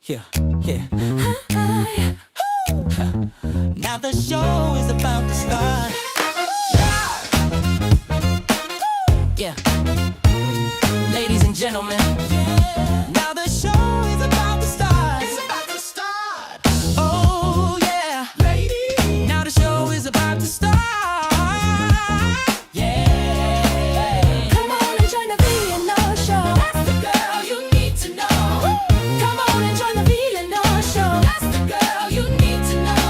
Yeah, yeah. Now the show is about to start. Yeah. Ladies and gentlemen, now the show is about to start. It's about to start. Oh yeah, ladies. Now the show is about to start. Yeah. Come on and join the VLenore show. That's the girl you need to know. Come on and join the VLenore show. That's the girl you need to know.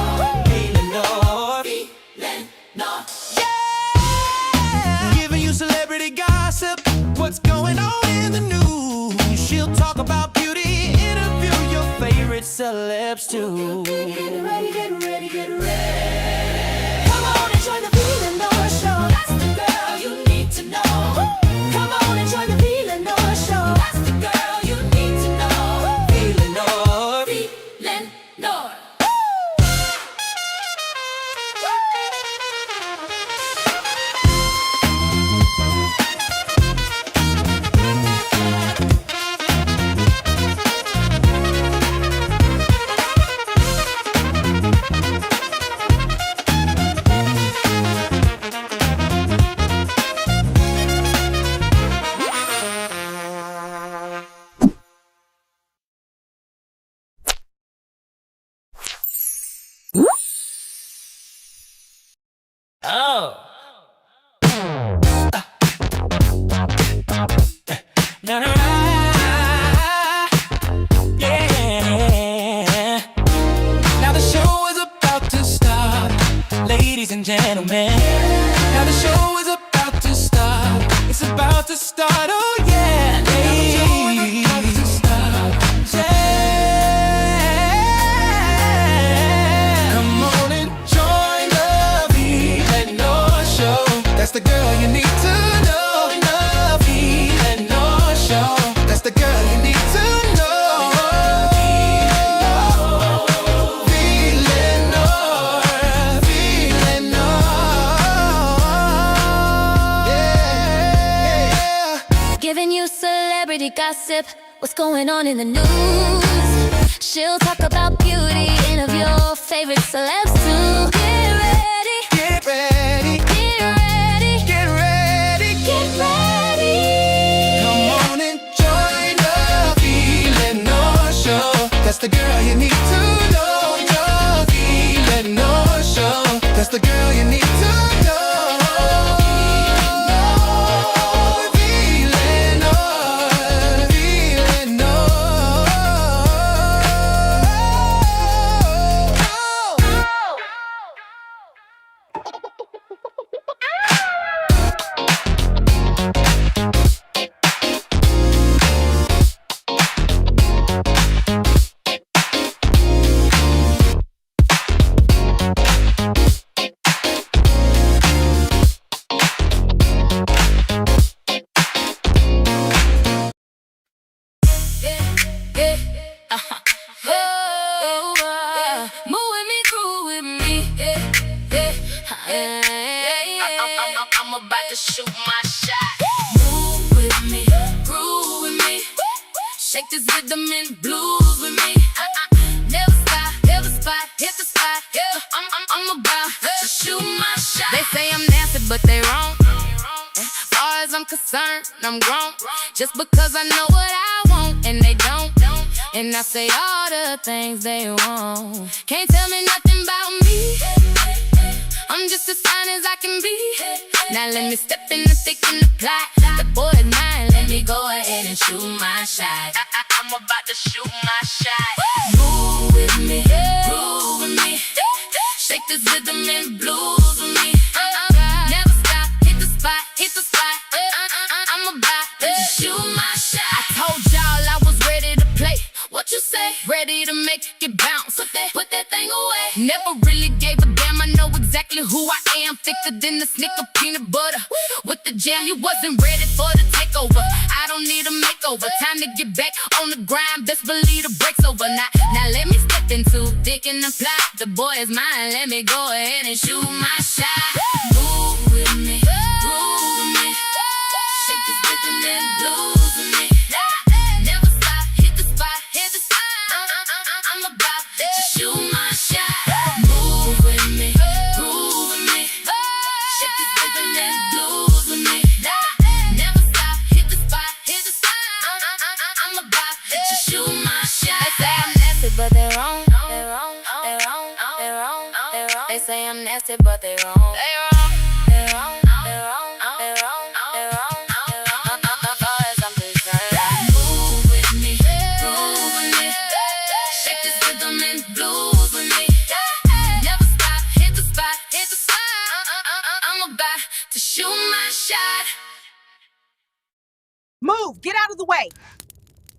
VLenore. VLenore. Yeah. Giving you celebrity gossip. What's going on in the news? She'll talk about beauty, interview your favorite celebs too. Get ready, get ready, get ready. Come on and join the VLenore show. That's the girl you need to know. Come on and join the VLenore show. That's the girl you need to know. VLenore. VLenore. Oh. Na, na, na. Yeah. Now the show is about to start, ladies and gentlemen. Now the show is about to start. It's about to start. Oh yeah, ladies. Yeah. Come on and join the VLenore show. That's the girl you need to know. The VLenore show. That's the girl you need to know. VLenore, VLenore. Yeah. Giving you celebrity gossip. What's going on in the news? She'll talk about beauty, interview your favorite celebs too. Get ready, Get ready, get ready, get ready. get ready. Come on and join the VLenore show. That's the girl you need to know. The VLenore show. That's the girl you need to know. VLenore, Move with me, groove with me. I'm about to shoot my shot. Move with me, groove with me. Shake this rhythm and blues with me. Never stop, never spot, hit the spot. I'm about to shoot my shot. They say I'm nasty, but they wrong. As far as I'm concerned, I'm grown. Just because I know what I want and they don't. And I say all the things they want. Can't tell me nothing about me. I'm just as fine as I can be. Now let me step in the thick and the plot. The boy is mine, let me go ahead and shoot my shot. I'm about to shoot my shot. Move with me, groove with me. Shake this rhythm and blues with me. Never stop, hit the spot, hit the spot. I'm about to shoot my shot. I told y'all I was ready to play. What you say? Ready to make it bounce. Put that thing away. Never really gave a damn. I know exactly who I am. Thicker than the Snicker peanut butter with the jam. You wasn't ready for the takeover. I don't need a makeover. Time to get back on the grind. Best believe the break's over. Now let me step into thick and the plot. The boy is mine. Let me go ahead and shoot my shot. Move with me, groove with me. Shake this rhythm and blues with me. Never stop, hit the spot, hit the spot. fixed it, but they wrong. They wrong. They wrong. They wrong. They wrong. They wrong. As far as I'm concerned, move with me, groove with me, shake this rhythm and blues with me. Never stop, hit the spot, hit the spot. I'm about to shoot my shot. Move! Get out of the way!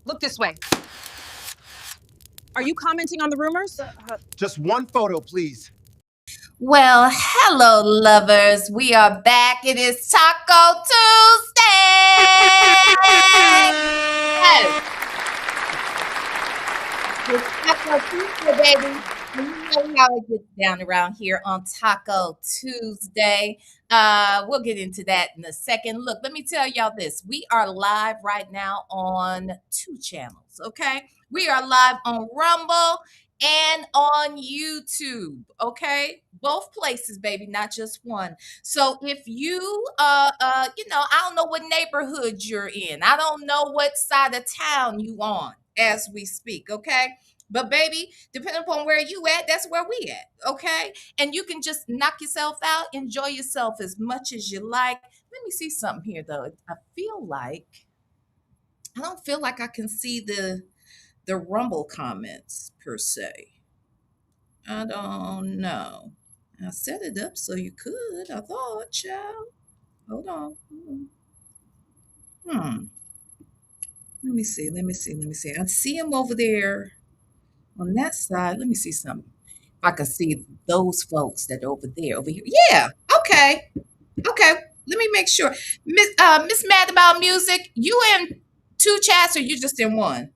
Look this way. Are you commenting on the rumors? Just one photo, please. Well, hello, lovers. We are back. It is Taco Tuesday. Yes, it's Taco Tuesday, baby. And you know how it gets down around here on Taco Tuesday. We'll get into that in a second. Look, let me tell y'all this. We are live right now on 2 channels, okay? We are live on Rumble and on YouTube, okay? Both places, baby, not just one. So if you I don't know what neighborhood you're in. I don't know what side of town you on as we speak, okay? But baby, depending upon where you at, that's where we at, okay? And you can just knock yourself out, enjoy yourself as much as you like. Let me see something here though. I don't feel like I can see the Rumble comments per se. I don't know. I set it up so you could. I thought, child. Hold on. Let me see. I see him over there on that side. Let me see something. If I can see those folks that are over there, over here. Yeah. Okay. Okay. Let me make sure. Miss Mad About Music, you in 2 chats or you just in one?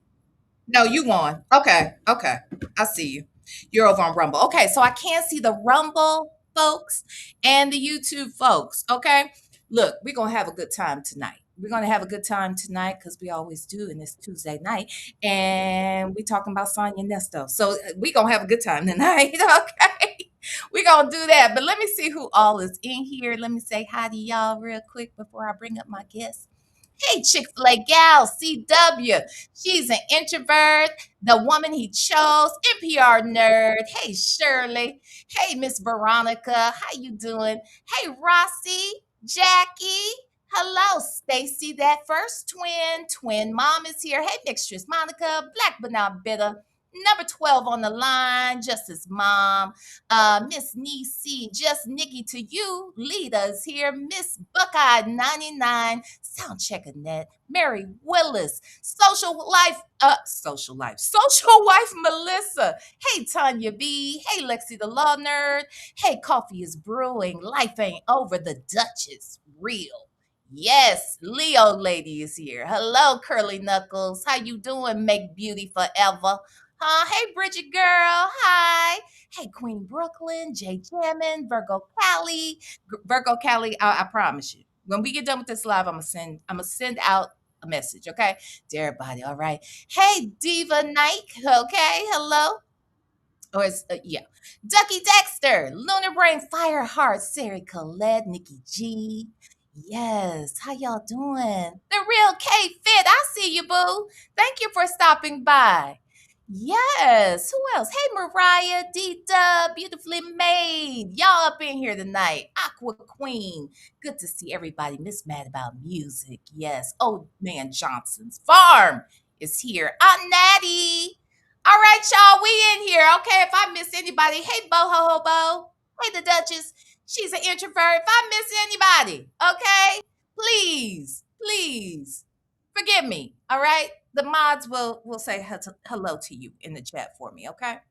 No, you won. Okay. Okay. I see you. You're over on Rumble. Okay. So I can't see the Rumble folks and the YouTube folks. Okay. Look, we're going to have a good time tonight. We're going to have a good time tonight because we always do in this Tuesday night. And we talking about Sonya Nesto. So we're going to have a good time tonight. Okay. We're going to do that. But let me see who all is in here. Let me say hi to y'all real quick before I bring up my guests. Hey, Chick-fil-A gal, CW. She's an introvert, the woman he chose, NPR nerd. Hey, Shirley. Hey, Miss Veronica. How you doing? Hey, Rossi, Jackie. Hello, Stacy, that first twin. Twin mom is here. Hey, Mixtress Monica, Black but not bitter. Number 12 on the line, just his mom. Miss Niecy, just Nikki to you. Lita's here. Miss Buckeye 99. Sound check Annette. Mary Willis. Social wife Melissa. Hey, Tanya B. Hey, Lexi the Law Nerd. Hey, coffee is brewing. Life ain't over. The Duchess. Real. Yes, Leo lady is here. Hello, Curly Knuckles. How you doing? Make beauty forever. Hey, Bridget girl. Hi. Hey, Queen Brooklyn, Jay Jammin, Virgo Cali. Virgo Cali, I promise you. When we get done with this live, I'm gonna send out a message, okay? To everybody, all right. Hey, Diva Nike, okay? Hello. Or it's yeah. Ducky Dexter, Lunar Brain, Fireheart, Sari Colette, Nikki G. Yes, how y'all doing? The real K Fit, I see you, boo. Thank you for stopping by. Yes, who else? Hey, Mariah, D-Dub, beautifully made. Y'all up in here tonight. Aqua Queen. Good to see everybody. Miss Mad About Music. Yes. Old Man Johnson's Farm is here. Aunt Natty. All right, y'all, we in here. Okay, if I miss anybody, hey, Bo Ho Ho Bo. Hey, the Duchess. She's an introvert. If I miss anybody, okay, please forgive me. All right, the mods will say hello to you in the chat for me. Okay.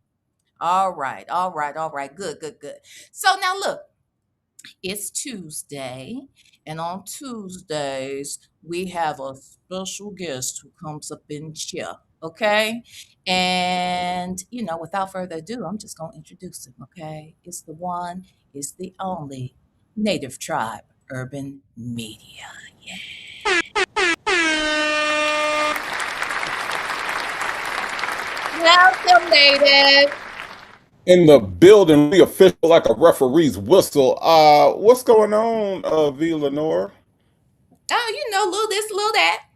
All right. Good. So now look, it's Tuesday, and on Tuesdays we have a special guest who comes up in here. Okay. And without further ado, I'm just gonna introduce him. Okay. It's the one, it's the only Native Tribe Urban Media. Welcome, Native. In the building, the official like a referee's whistle. What's going on, VLenore? Oh, little this, little that.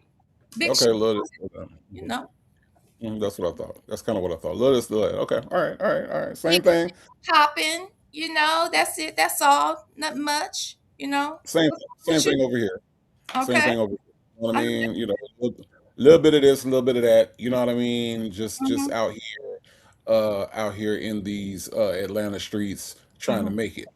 Big Okay, shit, little this, you know. that's what I thought. That's kind of what I thought. Little this, little that. Okay, all right. Same Keep it thing. popping, That's it. That's all. Not much. Same What same you thing over here. Same okay? thing over here. You know what I I mean? Little bit of this, a little bit of that. You know what I mean? Just mhm, out here in these Atlanta streets trying to mhm. make it.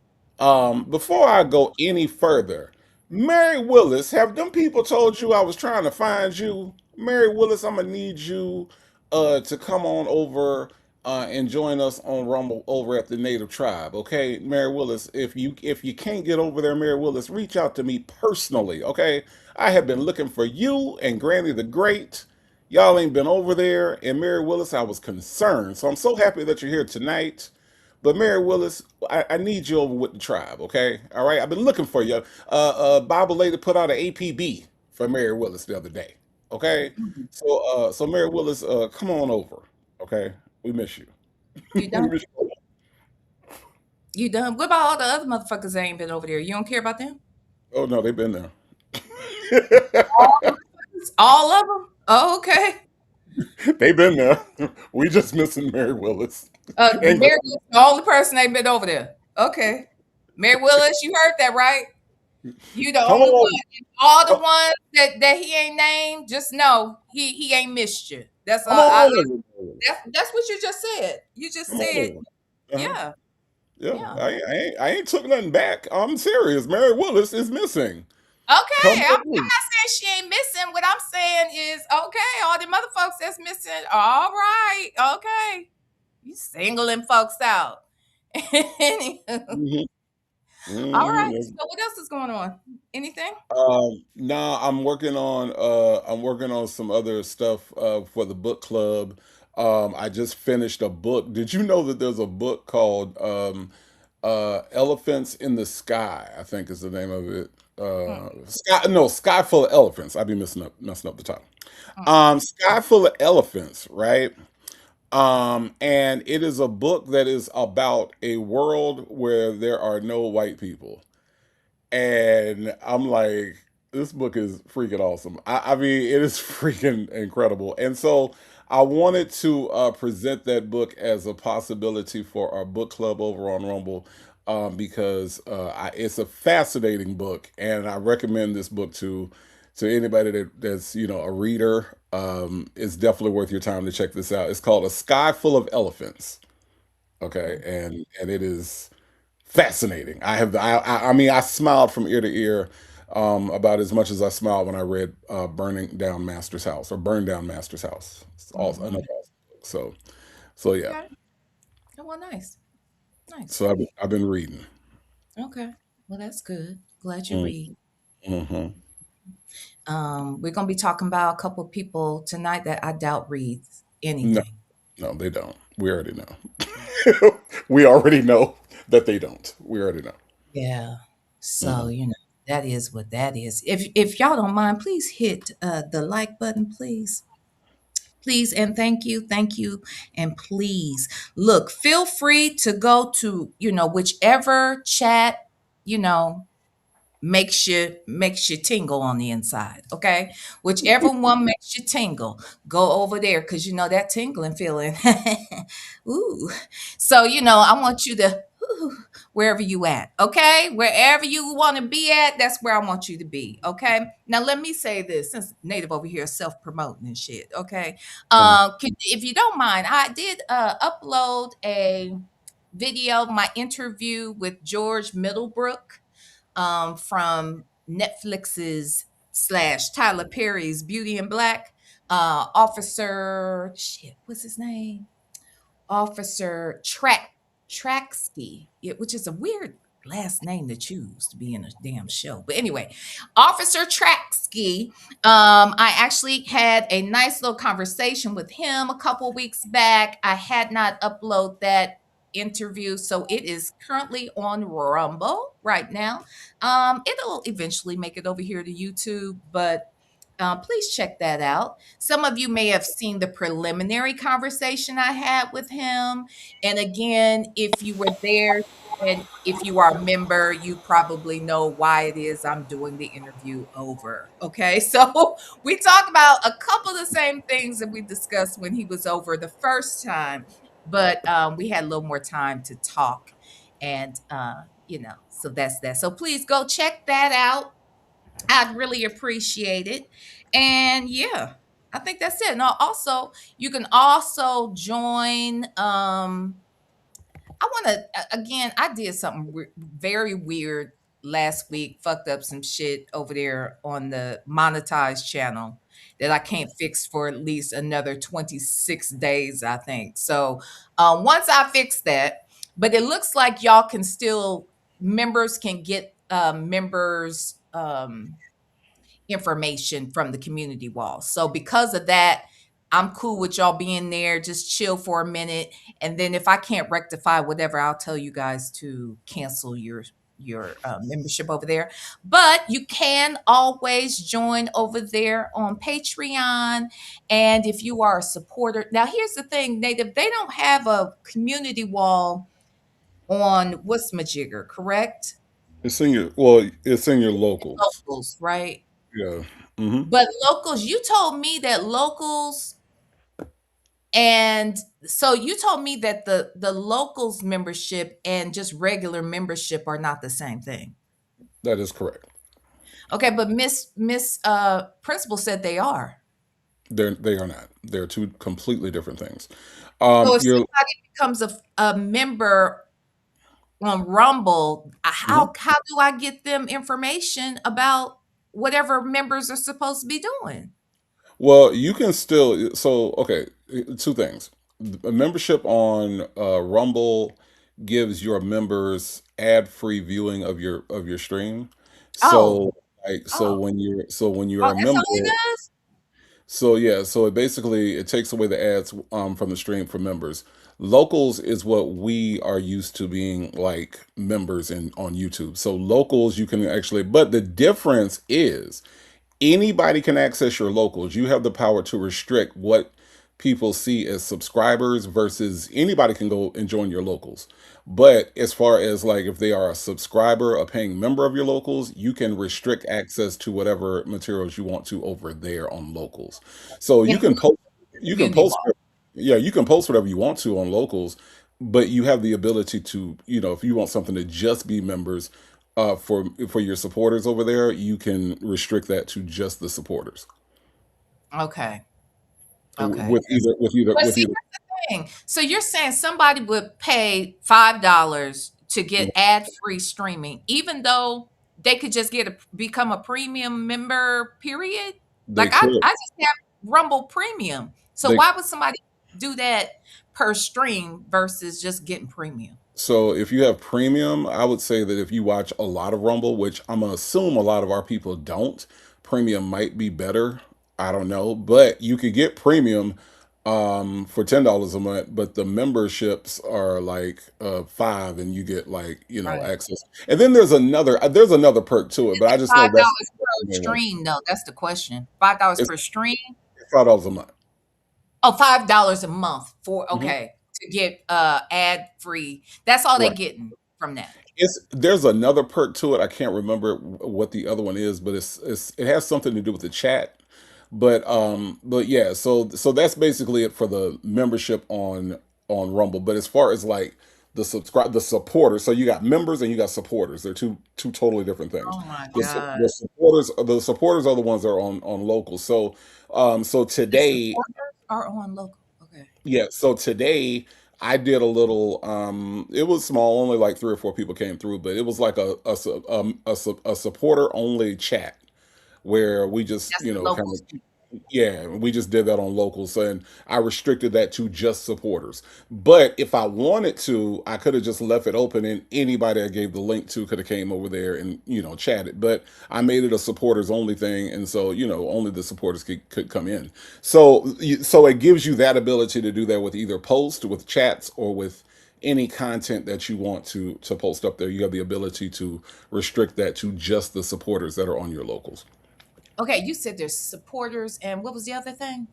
Before I go any further, Mary Willis, have them people told you I was trying to find you? Mary Willis, I'm gonna need you to come on over and join us on Rumble over at the Native Tribe. Okay, Mary Willis, if you can't get over there, Mary Willis, reach out to me personally. Okay, I have been looking for you and Granny the Great. Y'all ain't been over there, and Mary Willis, I was concerned. So I'm so happy that you're here tonight. But Mary Willis, I need you over with the tribe, okay? All right, I've been looking for you. Bible Lady put out an APB for Mary Willis the other day, okay? Mhm. So Mary Willis, come on over, okay? We miss you. You We done? miss you. You done? What about all the other motherfuckers that ain't been over there? You don't care about them? Oh no, they've been there. All the motherfuckers? All of them? Oh, okay. They've been there. We just missing Mary Willis. And Mary Willis, the only person ain't been over there. Okay. Mary Willis, you heard that right? You the come only one. on, And all the come, ones that he ain't named, just know he ain't missed you. That's come on, that's what you just said. You just come said, on. Uh-huh. yeah, Yeah, yeah. I ain't took nothing back. I'm serious. Mary Willis is missing. Come Okay, I'm on. not saying she ain't missing. What I'm saying is, okay, all the mother folks that's missing, all right, okay. You singling folks out. Anywho, Hmm. all right. Hmm. So what else is going on? Anything? Nah, I'm working on some other stuff for the book club. I just finished a book. Did you know that there's a book called Elephants in the Sky, I think is the name of it. Mm, Sky Full of Elephants. I'd be messing up the title. mm, Sky Full of Elephants, right? And it is a book that is about a world where there are no white people. And I'm like, this book is freaking awesome. I mean, it is freaking incredible. And so I wanted to present that book as a possibility for our book club over on Rumble because it's a fascinating book, and I recommend this book to anybody that's a reader. It's definitely worth your time to check this out. It's called A Sky Full of Elephants. Okay, mm. and it is fascinating. I mean, I smiled from ear to ear about as much as I smiled when I read Burning Down Master's House or Burn Down Master's House. It's also Mhm. another awesome book. So yeah. Okay. Oh, well, nice. Nice. So I've been reading. Okay. Well, that's good. Glad you read. Mm-hmm. We're gonna be talking about a couple of people tonight that I doubt reads No, anything. no, they don't. We already know. We already know that they don't. We already know. Yeah. So, Hmm. that is what that is. If y'all don't mind, please hit the like button, please. Please and thank you, and please look. Feel free to go to whichever chat you know makes you tingle on the inside. Okay, whichever one makes you tingle, go over there because that tingling feeling. Ooh, so I want you to ooh, wherever you at. Okay, wherever you want to be at, that's where I want you to be. Okay, now let me say this since Native over here self promoting and shit. Okay, if you don't mind, I did upload a video, my interview with George Middlebrook from Netflix's slash Tyler Perry's Beauty in Black. Officer, shit, what's his name? Officer Tracksky, which is a weird last name to choose to be in a damn show. But anyway, Officer Tracksky. I actually had a nice little conversation with him a couple weeks back. I had not uploaded that interview, so it is currently on Rumble right now. It'll eventually make it over here to YouTube, but please check that out. Some of you may have seen the preliminary conversation I had with him. And again, if you were there and if you are a member, you probably know why it is I'm doing the interview over. Okay. So we talk about a couple of the same things that we discussed when he was over the first time, but we had a little more time to talk. And so that's that. So please go check that out. I'd really appreciate it. And yeah, I think that's it. Now also you can also join I want to again. I did something very weird last week. Fucked up some shit over there on the monetized channel that I can't fix for at least another 26 days, I think. So once I fix that, but it looks like y'all can still members can get members information from the community wall. So because of that, I'm cool with y'all being there. Just chill for a minute, and then if I can't rectify whatever, I'll tell you guys to cancel your membership over there. But you can always join over there on Patreon, and if you are a supporter, now here's the thing, Native, they don't have a community wall on what's Majigger, correct? It's in your locals. Locals, right? Yeah. Hmm. But locals, you told me that locals, and so you told me that the locals membership and just regular membership are not the same thing. That is correct. Okay, but Miss Principal said they are. They are not. They're two completely different things. So if You're somebody becomes a member on Rumble, mhm. how do I get them information about whatever members are supposed to be doing? Well, you can still. So okay, two things. A membership on Rumble gives your members ad-free viewing of your stream. Oh, So like oh, so when you're oh, a that's all it member, does? so yeah, so it takes away the ads from the stream for members. Locals is what we are used to being like members in on YouTube. So locals you can actually, but the difference is anybody can access your locals. You have the power to restrict what people see as subscribers versus anybody can go and join your locals. But as far as like if they are a subscriber, a paying member of your locals, you can restrict access to whatever materials you want to over there on locals. So In you can community post wall. yeah, you can post whatever you want to on locals, but you have the ability to, if you want something to just be members, for your supporters over there, you can restrict that to just the supporters. Okay. Okay. But With see, either. that's the thing. So you're saying somebody would pay $5 to get ad-free streaming, even though they could just become a premium member, period? They Like I could. just have Rumble Premium. So They why would somebody do that per stream versus just getting premium? So if you have premium, I would say that if you watch a lot of Rumble, which I'm gonna assume a lot of our people don't, premium might be better. I don't know, but you could get premium for $10 a month, but the memberships are like five, and you get like Right. access. And then there's another perk to it, but I just know $5 that's per stream, though. That's the question. $5 it's per stream? $5 a month. Oh, $5 a month for Hmm. okay, to get, ad free. That's all they Right. getting from that. There's another perk to it. I can't remember what the other one is, but it has something to do with the chat. But yeah, so that's basically it for the membership on Rumble. But as far as like the supporters, so you got members and you got supporters. They're two totally different things. Oh my The god. supporters are the ones that are on local. So The today, supporters are on local. Okay. yeah, so today I did a little it was small, only like three or four people came through, but it was like a supporter only chat where we just, That's the kind locals. of, yeah, we just did that on locals, and I restricted that to just supporters. But if I wanted to, I could have just left it open, and anybody I gave the link to could have came over there and chatted. But I made it a supporters only thing, and so only the supporters could come in. So it gives you that ability to do that with either post, with chats, or with any content that you want to post up there. You have the ability to restrict that to just the supporters that are on your locals. Okay, you said there's supporters, and what was the other thing?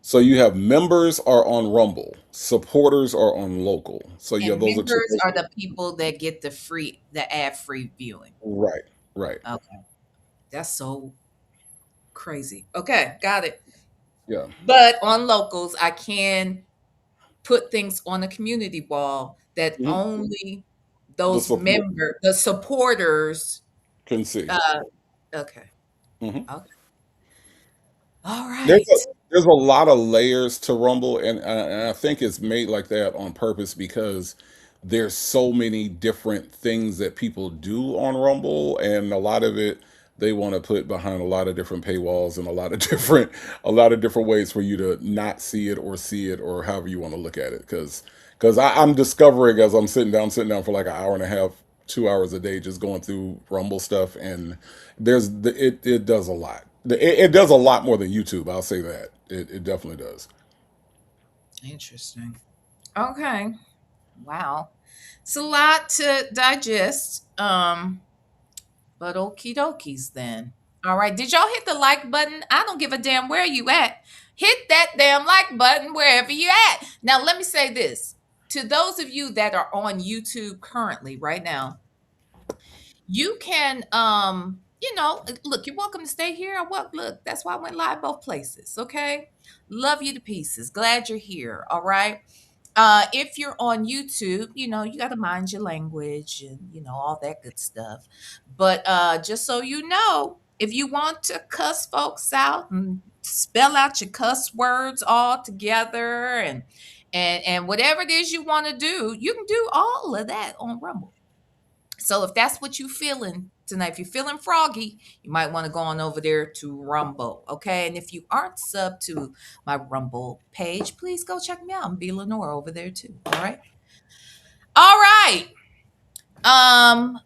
So you have members are on Rumble, supporters are on local. So yeah, And those are two. members are the people that get the ad-free viewing. Right, right. Okay. That's so crazy. Okay, got it. Yeah. But on locals, I can put things on a community wall that Mhm. only The those support the supporters. can see. Uh, okay. Mhm. Okay. All There's a right. there's a lot of layers to Rumble, and I think it's made like that on purpose because there's so many different things that people do on Rumble, and a lot of it they want to put behind a lot of different paywalls and a lot of different ways for you to not see it or see it or however you want to look at it. Because I'm discovering as I'm sitting down for like an hour and a half, 2 hours a day, just going through Rumble stuff, and it does a lot. It does a lot more than YouTube. I'll say that it definitely does. Interesting. Okay. Wow. It's a lot to digest. But okie dokies then. All right. Did y'all hit the like button? I don't give a damn where you at. Hit that damn like button wherever you at. Now, let me say this to those of you that are on YouTube currently, right now, you can, look, you're welcome to stay here. Look, that's why I went live both places. Okay. Love you to pieces. Glad you're here. All right. If you're on YouTube, you got to mind your language and, all that good stuff. But just so you know, if you want to cuss folks out and spell out your cuss words all together and whatever it is you want to do, you can do all of that on Rumble. So if that's what you're feeling tonight, if you're feeling froggy, you might want to go on over there to Rumble. Okay. And if you aren't sub to my Rumble page, please go check me out. I'm VLenore over there too. All right. All right.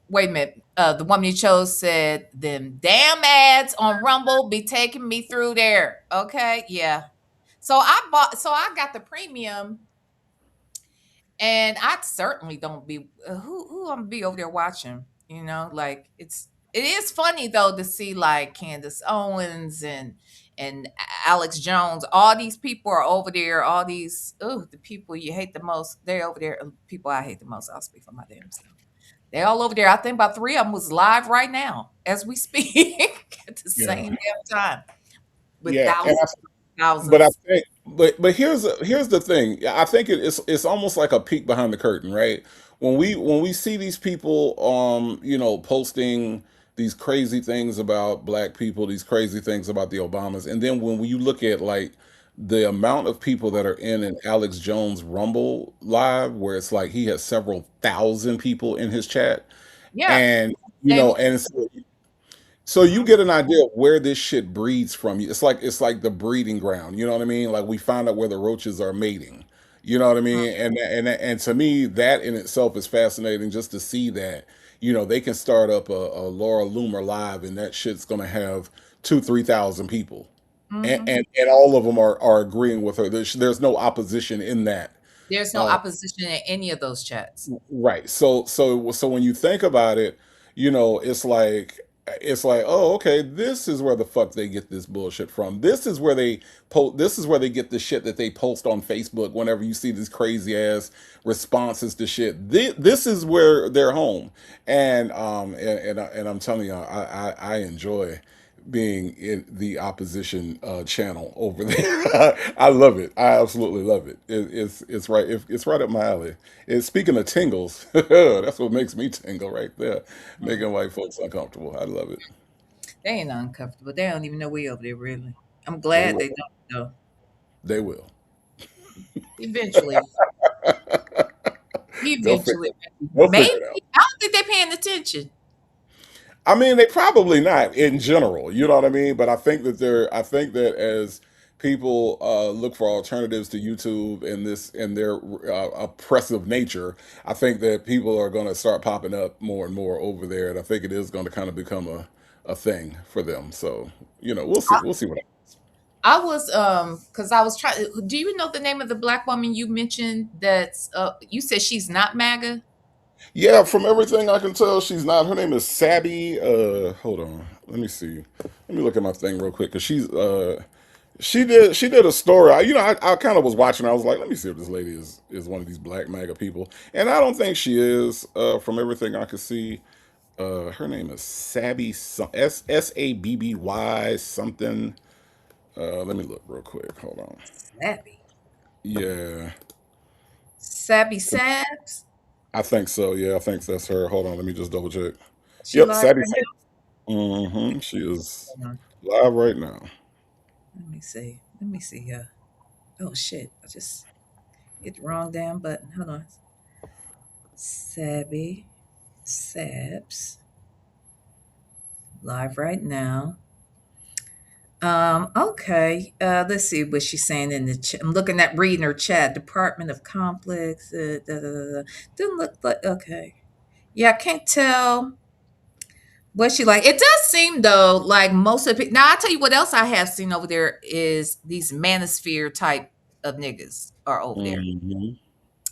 Wait a minute. The woman you chose said them damn ads on Rumble be taking me through there. Okay. Yeah. So I got the premium and I certainly don't be who I'm gonna be over there watching. Like it is funny though to see like Candace Owens and Alex Jones. All these people are over there. All these the people you hate the most. They're over there. People I hate the most. I'll speak for my damn self. They're all over there. I think about three of them was live right now as we speak at the Yeah, same damn time with yeah. But I thousands. think, but here's the thing. I think it's almost like a peek behind the curtain, right? When we see these people, posting these crazy things about black people, these crazy things about the Obamas, and then when you look at like the amount of people that are in an Alex Jones Rumble live, where it's like he has several thousand people in his chat, Yeah. and They, so you get an idea of where this shit breeds from. It's like the breeding ground. You know what I mean? Like we find out where the roaches are mating. You know what I mean? And to me, that in itself is fascinating just to see that. They can start up a Laura Loomer live, and that shit's gonna have 2-3 thousand people, and, Mhm. and all of them are agreeing with her. There's no opposition in that. There's no Uh, opposition in any of those chats. Right. So when you think about it, it's like, oh, okay, this is where the fuck they get this bullshit from. This is where they get the shit that they post on Facebook whenever you see these crazy ass responses to shit. This is where they're home. And I'm telling you, I enjoy being in the opposition channel over there. I love it. I absolutely love it. It's right up my alley. And speaking of tingles, that's what makes me tingle right there, making white folks uncomfortable. I love it. They ain't uncomfortable. They don't even know we over there really. I'm They glad will. they don't know. They will. Eventually. They'll figure. Eventually. They'll Maybe. figure it out. I don't think they're paying attention. I mean, they probably not in general. You know what I mean? But I think that as people look for alternatives to YouTube and this and their oppressive nature, I think that people are going to start popping up more and more over there, and I think it is going to kind of become a thing for them. So we'll see. We'll see what happens. I was because I was trying. Do you know the name of the black woman you mentioned? That's you said she's not MAGA. Yeah, from everything I can tell, she's not. Her name is Sabby. Hold on. Let me see. Let me look at my thing real quick because she did a story. I kind of was watching. I was like, let me see if this lady is one of these black MAGA people, and I don't think she is. From everything I could see, her name is Sabby Sabby something. Let me look real quick. Hold on. Savvy. Yeah. Savvy Sabs. I think so. Yeah, I think that's her. Hold on, let me just double check. She Yep, live Sadie. right She is now? Hold on. live right now. Let me see. Let me see. Oh shit! I just hit the wrong damn button. Hold on. Sabby, Sabs, live right now. Okay. Let's see what she's saying in the chat. I'm looking at reading her chat. Department of Complex. Da, da, da, da. Doesn't look like okay. Yeah, I can't tell what she like. It does seem though like most of it. Now I tell you what else I have seen over there is these manosphere type of niggas are over there. Hmm.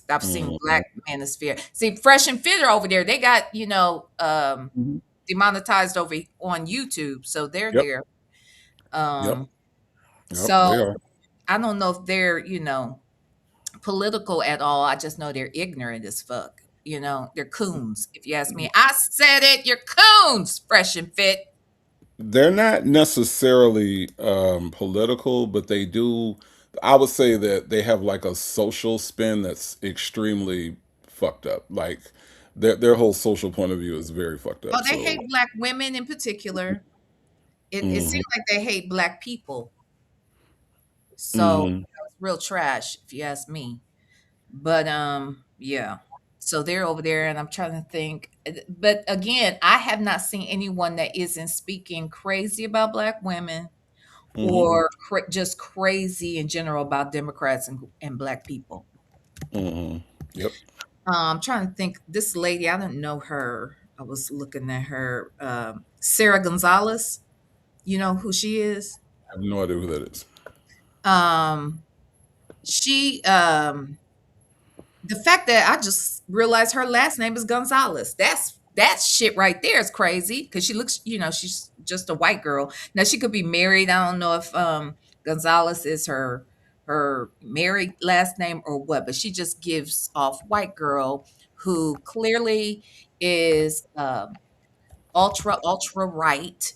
I've seen Hmm. black manosphere. See, Fresh and Fit are over there. They got demonetized over on YouTube, so they're Yep, there. yep, Um, yep. so They are. I don't know if they're, political at all. I just know they're ignorant as fuck. They're coons. If you ask me, I said it. You're coons, Fresh and Fit. They're not necessarily political, but they do. I would say that they have like a social spin that's extremely fucked up. Like their whole social point of view is very fucked Oh, up. they So, hate black women in particular. It hmm seems like they hate black people. So hmm it's real trash, if you ask me. But yeah. So they're over there, and I'm trying to think. But again, I have not seen anyone that isn't speaking crazy about black women hmm or just crazy in general about Democrats and black people. hmm yep. I'm trying to think. This lady, I don't know her. I was looking at her. Sarah Gonzalez. You know who she is? I have no idea who that is. Um, she the fact that I just realized her last name is Gonzalez. That shit right there is crazy because she looks, she's just a white girl. Now she could be married. I don't know if Gonzalez is her married last name or what, but she just gives off white girl who clearly is ultra right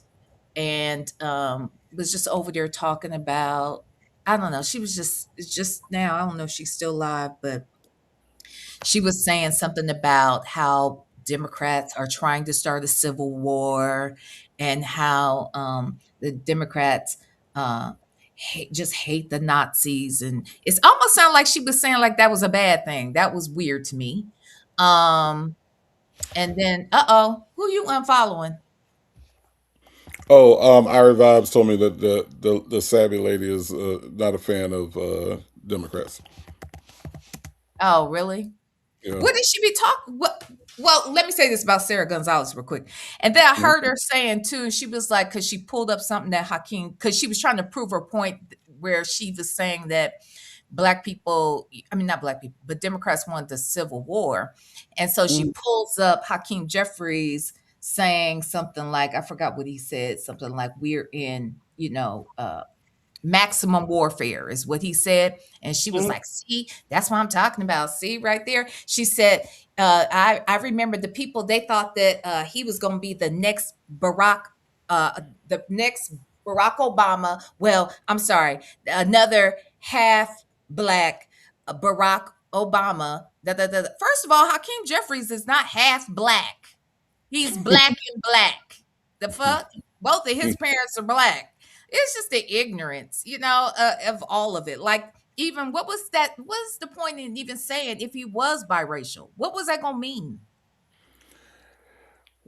and was just over there talking about I don't know. She was just it's just now. I don't know if she's still alive, but she was saying something about how Democrats are trying to start a civil war and how the Democrats just hate the Nazis. And it's almost sounded like she was saying like that was a bad thing. That was weird to me. Um, and then, who you unfollowing? Oh, Ira Vibes told me that the savvy lady is not a fan of Democrats. Oh, really? Yeah. What did she be talking? What? Well, let me say this about Sarah Gonzalez real quick. And then I heard her saying too, and she was like, because she pulled up something that Hakeem, because she was trying to prove her point where she was saying that black people, I mean not black people, but Democrats wanted the Civil War, and so she Mhm. pulls up Hakeem Jeffries saying something like, I forgot what he said, something like we're in, maximum warfare is what he said. And she was like, see, that's what I'm talking about. See right there. She said, I remember the people, they thought that he was going to be the next Barack Obama. Well, I'm sorry, another half black Barack Obama. Da, da, da, da. First of all, Hakeem Jeffries is not half black. He's black and black. The fuck? Both of his parents are black. It's just the ignorance, of all of it. Like, even what was that? What's the point in even saying if he was biracial? What was that gonna mean?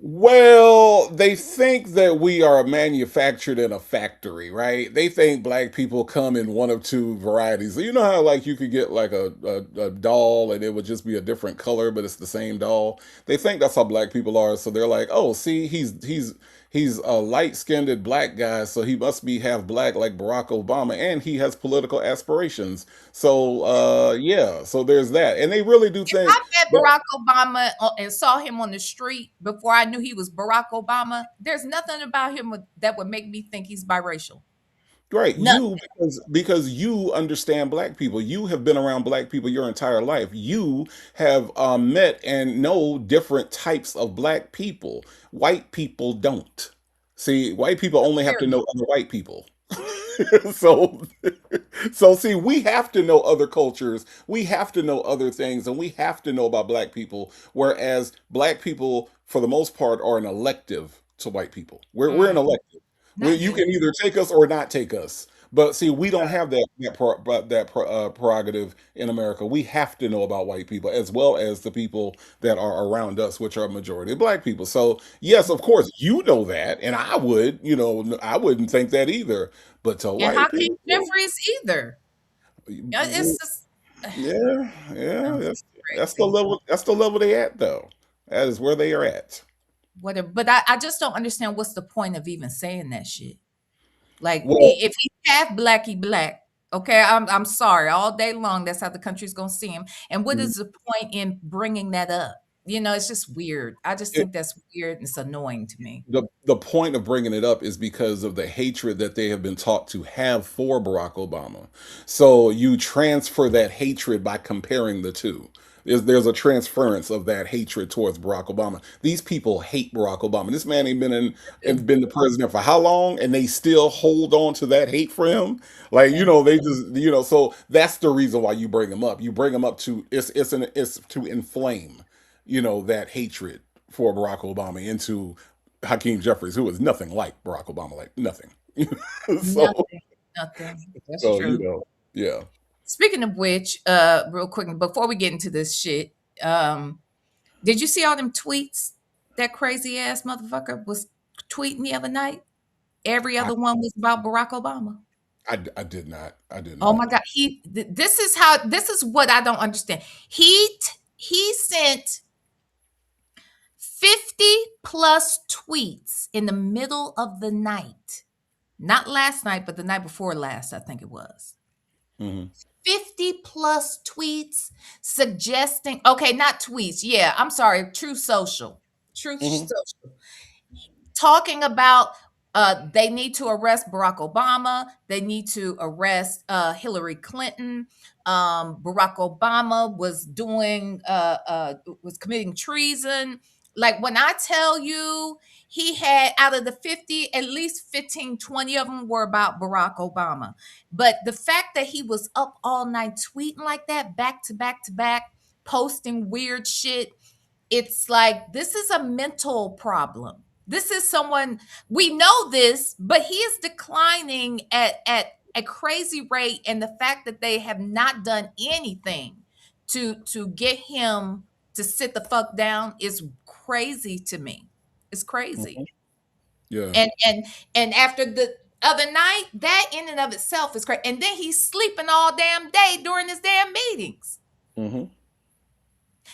Well, they think that we are manufactured in a factory, right? They think black people come in one of two varieties. So you know how like you could get like a doll and it would just be a different color, but it's the same doll. They think that's how black people are. So they're like, oh, see, he's a light-skinned black guy, so he must be half black like Barack Obama, and he has political aspirations. So yeah, so there's that. And they really do If think I met that Barack Obama and saw him on the street before I knew he was Barack Obama, there's nothing about him that would make me think he's biracial. right, Nothing. you because you understand black people. You have been around black people your entire life. You have met and know different types of black people. White people don't. See, white people only have to know other white people. so so see, we have to know other cultures, we have to know other things, and we have to know about black people, whereas black people for the most part are an elective to white people. We're an Mm, elective. not You yet. can either take us or not take us. But see, we don't have that prerogative in America. We have to know about white people as well as the people that are around us, which are a majority of black people. So yes, of course, you know that, and I would, I wouldn't think that either. But to And white Hakeem people, Jeffries either. Yeah, it's just yeah, yeah, no, that's the crazy. level. That's the level they at, though. That is where they are at. Whatever. But I just don't understand what's the point of even saying that shit. Like Well, if he's half black, he black. Okay, I'm sorry. All day long, that's how the country's gonna see him. And what is the point in bringing that up? It's just weird. I just think that's weird and it's annoying to me. the point of bringing it up is because of the hatred that they have been taught to have for Barack Obama. So you transfer that hatred by comparing the two. There's a transference of that hatred towards Barack Obama. These people hate Barack Obama. This man ain't been in and been the president for how long, and they still hold on to that hate for him. Like they just So that's the reason why you bring him up. You bring him up to it's to inflame that hatred for Barack Obama into Hakeem Jeffries, who is nothing like Barack Obama, like nothing. so, Nothing, nothing. That's so true. yeah. Speaking of which, real quick, before we get into this shit, did you see all them tweets that crazy ass motherfucker was tweeting the other night? Every I, other one was about Barack Obama. I did not. I did Oh not. my God. This is what I don't understand. He sent 50 plus tweets in the middle of the night. Not last night, but the night before last, I think it was. Hmm. 50 plus tweets suggesting, okay, not tweets. Yeah, I'm sorry, True Social. True Hmm. Social. Talking about they need to arrest Barack Obama. They need to arrest Hillary Clinton. Barack Obama was committing treason. Like when I tell you, he had out of the 50, at least 15, 20 of them were about Barack Obama. But the fact that he was up all night tweeting like that, back to back to back, posting weird shit, it's like this is a mental problem. This is someone, we know this, but he is declining at a crazy rate, and the fact that they have not done anything to get him to sit the fuck down is crazy to me. It's crazy. Hmm. Yeah. And after the other night, that in and of itself is crazy. And then he's sleeping all damn day during his damn meetings. Hmm.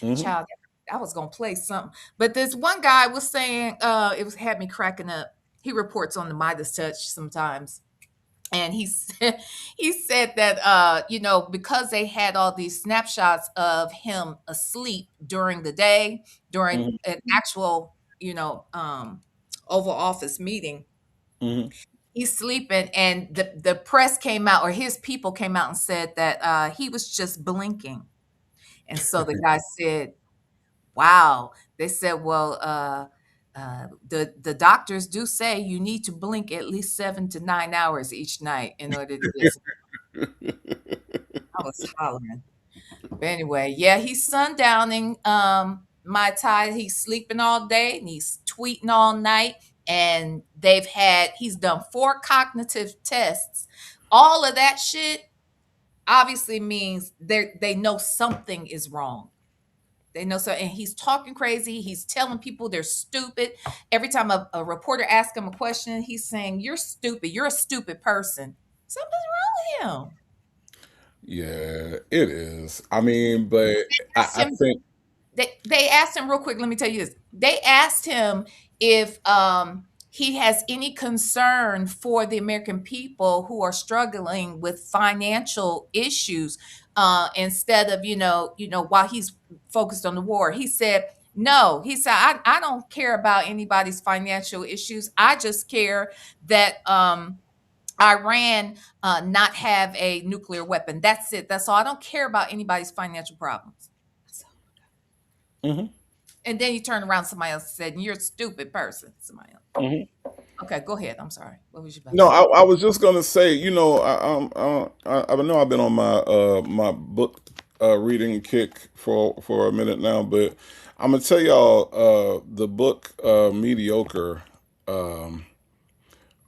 Hmm. Child, I was gonna play something, but this one guy was saying, it was had me cracking up. He reports on the Midas Touch sometimes, and he said that because they had all these snapshots of him asleep during the day during Hmm. an actual Oval Office meeting. Hmm. He's sleeping, and the press came out, or his people came out and said that he was just blinking, and so the guy said, wow. They said, well, the doctors do say you need to blink at least 7 to 9 hours each night in order to get. I was hollering. But anyway, yeah, he's sundowning my tie. He's sleeping all day and he's tweeting all night. And he's done 4 cognitive tests. All of that shit obviously means they know something is wrong. They know so, and he's talking crazy. He's telling people they're stupid. Every time a reporter asks him a question, he's saying, "You're stupid. You're a stupid person." Something's wrong with him. Yeah, it is. I mean, but Asked I him, think. they asked him real quick. Let me tell you this. They asked him if he has any concern for the American people who are struggling with financial issues. Instead of while he's focused on the war, he said no. He said I don't care about anybody's financial issues. I just care that Iran not have a nuclear weapon. That's it. That's all. I don't care about anybody's financial problems. Hmm. And then he turned around to somebody else and said, "You're a stupid person." Somebody else. Hmm. Okay, go ahead. I'm sorry. What was you about to No, say? I was just gonna say, I know I've been on my book reading kick for a minute now, but I'm gonna tell y'all the book Mediocre, um,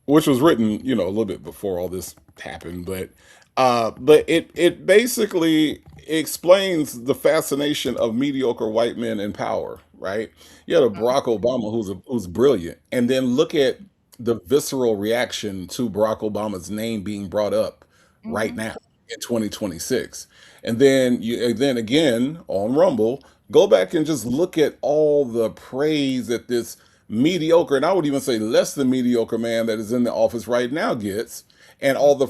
which was written, a little bit before all this happened, but it basically explains the fascination of mediocre white men in power, right? You had a Barack Obama who's brilliant, and then look at the visceral reaction to Barack Obama's name being brought up right Mm-hmm. now in 2026. And then again on Rumble, go back and just look at all the praise that this mediocre, and I would even say less than mediocre man that is in the office right now gets, and all the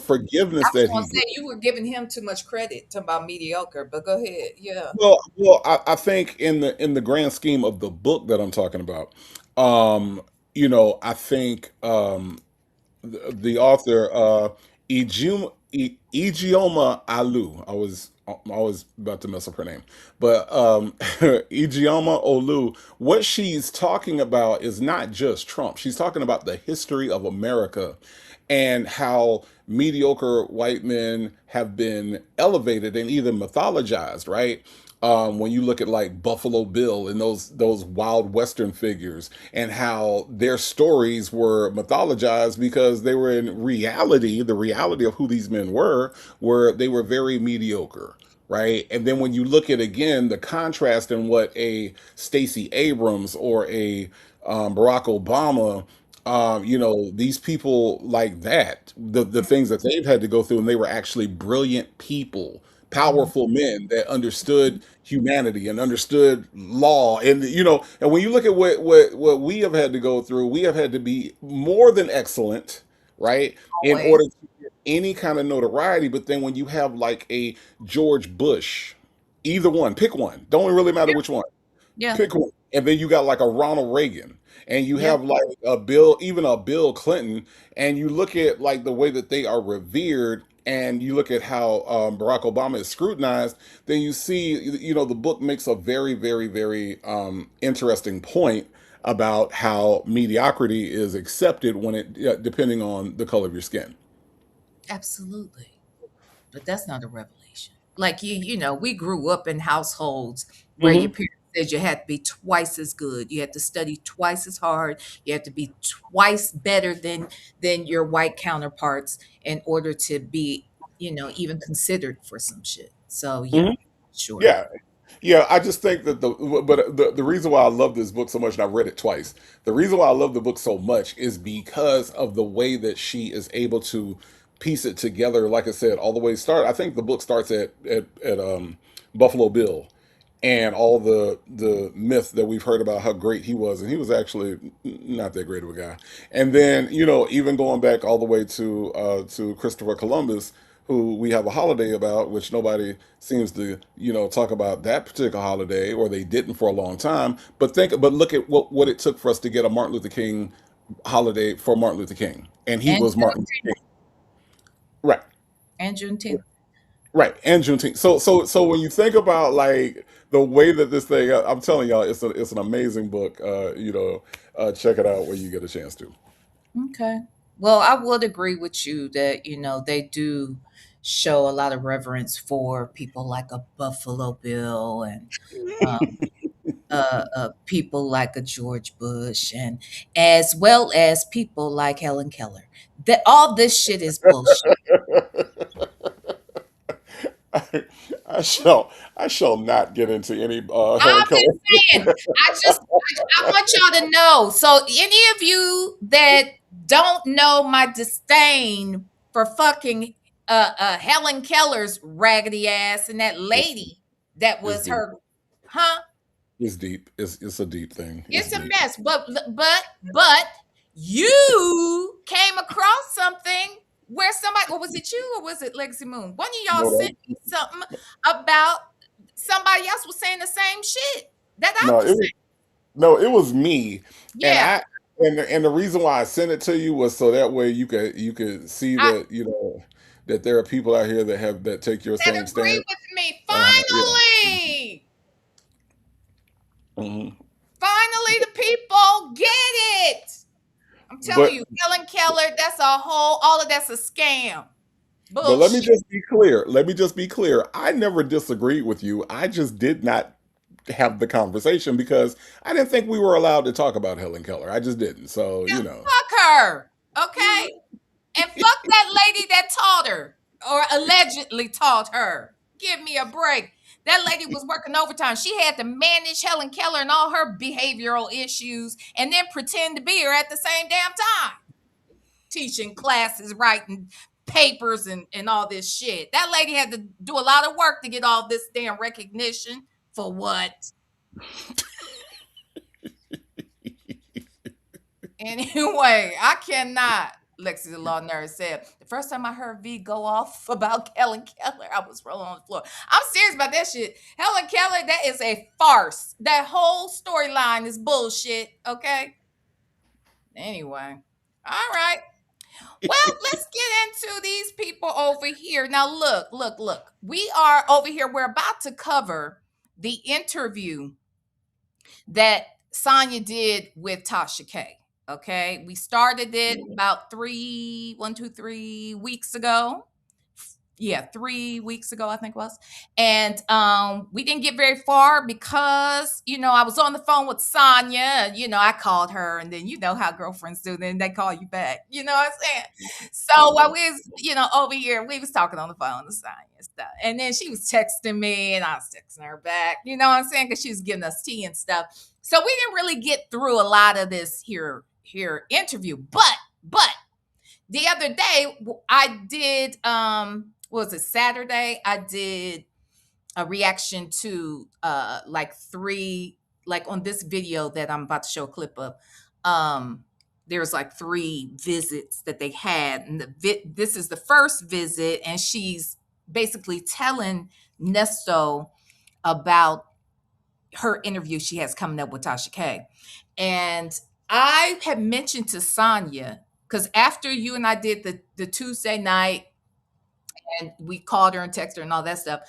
I forgiveness was that gonna he say gets. you were giving him too much credit talking about mediocre, but go ahead. Yeah. Well, I think in the grand scheme of the book that I'm talking about, um, I think the author Ijeoma Alu. I was about to mess up her name, but Ijeoma Olu. What she's talking about is not just Trump. She's talking about the history of America and how mediocre white men have been elevated and even mythologized, right? When you look at like Buffalo Bill and those wild Western figures, and how their stories were mythologized because they were in reality, the reality of who these men were they were very mediocre, right? And then when you look at again the contrast in what a Stacey Abrams or a Barack Obama, these people like that, the things that they've had to go through, and they were actually brilliant people, Mhm. powerful men that understood humanity and understood law, and when you look at what we have had to go through, we have had to be more than excellent, right, in Always. order to get any kind of notoriety. But then when you have like a George Bush, either one, pick one, don't really matter which one, Yeah. pick one. And then you got like a Ronald Reagan, and you Yeah. have like a Bill, even a Bill Clinton, and you look at like the way that they are revered, and you look at how Barack Obama is scrutinized. Then you see, the book makes a very, very, very interesting point about how mediocrity is accepted when depending on the color of your skin. Absolutely. But that's not a revelation. Like we grew up in households where your Hmm. parents said you had to be twice as good, you had to study twice as hard, you had to be twice better than your white counterparts in order to be, even considered for some shit. So yeah, Hmm. sure. Yeah, yeah, I just think that the reason why I love this book so much, and I read it twice, the reason why I love the book so much is because of the way that she is able to piece it together. Like I said, all the way start. I think the book starts at Buffalo Bill, and all the myth that we've heard about how great he was, and he was actually not that great of a guy. And then even going back all the way to Christopher Columbus, who we have a holiday about, which nobody seems to talk about that particular holiday, or they didn't for a long time. But look at what it took for us to get a Martin Luther King holiday for Martin Luther King, and he And was Martin Luther King, right? Juneteenth. Right, and Juneteenth. So when you think about like the way that this thing, I'm telling y'all, it's an amazing book. Check it out when you get a chance to. Okay. Well, I would agree with you that, they do show a lot of reverence for people like a Buffalo Bill and um, people like a George Bush, and as well as people like Helen Keller. That all this shit is bullshit. I, I shall not get into any Helen I'm Keller. just saying. I want y'all to know. So any of you that don't know my disdain for fucking Helen Keller's raggedy ass and that It's, lady that it's was deep. her, huh? It's deep. It's a deep thing. It's It's a deep. mess. But you came across something where somebody, or was it you or was it Legacy Moon? One of y'all No, sent me something about somebody else was saying the same shit that I no, was it was saying. no, it was me, and Yeah. the reason why I sent it to you was so that way you could see I that that there are people out here that take your that same agree stand. with me. Yeah. Finally, Hmm. finally, the people get it. I'm telling But you, Helen Keller, that's a whole, all of that's a scam. but let me Bullshit. just be clear. Let me just be clear. I never disagreed with you. I just did not have the conversation because I didn't think we were allowed to talk about Helen Keller. I just didn't. So, Yeah, you know. fuck her. Okay? And fuck that lady that taught her or allegedly taught her. Give me a break. That lady was working overtime. She had to manage Helen Keller and all her behavioral issues and then pretend to be her at the same damn time. Teaching classes, writing papers, and all this shit. That lady had to do a lot of work to get all this damn recognition. For what? Anyway, I cannot. Lexi the law nurse said, the first time I heard V go off about Helen Keller, I was rolling on the floor. I'm serious about that shit. Helen Keller, that is a farce. That whole storyline is bullshit. Okay. Anyway. All right. Well, let's get into these people over here. Now, look. We are over here. We're about to cover the interview that Sonya did with Tasha K. Okay. We started it about 3 weeks ago. Yeah, 3 weeks ago, I think it was. And we didn't get very far because, I was on the phone with Sonya. And, I called her, and then you know how girlfriends do, then they call you back. You know what I'm saying? So while we was, over here, we was talking on the phone with Sonya and stuff. And then she was texting me, and I was texting her back. You know what I'm saying? Because she was giving us tea and stuff. So we didn't really get through a lot of this here interview. But the other day, I did what was it, Saturday? I did a reaction to like on this video that I'm about to show a clip of. There's like 3 visits that they had, and this is the first visit, and she's basically telling Nesto about her interview she has coming up with Tasha K. And I had mentioned to Sonya, because after you and I did the Tuesday night, and we called her and texted her and all that stuff,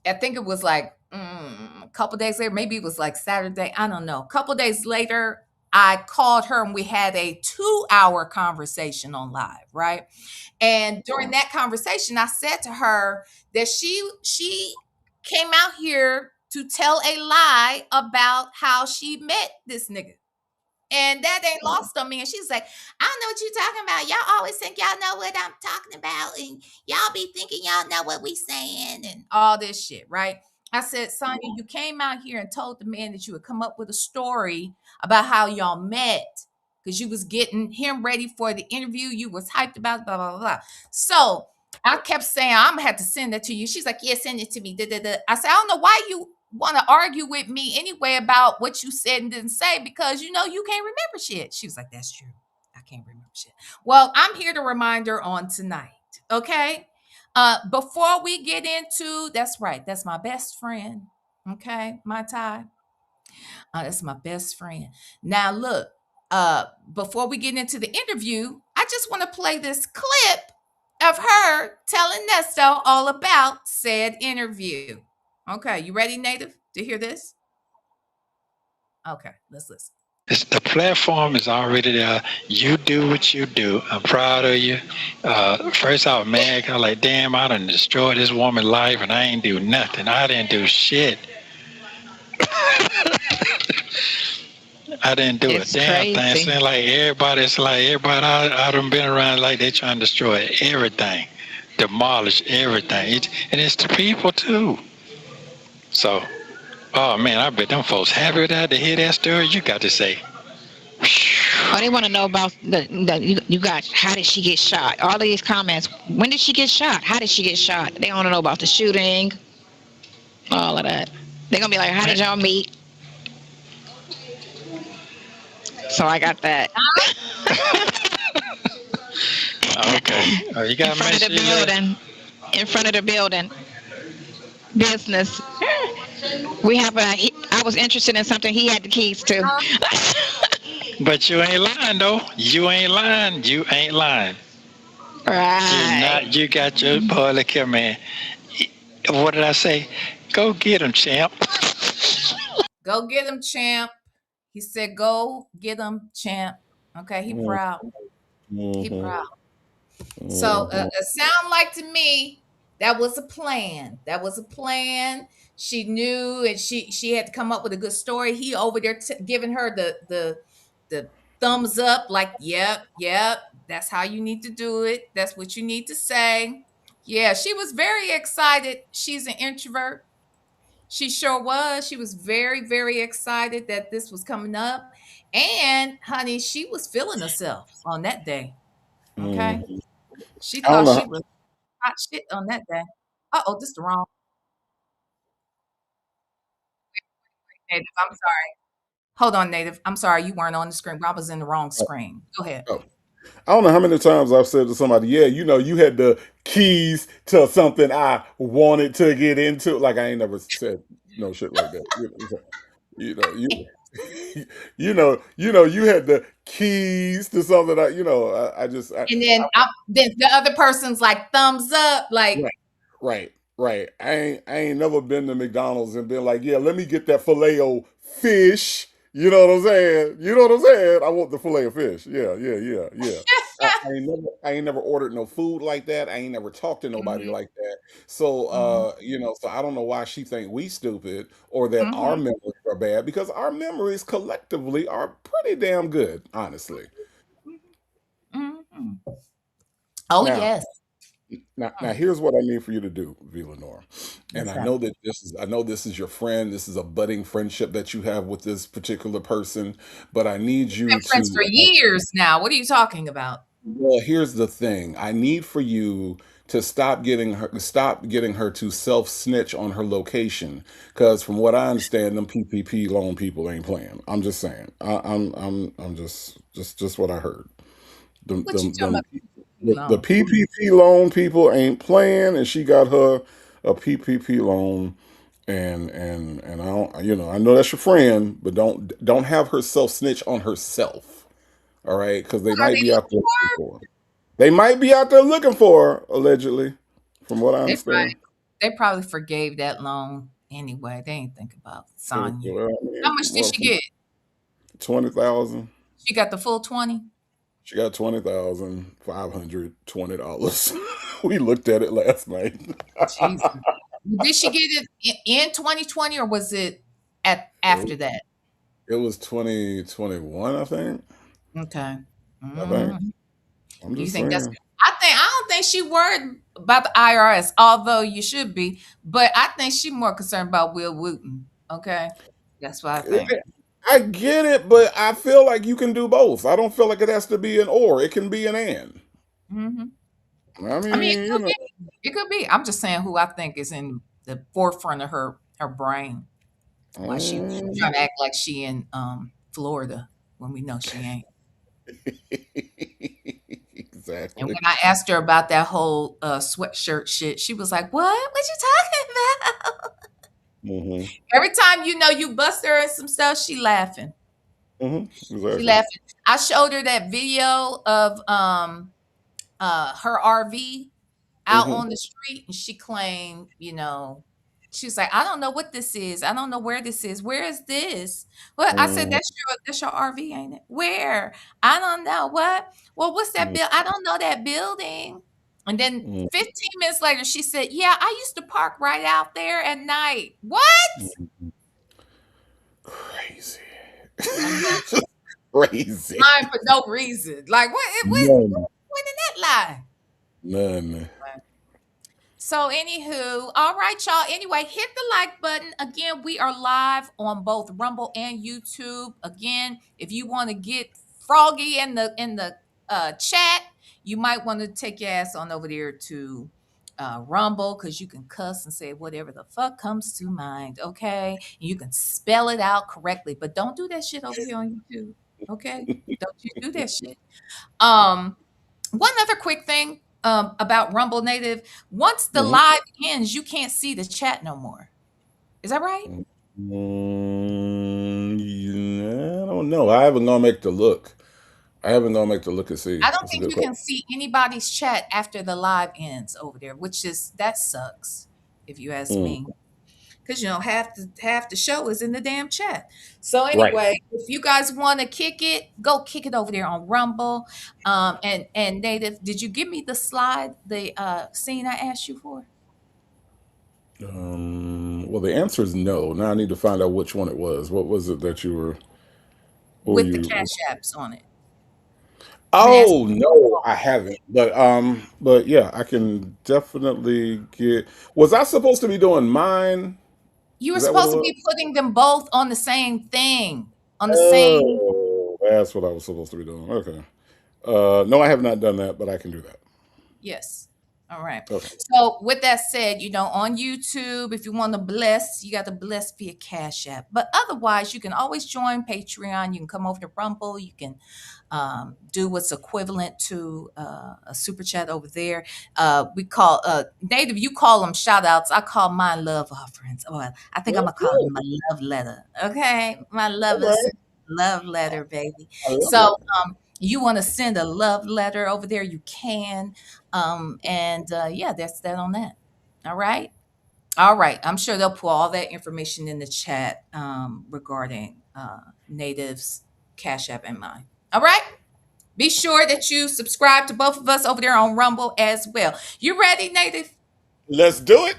I think it was like a couple days later, maybe it was like Saturday, I don't know. A couple days later, I called her and we had a 2-hour conversation on live, right? And during that conversation, I said to her that she came out here to tell a lie about how she met this nigga. And that ain't lost on me. And she's like, I don't know what you're talking about. Y'all always think y'all know what I'm talking about. And y'all be thinking y'all know what we saying and all this shit, right? I said, Sonya, you came out here and told the man that you would come up with a story about how y'all met because you was getting him ready for the interview. You was hyped about blah, blah, blah, blah. So I kept saying, I'm going to have to send that to you. She's like, yeah, send it to me. I said, I don't know why you want to argue with me anyway about what you said and didn't say because you can't remember shit. She was like, that's true. I can't remember shit. Well, I'm here to remind her on tonight. Okay. Before we get into, that's right. That's my best friend. Okay. My tie. That's my best friend. Now look, before we get into the interview, I just want to play this clip of her telling Nesto all about said interview. Okay, you ready, Native, to hear this? Okay, let's listen. The platform is already there. You do what you do. I'm proud of you. First I was mad. I was like, damn, I done destroyed this woman's life and I ain't do nothing. I didn't do shit. I didn't do a damn thing. It's like everybody I done been around like they trying to destroy everything, demolish everything. And it's the people too. So, oh man, I bet them folks happy with that to hear that story. You got to say. Oh, they want to know about you got. How did she get shot? All of these comments. When did she get shot? How did she get shot? They want to know about the shooting. All of that. They're gonna be like, how did y'all meet? So I got that. Okay. Oh, you got in front of the building. In front of the building. Business. I was interested in something he had the keys to. But you ain't lying though. You ain't lying. Right. You got your boy, look here, man. What did I say? Go get him, champ. Go get him, champ. He said, go get him, champ. Okay, he proud. He Mm-hmm. proud. So Mm-hmm. it sound like to me that was a plan. That was a plan. She knew, and she had to come up with a good story. He over there giving her the thumbs up, like, yep, yep, that's how you need to do it. That's what you need to say. Yeah, she was very excited. She's an introvert. She sure was. She was very, very excited that this was coming up. And honey, she was feeling herself on that day. Okay. Mm-hmm. She I don't thought know. she was hot shit on that day. Uh-oh, this the wrong Native. I'm sorry. Hold on, Native. I'm sorry. You weren't on the screen. I was in the wrong screen. Go ahead. Oh, I don't know how many times I've said to somebody, yeah, you had the keys to something I wanted to get into. Like I ain't never said no shit like that. You know, you you had the keys to something I just And then the other person's like thumbs up, like right, right, right. I ain't never been to McDonald's and been like, yeah, let me get that filet o fish. You know what I'm saying? You know what I'm saying? I want the filet of fish. Yeah, yeah, yeah, yeah. I ain't never ordered no food like that. I ain't never talked to nobody mhm, like that. So mhm, so I don't know why she think we stupid or that our mhm, memories are bad because our memories collectively are pretty damn good, honestly. mhm, mhm. Oh Now, yes. now, Mm. here's what I need for you to do, VLenore. And What's I that? know that this is your friend. This is a budding friendship that you have with this particular person. But I need Been you friends for to. years now. What are you talking about? Well, here's the thing. I need for you to stop getting her to self snitch on her location. Because from what I understand, them PPP loan people ain't playing. I'm just saying. I'm just what I heard. Them, What you them, talking them about? the Long. PPP loan people ain't playing, and she got her a PPP loan, and I don't, I know that's your friend, but don't have her self snitch on herself, all right? Because they Are might they be out looking there looking for? for her. They might be out there looking for her, allegedly, from what I They understand. probably forgave that loan anyway. They ain't think about Sonya. Well, I How mean, much did well, she from get? 20,000, She got the full 20? she got $20,520. We looked at it last night. Jesus. Did she get it in 2020 or was it at after that? It was 2021, I think. Okay. I think. Mhm. I'm You just think that's saying. I don't think she worried about the IRS, although you should be, but I think she more concerned about Will Wooten. Okay. That's what I think. I get it, but I feel like you can do both. I don't feel like it has to be an or. It can be an and. Mhm. I I mean, it mean, could be. It could be. I'm just saying who I think is in the forefront of her brain. Why she mm, trying to act like she in Florida when we know she ain't. And exactly. when I asked her about that whole sweatshirt shit, she was like, "What? What you talking about?" Hmm. Every time you bust her in some stuff, she laughing. She Exactly. laughing. I showed her that video of her RV out Hmm. on the street, and she claimed, she's like, "I don't know what this is. I don't know where this is. Where is this?" Well, I said, Hmm. "That's your RV, ain't it? Where? I don't know. What? Well, what's that bill? I don't know that building." And then Hmm. 15 minutes later, she said, "Yeah, I used to park right out there at night." What? Crazy. I know. Just crazy. Lying for no reason. Like, None. when did that lie? None. So, anywho, all right, y'all. Anyway, hit the like button. Again, we are live on both Rumble and YouTube. Again, if you want to get froggy in the chat, you might want to take your ass on over there to Rumble because you can cuss and say whatever the fuck comes to mind. Okay, and you can spell it out correctly, but don't do that shit over here on YouTube. Okay, don't you do that shit. Um, One other quick thing about Rumble Native. Once the Hmm. live ends, you can't see the chat no more. Is that right? Yeah, I don't know. I haven't gone back to look. I haven't gone back to look and see. I don't That's a think good you can question. see anybody's chat after the live ends over there, which is that sucks, if you ask Mm. me. because half the show is in the damn chat. So Right. anyway, if you guys want to kick it, go kick it over there on Rumble. And Native, did you give me the slide, the scene I asked you for Well, the answer is no. Now I need to find out which one it was. What was it that you were? What were with the you? cash apps on it? I've been asking Oh you both no, all I week. haven't. But yeah, I can definitely get. Was I supposed to be doing mine? You were Is that what it supposed to was? be putting them both on the same thing, on the same. Oh, that's what I was supposed to be doing. Okay. No, I have not done that, but I can do that. Yes. All right. Okay. So with that said, on YouTube, if you want to bless, you got to bless via Cash App. But otherwise, you can always join Patreon. You can come over to Rumble. You can do what's equivalent to a super chat over there. We call Native. You call them shout outs. I call mine love offerings. Well, I think I'm gonna call Okay. them my love letter. Okay, my All lovers right. love letter, baby. I love So it. you want to send a love letter over there, you can. And yeah, that's that on that. All right. All right. I'm sure they'll put all that information in the chat regarding Native's Cash App and mine. All right. Be sure that you subscribe to both of us over there on Rumble as well. You ready, Native? Let's do it.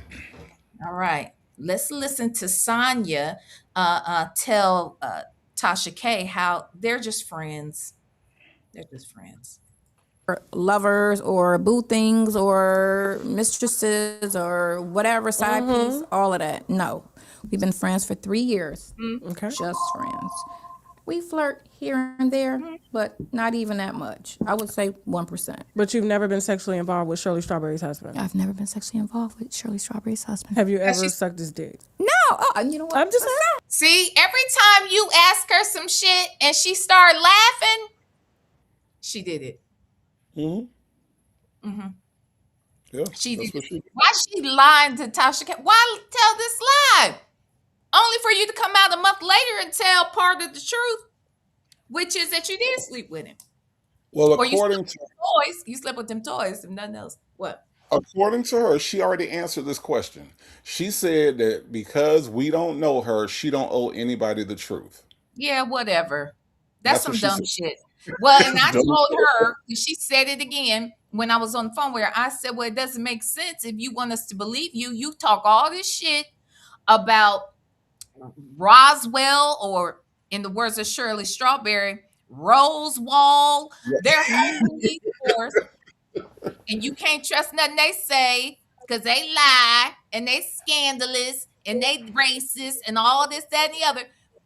All right. Let's listen to Sonya tell Tasha K how they're just friends. They're just friends. Lovers or boo things or mistresses or whatever side piece, all of that. No, we've been friends for 3 years. Okay. Just friends. We flirt here and there, but not even that much. I would say 1%. But you've never been sexually involved with Shirley Strawberry's husband. I've never been sexually involved with Shirley Strawberry's husband. Have you ever she's- sucked his dick? No, you know what? I'm just saying. See, every time you ask her some shit and she started laughing, she did it. Mm-hmm. Yeah, She that's did what it. she. Why she lying to Tasha K? Why tell this lie? Only for you to come out a month later and tell part of the truth, which is that you did sleep with him. Well, Or you slept according with to them toys. You slept with them toys and nothing else. What? according to her, she already answered this question. She said that because we don't know her, she don't owe anybody the truth. Yeah, whatever. That's That's what some she dumb said. shit. Well, and I Dumb. told her, and she said it again when I was on the phone with her. I said, well, it doesn't make sense if you want us to believe you. You talk all this shit about Roswell, or in the words of Shirley Strawberry, Rosewall, their whole police force, and you can't trust nothing they say because they lie and they scandalous and they racist and all this, that, and the other.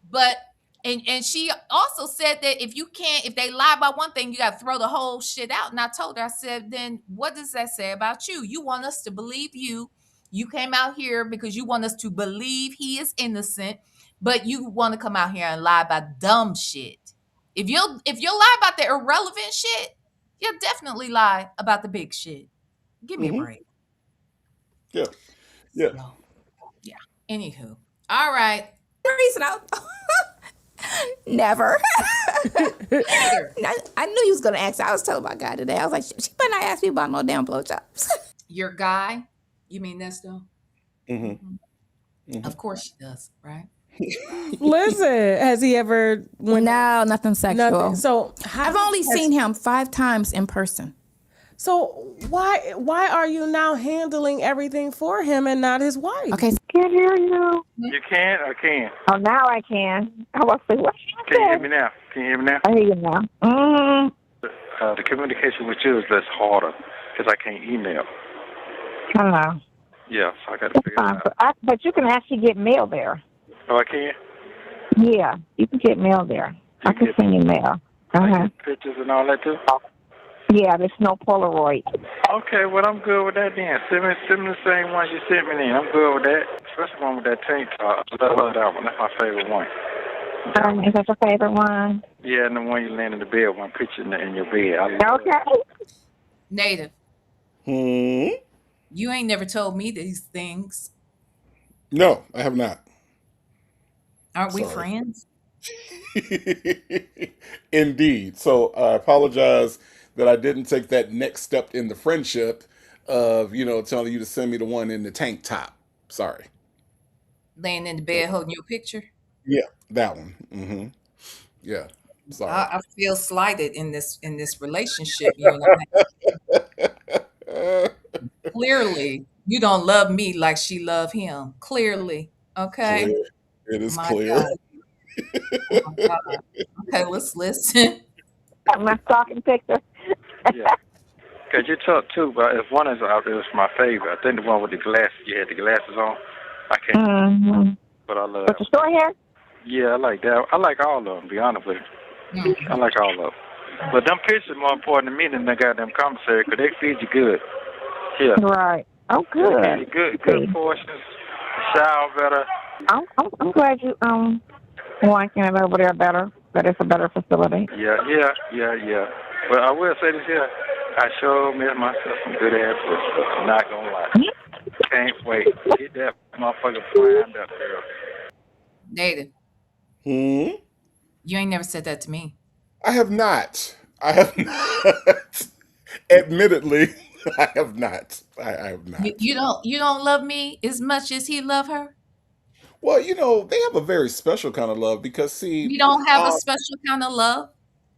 But and she also said that if they lie about one thing, you got to throw the whole shit out. And I told her, I said, then what does that say about you? You want us to believe you. You came out here because you want us to believe he is innocent, but you want to come out here and lie about dumb shit. If you'll lie about the irrelevant shit, you'll definitely lie about the big shit. Give me a Mm-hmm. break. Yeah. Yeah. So, yeah. Anywho. All right. Reason never. Later. I knew you was gonna ask. I was telling my guy today. I was like, she better not ask me about no damn blowjobs. Your guy? You mean Nesto? Mm-hmm. Of course she does, right? Listen, has he ever went? No, nothing sexual. Nothing. So I've only seen him 5 times in person. So why are you now handling everything for him and not his wife? Okay. Can't hear you. You can or can? Oh, now I can. I was like, what she Can you hear said? me now? Can you hear me now? I hear you now. The communication with you is less harder because I can't email. I know. Yeah, so I got to That's figure fine. it out. But you can actually get mail there. Oh, I can? Yeah, you can get mail there. I can send you mail. Uh-huh. Pictures and all that too? Yeah, there's no Polaroid. Okay, well, I'm good with that then. Send me the same one you sent me then. I'm good with that. Especially one with that tank top. I love that one. That's my favorite one. Is that your favorite one? Yeah, and the one you land in the bed, one picture in your bed. I love Okay. Native. You ain't never told me these things. No, I have not. Aren't we Sorry. friends? Indeed. So I apologize that I didn't take that next step in the friendship of, telling you to send me the one in the tank top. Sorry. laying in the bed holding your picture. Yeah, that one. Yeah. Sorry. I feel slighted in this relationship. You and I. Clearly, you don't love me like she loved him. Clearly, okay. Clear. It is My clear. God. Oh my God. Okay, let's listen. I'm not talking picture. Yeah. Cause you talk too, but if one is out there, it's my favorite. I think the one with the glasses. You had the glasses on. I can't. Mm-hmm. But I love. With the short hair? Yeah, I like that. I like all of them. To be honest with you, Mm. I like all of them. But them pictures more important to me than the goddamn commissary, cause they feed you good. Yeah. Right. Oh, They good. feed you good portions. Shower better. I'm glad you liking it over there better. That it's a better facility. Yeah. But I will say this here. I sure miss myself some good ass pussy. I'm not gonna lie. Can't wait. Get that motherfucker primed up, girl. Native, Hmm. you ain't never said that to me. I have not. I have not. Admittedly, I have not. I have not. You don't love me as much as he love her. Well, they have a very special kind of love because, see, We don't have a special kind of love.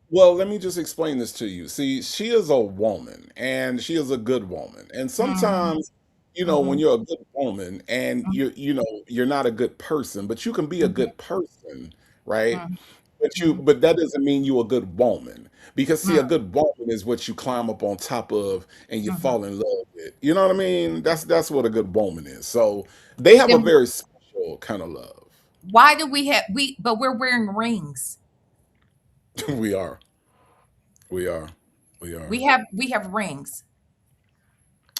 well, let me just explain this to you. See, she is a woman and she is a good woman. And Mm-hmm. sometimes, when Mm-hmm. you're a good woman and you're not a good person, but you can be a Mm-hmm. good person, right? Mm-hmm. But that doesn't mean you're a good woman. Because see, a Mm-hmm. good woman is what you climb up on top of and you Mm-hmm. fall in love with. You know what I mean? That's what a good woman is. So they have a Then very special kind of love. why do but we're wearing rings. We are. We are. We are. We have rings.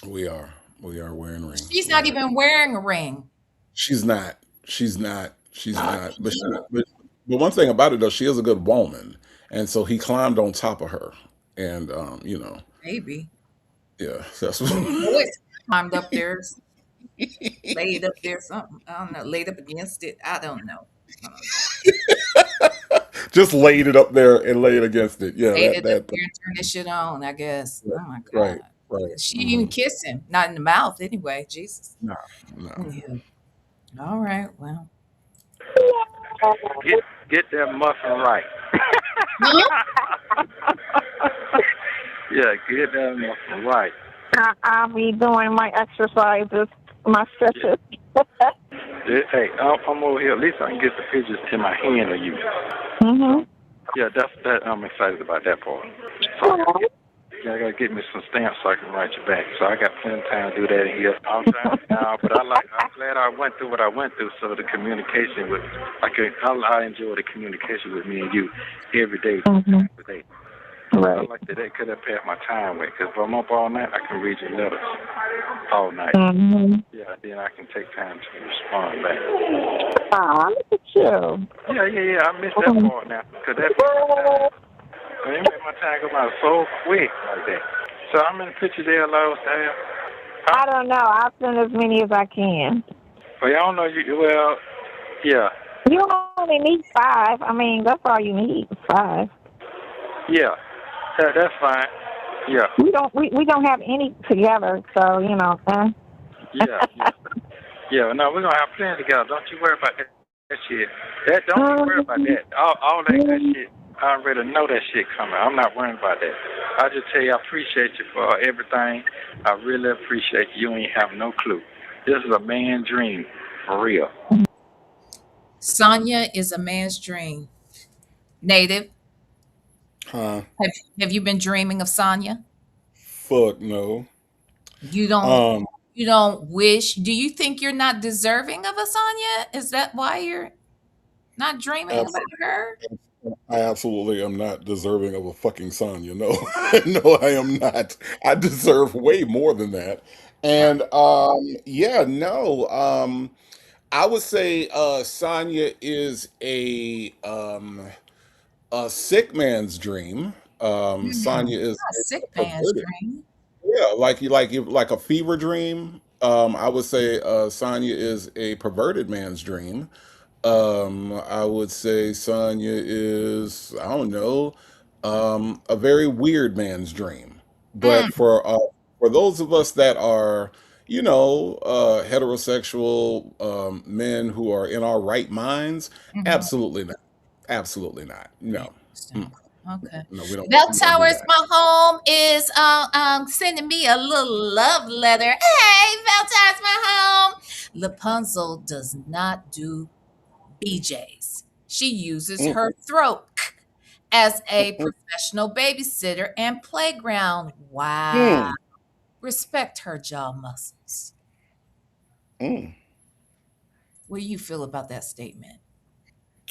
We are. We are wearing rings. She's We not are. even wearing a ring. She's not. She's not. She's not. But one thing about it though, she is a good woman, and so he climbed on top of her, and Maybe. yeah, that's Boys climbed up there, laid up there, something. I don't know, laid up against it. I don't know. I don't know. just laid it up there and laid against it. Yeah, Laid that it up that there and turned this shit on, I guess. Oh my right, God. right. She didn't even kiss him. Not in the mouth anyway. Jesus. No, no. Anywho. All right. Well. Get that muffin right. Yeah, get that muffin right. I'll be doing my exercises, my stretches. Hey, I'm over here. At least I can get the pictures in my hand of you. Mhm. Yeah, that. I'm excited about that part. So I gotta get me some stamps so I can write you back. So I got plenty of time to do that in here. I'm trying now, but I'm glad I went through what I went through. So the communication I enjoy the communication with me and you every day, Mhm. every day. I Right. like that. Could have passed my time with, because if I'm up all night, I can read your letters all night. Mhm. Yeah, then I can take time to respond back. Ah, look at you. Yeah. I missed that part now, because that made my time go by so quick like that. So how many pictures there allowed to have? I don't know. I'll send as many as I can. Well, I don't know you. Well, yeah. You only need 5. I mean, that's all you need. 5. Yeah. That's fine. Yeah. We don't have any together, so Yeah. Yeah. No, we're gonna have plenty together. Don't you worry about that shit. Don't you worry about that. All that good shit. I already know that shit coming. I'm not worrying about that. I just tell you, I appreciate you for everything. I really appreciate you. You ain't have no clue. This is a man's dream, for real. Sonya is a man's dream. Native. Huh? Have you been dreaming of Sonya? Fuck no. You don't Um, you don't wish. Do you think you're not deserving of a Sonya? Is that why you're not dreaming abs- about her? I absolutely am not deserving of a fucking son. No, I am not. I deserve way more than that. And yeah, no. I would say Sonya is a sick man's dream. Sonya is Not a sick a man's perverted. dream. Yeah, like a fever dream. I would say Sonya is a perverted man's dream. I would say Sonya is, I don't know, a very weird man's dream. But Mm, for those of us that are, heterosexual men who are in our right minds? Mhm. Absolutely not. Absolutely not. No. Mm. Okay. No, we don't. Bell We don't do Towers, that. my home is sending me a little love letter. Hey, Bell Towers, my home. Rapunzel does not do BJs. She uses Mm, her throat as a mm, professional babysitter and playground. Wow. mm, Respect her jaw muscles. mm. What do you feel about that statement?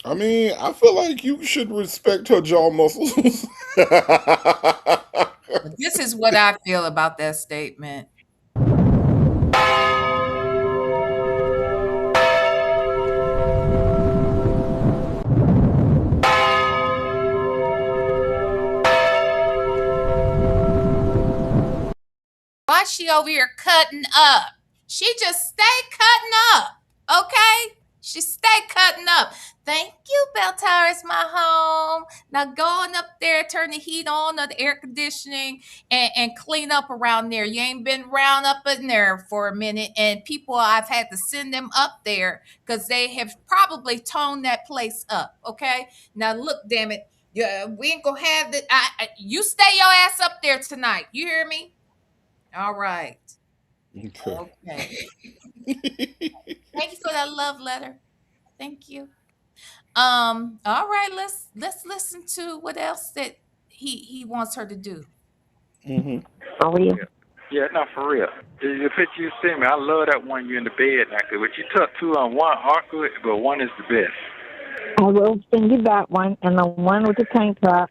I mean, I feel like you should respect her jaw muscles. But this is what I feel about that statement. Why she over here cutting up? She just stay cutting up. Okay? She stay cutting up. Thank you, Bell Towers, my home. Now go on up there, turn the heat on or the air conditioning and clean up around there. You ain't been around up in there for a minute. And people, I've had to send them up there because they have probably toned that place up. Okay? Now look, damn it. Yeah, we ain't gonna have that. You stay your ass up there tonight. You hear me? All right. Okay. Okay. Thank you for that love letter. Thank you. All right, let's listen to what else that he wants her to do. Hmm. For real. Yeah, no, for real. The picture you sent me, I love that one you in the bed now. 'Cause what you took two on one awkward, but one is the best. I will send you that one and the one with the tank top.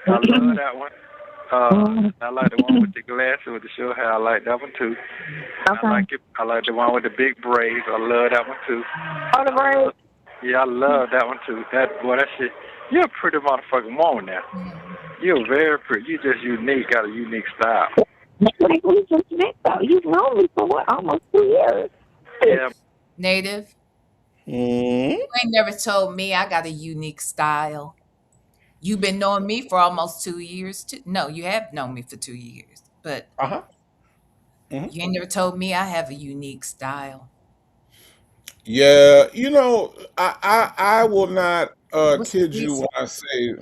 I love that one. I like the one with the glasses with the short hair. I like that one too. And Okay. I like it. I like the one with the big braids. I love that one too. Oh, the braids. Yeah, I love that one too. That shit. You're a pretty motherfucking woman now. You're very pretty. You just unique. Got a unique style. Like we just met though. You've known me for what? Almost 2 years. Yeah. Native, Mm. you ain't never told me I got a unique style. You've been knowing me for almost 2 years too. No, you have known me for 2 years, but Uh-huh. Hmm. you ain't never told me I have a unique style. Yeah, I will not What's the kid you reason? when I say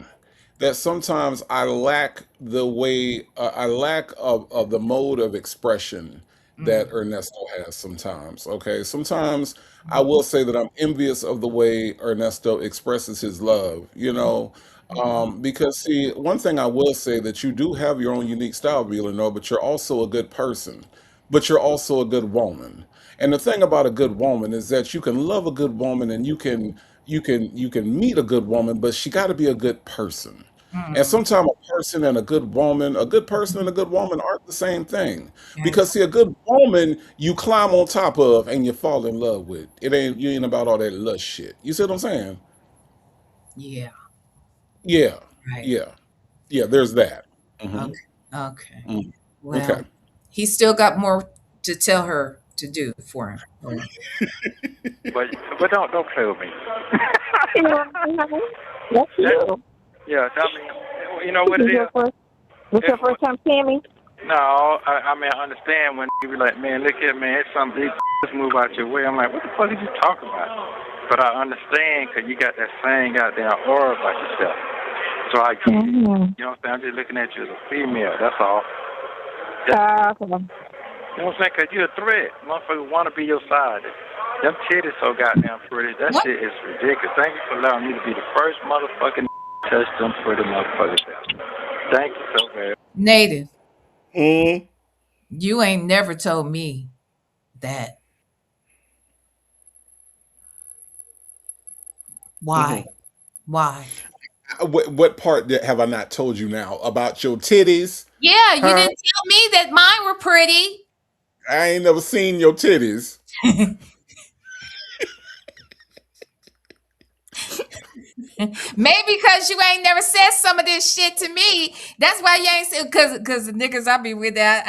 that sometimes I lack the way I lack of the mode of expression that Mm, Ernesto has sometimes. Okay, sometimes I will say that I'm envious of the way Ernesto expresses his love. Because see, one thing I will say that you do have your own unique style, VLenore, but you're also a good person, but you're also a good woman. And the thing about a good woman is that you can love a good woman and you can meet a good woman, but she got to be a good person. And mm, sometimes a person and a good woman, a good person and a good woman aren't the same thing. Because yes. see, a good woman you climb on top of and you fall in love with. You ain't about all that lust shit. You see what I'm saying? Yeah. Yeah, Right. yeah, yeah. There's that. Hmm. Okay. Okay. Okay. Well, he still got more to tell her to do for him. But don't play with me. You know, that's you. Yeah, I mean, you know what This it is your is? first, this your first time seeing me? No, I mean, I understand when you be like, man, look here, man, it's some big just move out your way. I'm like, what the fuck are you talking about? But I understand because you got that same goddamn aura about yourself. So I get it. Mm-hmm. You know what I'm saying? I'm just looking at you as a female, that's all. Okay. You know what I'm saying? Because you're a threat. Motherfuckers want to be your side. Them titties so goddamn pretty. That What? shit is ridiculous. Thank you for allowing me to be the first motherfucking touch them pretty motherfuckers out. Thank you so very much. Native, Mm, you ain't never told me that. Why? hmm. Why? What part have I not told you now about your titties? Yeah, you Huh? didn't tell me that mine were pretty. I ain't never seen your titties. Maybe because you ain't never said some of this shit to me. That's why you ain't said because the niggas I be with that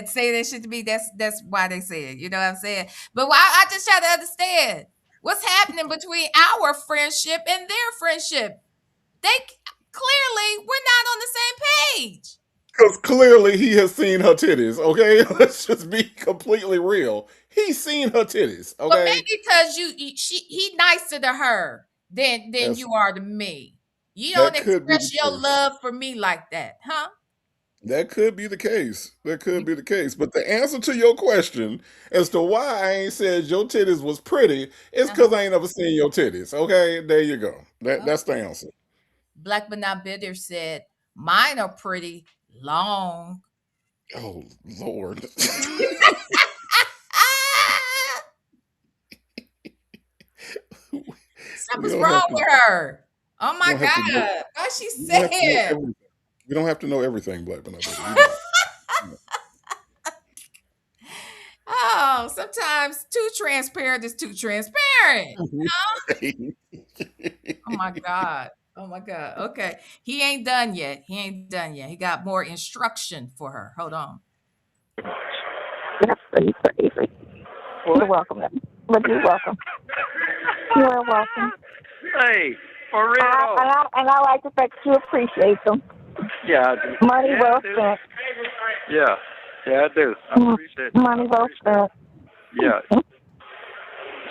say that shit to me. That's why they say it. You know what I'm saying? But I just try to understand what's happening between our friendship and their friendship. They clearly we're not on the same page. Because clearly he has seen her titties, okay? Let's just be completely real. He's seen her titties, Well, okay? maybe because he nicer to her than That's you are to me. You don't that could be the express your case. love for me like that, huh? That could be the case. That could be the case. But the answer to your question as to why I ain't said your titties was pretty is because Uh-huh. I ain't ever seen your titties. Okay, there you go. That's the Okay. answer. Black but not bitter said, "Mine are pretty long." Oh Lord. we Something's don't wrong have to with her. Oh we my don't have to know God. What she we don't have to know said. everything. We don't have to know everything, Black but not bitter. We don't. Oh, sometimes too transparent is too transparent. Oh my God. Oh my God. Okay. He ain't done yet. He ain't done yet. He got more instruction for her. Hold on. That's pretty crazy. You're welcome. But you're welcome. You're welcome. Hey, for real. And I like the fact that you appreciate them. Yeah, I do. Money Yeah, well I do. spent. Yeah. Yeah, I do. I appreciate it. Money well spent. Yeah.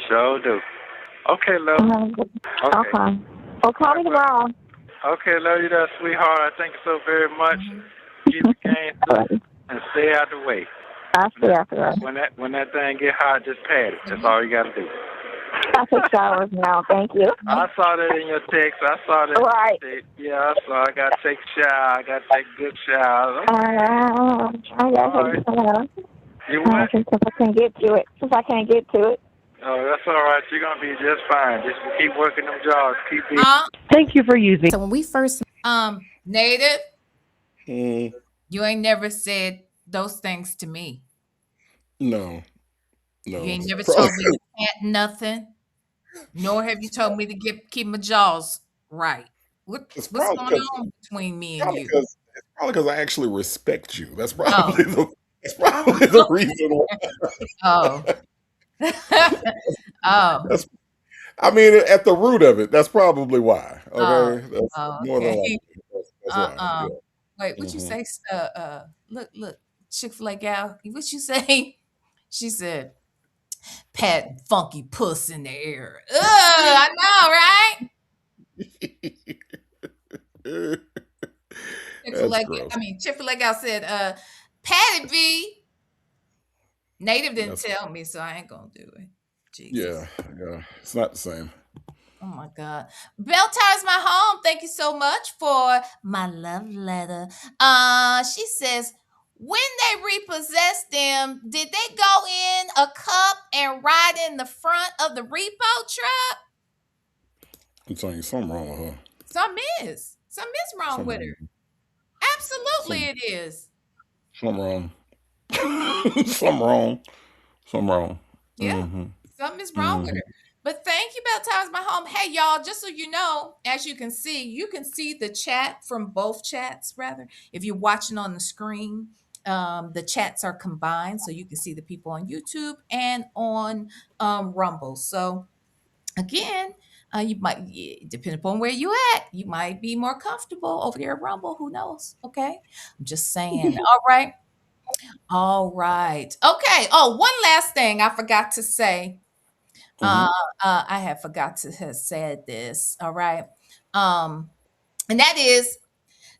Sure do. Okay, love. Okay. Well, call me tomorrow. Okay, love you there, sweetheart. I thank you so very much. Keep the game safe and stay out the way. I'll stay after that. When that thing get hot, just pat it. That's all you got to do. I take showers now. Thank you. I saw that in your text. I saw that. Right. Yeah, I saw. I got to take a shower. I got to take a good shower. I got to take a shower. You what? Since I can't get to it. Since I can't get to it. Oh, that's all right. You're going to be just fine. Just keep working them jobs. Keep being. Thank you for using. So when we first Native, Mm, you ain't never said those things to me. no. You ain't never told me to pant nothing, nor have you told me to keep my jaws right. What's going on between me and you? It's probably because I actually respect you. That's Oh. probably the reason why. Oh. Oh. I mean, at the root of it, that's probably why. Okay, Oh. that's Oh, more than okay. likely. That's why. Yeah. Wait, what you say? Look, Chick-fil-A gal. What you say? She said, "Pat funky puss in the air." Ugh, I know, right? That's gross. Chick-fil-A gal said, "Patty B." Native didn't tell me, so I ain't gonna do it. Jesus. Yeah, it's not the same. Oh my God. Bell Tires My Home, thank you so much for my love letter. She says, when they repossessed them, did they go in a cup and ride in the front of the repo truck? I'm telling you, something wrong with her. Something is wrong with her. Absolutely it is. Something wrong. Something wrong. Yeah. Something is wrong with her. But thank you, Bell Tires My Home. Hey, y'all, just so you know, as you can see the chat from both chats, rather. If you're watching on the screen, the chats are combined, so you can see the people on YouTube and on Rumble. So again, you might, depending upon where you at, you might be more comfortable over there at Rumble. Who knows? Okay. I'm just saying. All right. All right. Okay. Oh, one last thing I forgot to say. I have forgot to have said this. All right. And that is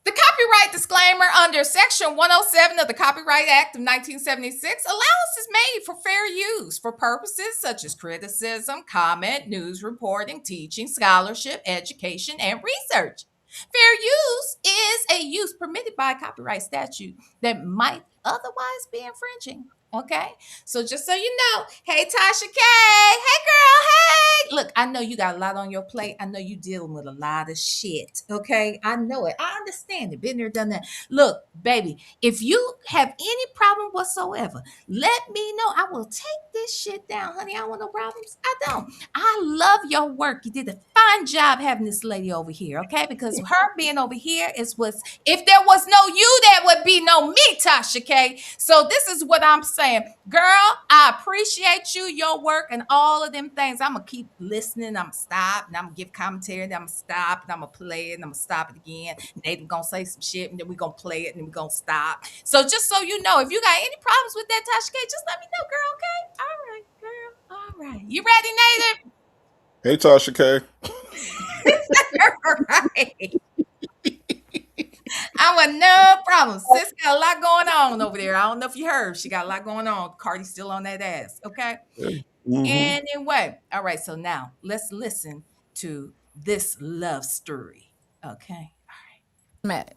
the copyright disclaimer under Section 107 of the Copyright Act of 1976. Allowance is made for fair use for purposes such as criticism, comment, news reporting, teaching, scholarship, education, and research. Fair use is a use permitted by a copyright statute that might otherwise be infringing. Okay, so just so you know, hey Tasha K, hey girl, hey. Look, I know you got a lot on your plate. I know you dealing with a lot of shit. Okay, I know it. I understand it. Been there, done that. Look, baby, if you have any problem whatsoever, let me know. I will take this shit down, honey. I don't want no problems. I don't. I love your work. You did a fine job having this lady over here. Okay, because her being over here is what's. If there was no you, there would be no me, Tasha K. K. So this is what I'm saying. Girl, I appreciate you, your work, and all of them things. I'm going to keep listening. I'm going to stop, and I'm going to give commentary, and I'm going to stop, and I'm going to play it, and I'm going to stop it again. Nathan going to say some shit, and then we're going to play it, and then we're going to stop. So just so you know, if you got any problems with that, Tasha K, just let me know, girl, okay? All right, girl. All right. You ready, Nathan? Hey, Tasha K. Right. I want no problem. Sis got a lot going on over there. I don't know if you heard. She got a lot going on. Cardi's still on that ass. Okay. Mm-hmm. Anyway. All right. So now let's listen to this love story. Okay. Met.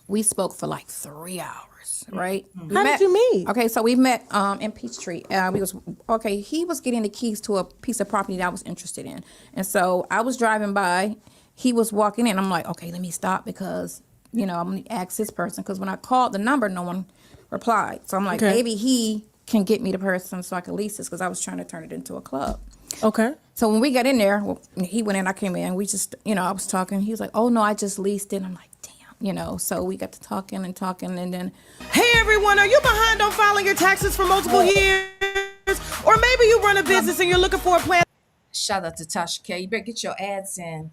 We spoke for like 3 hours, right? How did you meet? Okay, so we met in Peachtree. He was getting the keys to a piece of property that I was interested in. And so I was driving by, he was walking in. I'm like, okay, let me stop because, I'm going to ask this person. Because when I called the number, no one replied. So I'm like, maybe he can get me the person so I can lease this because I was trying to turn it into a club. Okay. So when we got in there, he went in, I came in. We just, I was talking. He was like, oh, no, I just leased it. I'm like, so we got to talking, and then. Hey, everyone, are you behind on filing your taxes for multiple years? Or maybe you run a business and you're looking for a plan. Shout out to Tasha K. You better get your ads in.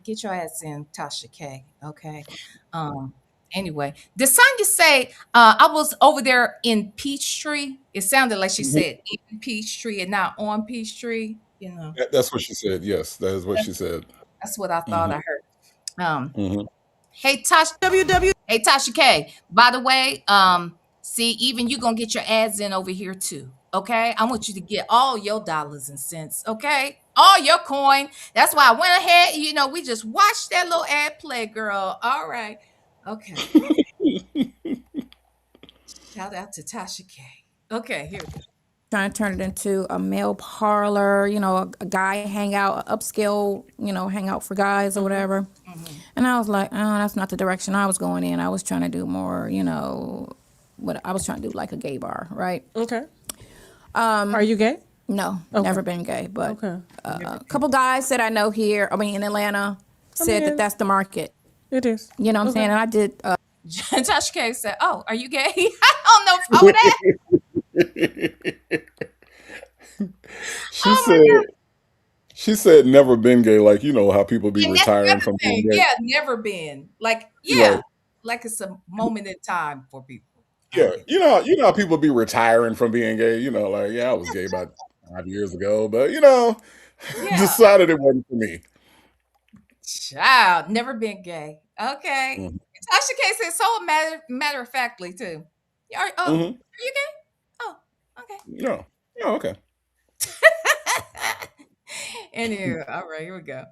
Get your ads in, Tasha K. Okay. Anyway, did Sonya say I was over there in Peachtree? It sounded like she said in Peachtree and not on Peachtree. That's what she said. Yes, that is what she said. That's what I thought I heard. Mm-hmm. Hey, Tasha K. By the way, see, even you gonna get your ads in over here too. Okay, I want you to get all your dollars and cents. Okay, all your coin. That's why I went ahead. We just watched that little ad play, girl. All right. Okay. Shout out to Tasha K. Okay, here we go. Trying to turn it into a male parlor, a guy hangout, upscale, hangout for guys or whatever. And I was like, oh, that's not the direction I was going in. I was trying to do more, what I was trying to do, like a gay bar, right? Okay. Are you gay? No, never been gay. But a couple guys that I know here, in Atlanta, said that's the market. It is. You know what I'm saying? And I did. Tasha K said, oh, are you gay? I don't know if I would ask. She said never been gay, like how people be retiring from being gay. Yeah, never been. Like, yeah, like it's a moment in time for people. Yeah, how people be retiring from being gay. I was gay about 5 years ago, but decided it wasn't for me. Child, never been gay. Okay. Tasha K said so matter of factly too. Are you gay? Oh, okay. No. Oh, okay. Anyway, all right, here we go.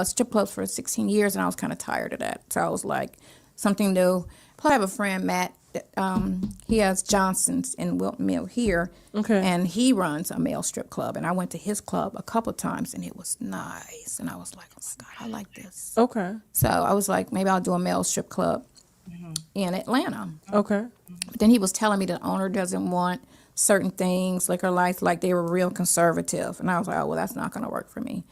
Strip clubs for 16 years, and I was kind of tired of that. So I was like, something new. I have a friend, Matt. He has Johnson's in Wilton Mill here, and he runs a male strip club. And I went to his club a couple of times, and it was nice. And I was like, oh my God, I like this. Okay. So I was like, maybe I'll do a male strip club in Atlanta. Okay. But then he was telling me the owner doesn't want certain things, liquor lights, like they were real conservative. And I was like, oh, well, that's not going to work for me.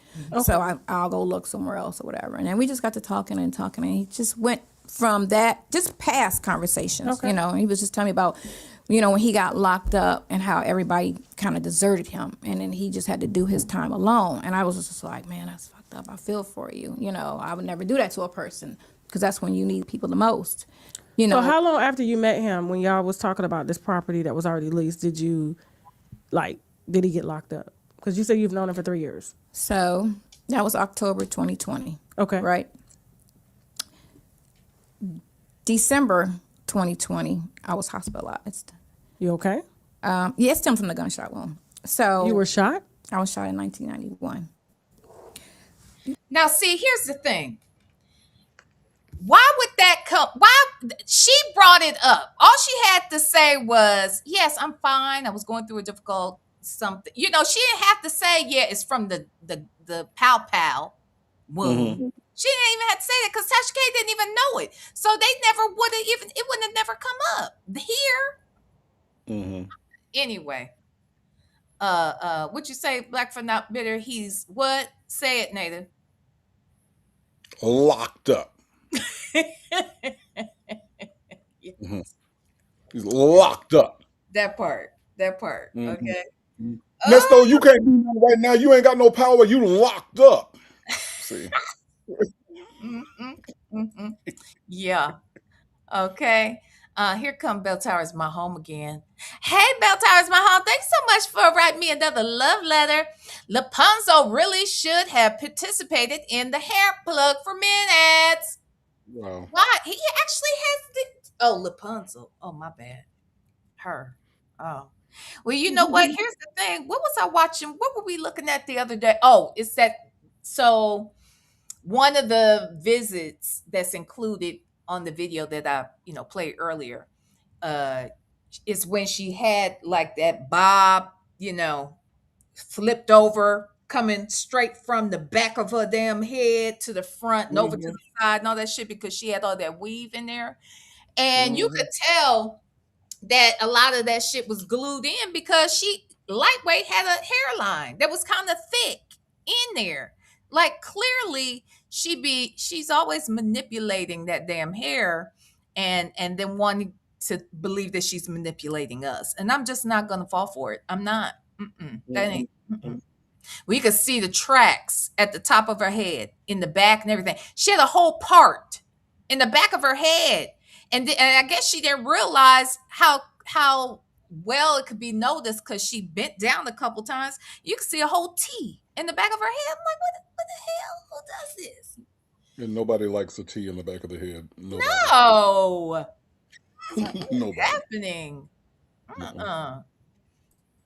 So I'll go look somewhere else or whatever. And then we just got to talking, and he just went from that, just past conversations, and he was just telling me about, when he got locked up and how everybody kind of deserted him. And then he just had to do his time alone. And I was just like, man, that's fucked up. I feel for you. I would never do that to a person because that's when you need people the most. So how long after you met him, when y'all was talking about this property that was already leased, did he get locked up? Because you said you've known him for 3 years. So that was October 2020. Okay. Right? December 2020, I was hospitalized. You okay? Yeah, it stemmed from the gunshot wound. So you were shot? I was shot in 1991. Now, see, here's the thing. Why would that come? Why she brought it up? All she had to say was, "Yes, I'm fine. I was going through a difficult something." She didn't have to say, "Yeah, it's from the pow wound." She didn't even have to say that because Tasha K didn't even know it, so they never would have even. It wouldn't have never come up here. Anyway, what you say, Black for Not Bitter? He's what? Say it, Nathan. Locked up. He's locked up. That part. Mm-hmm. Okay. Nesto, you can't do nothing right now. You ain't got no power. You locked up. See. Yeah. Okay. Here come Bell Towers, my home again. Hey, Bell Towers, my home. Thanks so much for writing me another love letter. Lapunzo really should have participated in the hair plug for men ads. Wow. Why? He actually has the. Oh, Lapunzo. Oh, my bad. Her. Oh. Well, you know what? Here's the thing. What was I watching? What were we looking at the other day? Oh, it's that. So one of the visits that's included on the video that I, played earlier, is when she had like that bob, flipped over, coming straight from the back of her damn head to the front and over to the side and all that shit because she had all that weave in there. And you could tell that a lot of that shit was glued in because she lightweight had a hairline that was kind of thick in there. Like clearly she's always manipulating that damn hair and then wanting to believe that she's manipulating us. And I'm just not gonna fall for it. I'm not. That ain't. We could see the tracks at the top of her head, in the back and everything. She had a whole part in the back of her head. And I guess she didn't realize how well it could be noticed because she bent down a couple times. You could see a whole T in the back of her head. I'm like, what the hell? Who does this? And nobody likes a T in the back of the head. Nobody. No. What's Nobody. happening?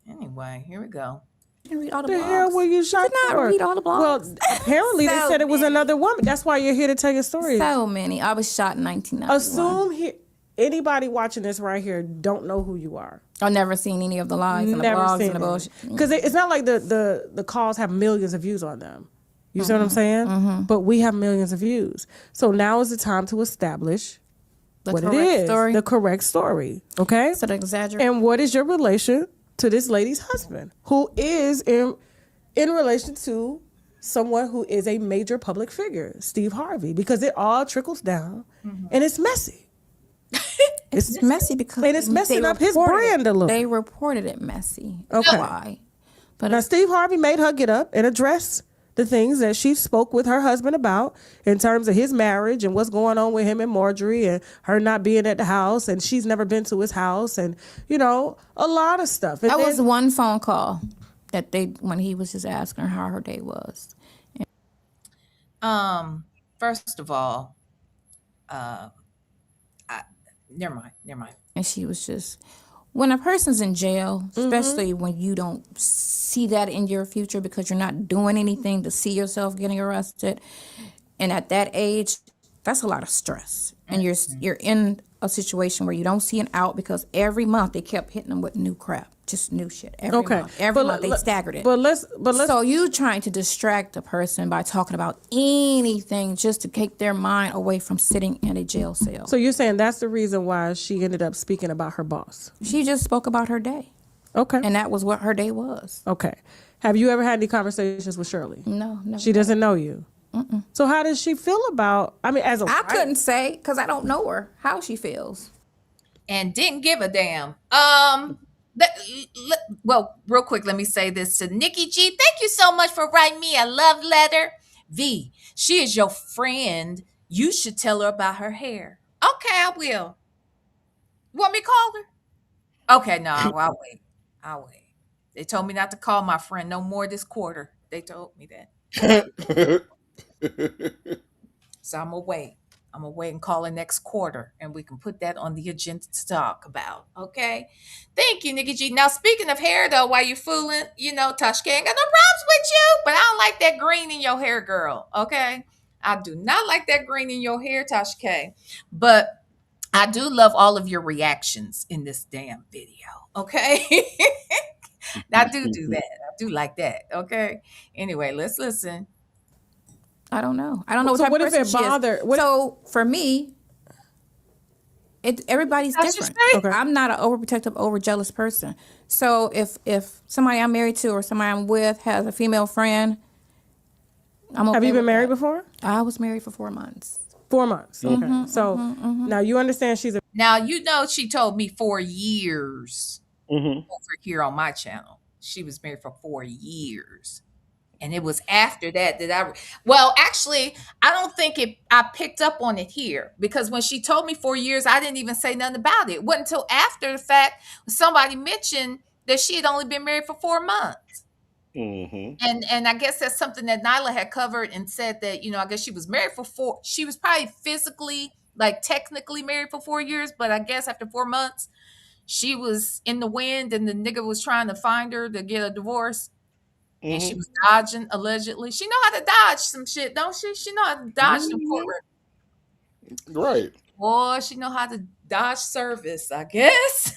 Anyway, here we go. Read all the The blogs. hell were you shocked Did not for? read all the blogs. Well, apparently they said it was another woman. That's why you're here to tell your story. So many. I was shot in 1991. Assume anybody watching this right here don't know who you are. I've never seen any of the lies and the blogs and the bullshit. Because it's not like the calls have millions of views on them. You see what I'm saying? But we have millions of views. So now is the time to establish what it is. Story. The correct story. Okay? So to exaggerate. And what is your relation to this lady's husband, who is in relation to someone who is a major public figure, Steve Harvey, because it all trickles down and it's messy. It's messy because and it's messing up his brand a little. They reported it messy. Okay. Why? But now Steve Harvey made her get up and address the things that she spoke with her husband about in terms of his marriage and what's going on with him and Marjorie and her not being at the house and she's never been to his house and, a lot of stuff. And that was one phone call that when he was just asking her how her day was. First of all, never mind. And she was just, when a person's in jail, especially when you don't see that in your future because you're not doing anything to see yourself getting arrested, and at that age, that's a lot of stress. And you're in a situation where you don't see an out because every month they kept hitting them with new crap, just new shit. Every month they staggered it. But let's. So you trying to distract a person by talking about anything just to take their mind away from sitting in a jail cell. So you're saying that's the reason why she ended up speaking about her boss? She just spoke about her day. Okay. And that was what her day was. Okay. Have you ever had any conversations with Shirley? No, never. She doesn't know you. So how does she feel about? As a I couldn't say because I don't know her how she feels, and didn't give a damn. Well, real quick, let me say this to Nikki G. Thank you so much for writing me a love letter. V, she is your friend. You should tell her about her hair. Okay, I will. Want me to call her? Okay, no, I'll wait. They told me not to call my friend no more this quarter. They told me that. So I'm gonna wait. I'm gonna wait and call her next quarter, and we can put that on the agenda to talk about. Okay. Thank you, Nikki G. Now, speaking of hair, though, while you're fooling, Tasha ain't got no problems with you, but I don't like that green in your hair, girl. Okay. I do not like that green in your hair, Tasha K. But I do love all of your reactions in this damn video. Okay. I do that. I do like that. Okay. Anyway, let's listen. I don't know. I don't know So what type what of if person it she is. bother? So for me, everybody's different. Okay. I'm not an overprotective, overjealous person. So if somebody I'm married to or somebody I'm with has a female friend, I'm okay. Have you been with married that. before? I was married for 4 months. 4 months. Okay. So now you understand she's a Now, you know, she told me 4 years Mm-hmm. over here on my channel. She was married for 4 years. And it was after that well, actually, I don't think I picked up on it here, because when she told me 4 years, I didn't even say nothing about it. It wasn't until after the fact somebody mentioned that she had only been married for 4 months. Mm-hmm. And I guess that's something that Nyla had covered and said that, I guess she was married for she was probably physically, like technically married for 4 years, but I guess after 4 months, she was in the wind and the nigga was trying to find her to get a divorce. And she Mm-hmm. was dodging, allegedly. She know how to dodge some shit, don't she? She know how to dodge some court records. Right. Boy, she know how to dodge service, I guess.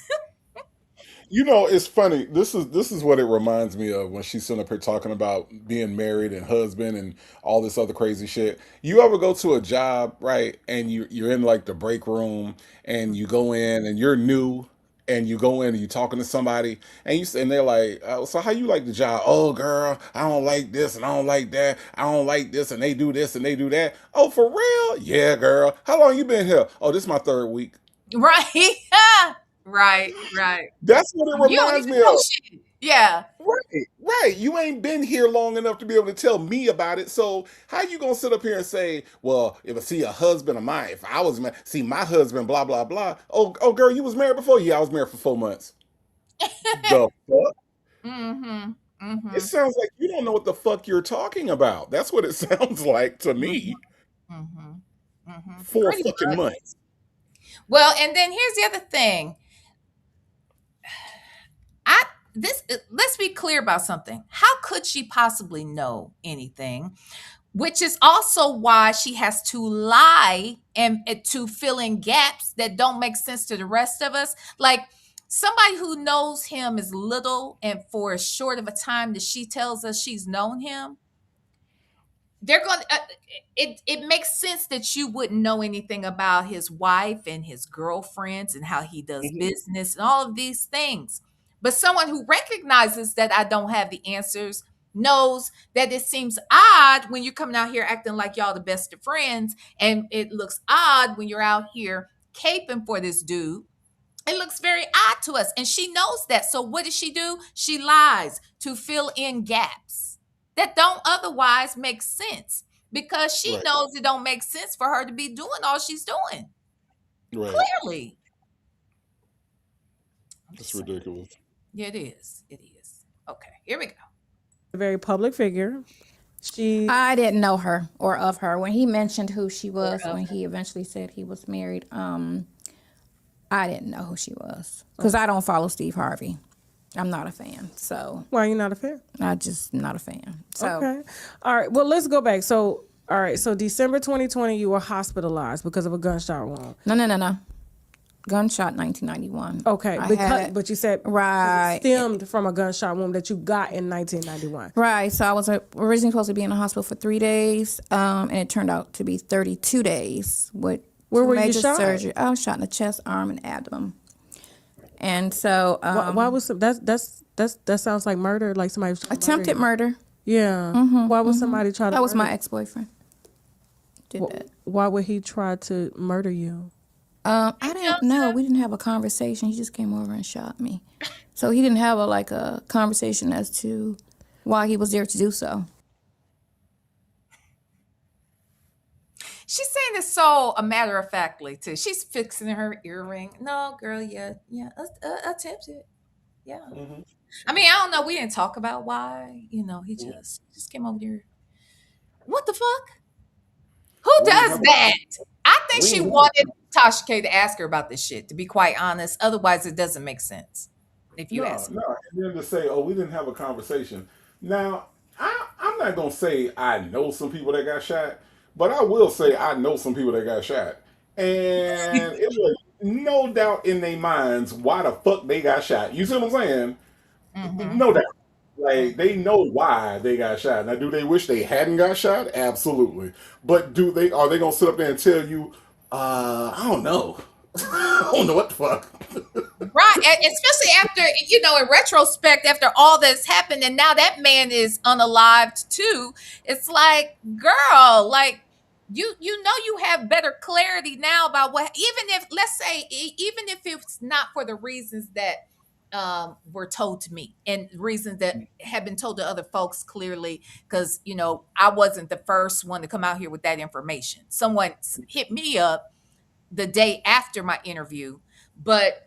It's funny. This is what it reminds me of when she's sitting up here talking about being married and husband and all this other crazy shit. You ever go to a job, right? And you're in like the break room and you go in and you're new and you go in and you're talking to somebody and they're like, so how you like the job? Oh, girl, I don't like this and I don't like that. I don't like this and they do this and they do that. Oh, for real? Yeah, girl. How long you been here? Oh, this is my 3rd week. Right. Right. That's what it You don't reminds even me know of. shit. Yeah. Right. You ain't been here long enough to be able to tell me about it. So how you gonna sit up here and say, well, if I see a husband of mine, if I was see my husband, blah blah blah. Oh, girl, you was married before? Yeah, I was married for 4 months. The fuck? Mm-hmm. It Mm-hmm. sounds like you don't know what the fuck you're talking about. That's what it sounds like to me. Mm-hmm. Mm-hmm. 4 Pretty fucking much. months. Well, and then here's the other thing. Let's be clear about something. How could she possibly know anything? Which is also why she has to lie and to fill in gaps that don't make sense to the rest of us. Like somebody who knows him as little and for as short of a time that she tells us she's known him, they're going to it makes sense that you wouldn't know anything about his wife and his girlfriends and how he does business and all of these things. But someone who recognizes that I don't have the answers knows that it seems odd when you're coming out here acting like y'all the best of friends, and it looks odd when you're out here caping for this dude. It looks very odd to us, and she knows that. So what does she do? She lies to fill in gaps that don't otherwise make sense, because she Right. knows it don't make sense for her to be doing all she's doing. Right. Clearly. I'm That's just saying. ridiculous. Yeah, it is. It is. Okay, here we go. very public figure. I didn't know her or of her. When he mentioned who she was, when he eventually said he was married, I didn't know who she was because I don't follow Steve Harvey. I'm not a fan. So Why are you not a fan? I'm just not a fan. So Okay. All right. Well, let's go back. So, all right. So December 2020, you were hospitalized because of a gunshot wound. No. Gunshot 1991. Okay. But you said right. it stemmed from a gunshot wound that you got in 1991. Right. So I was originally supposed to be in the hospital for 3 days, and it turned out to be 32 days with Where were you major shot? surgery. I was shot in the chest, arm, and abdomen. And so why was that sounds like murder? Like somebody was trying to attempted murder. Yeah. Why would somebody try to? That was murder my ex-boyfriend. Did that. Why would he try to murder you? I didn't know. We didn't have a conversation. He just came over and shot me. So he didn't have a conversation as to why he was there to do so. She's saying this so a matter of factly too. She's fixing her earring. No, girl, yeah, attempted. Yeah. I mean, I don't know. We didn't talk about why. He just came over there. What the fuck? Who does that? I think she wanted Tasha K to ask her about this shit, to be quite honest. Otherwise, it doesn't make sense. If you ask me. No, and then to say, "Oh, we didn't have a conversation." Now, I'm not gonna say I know some people that got shot, but I will say I know some people that got shot, and it was no doubt in their minds why the fuck they got shot. You see what I'm saying? No doubt. Like they know why they got shot. Now, do they wish they hadn't got shot? Absolutely. But are they gonna sit up there and tell you, I don't know. I don't know what the fuck. Right. Especially after, in retrospect, after all that's happened, and now that man is unalived too. It's like, girl, you have better clarity now about what, even if, let's say, even if it's not for the reasons that were told to me and reasons that have been told to other folks clearly, because I wasn't the first one to come out here with that information. Someone hit me up the day after my interview, but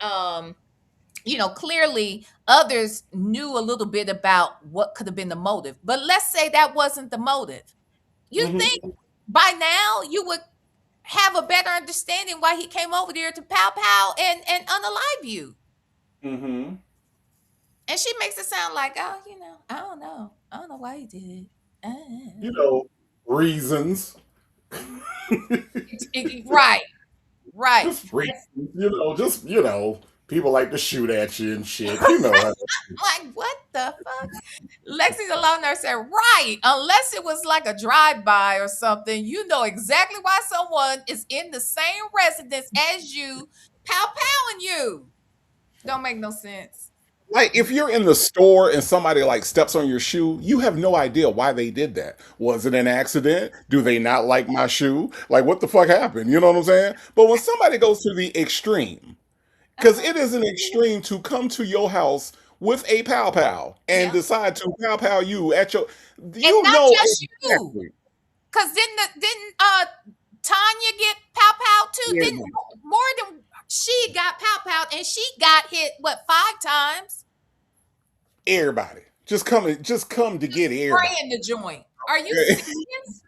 clearly others knew a little bit about what could have been the motive. But let's say that wasn't the motive. You think by now you would have a better understanding why he came over there to pow pow and unalive you. Mm-hmm. And she makes it sound like, oh, I don't know. I don't know why he did You it. know, reasons. Right, right. Just reasons. People like to shoot at you and shit. You know how Like, what the fuck? Lexi the law nurse said, right. Unless it was like a drive-by or something, you know exactly why someone is in the same residence as you, pow-powing you. Don't make no sense. Like if you're in the store and somebody like steps on your shoe, you have no idea why they did that. Was it an accident? Do they not like my shoe? Like what the fuck happened? You know what I'm saying? But when somebody goes to the extreme, because it is an extreme to come to your house with a pow pow and decide to pow pow you at your, And not just you. exactly. Because didn't Tanya get pow-pow too? Yeah. Didn't more than she got pow-pow, and she got hit, what, 5 times? Everybody. Just come to get everybody. Spraying the joint. Are you serious?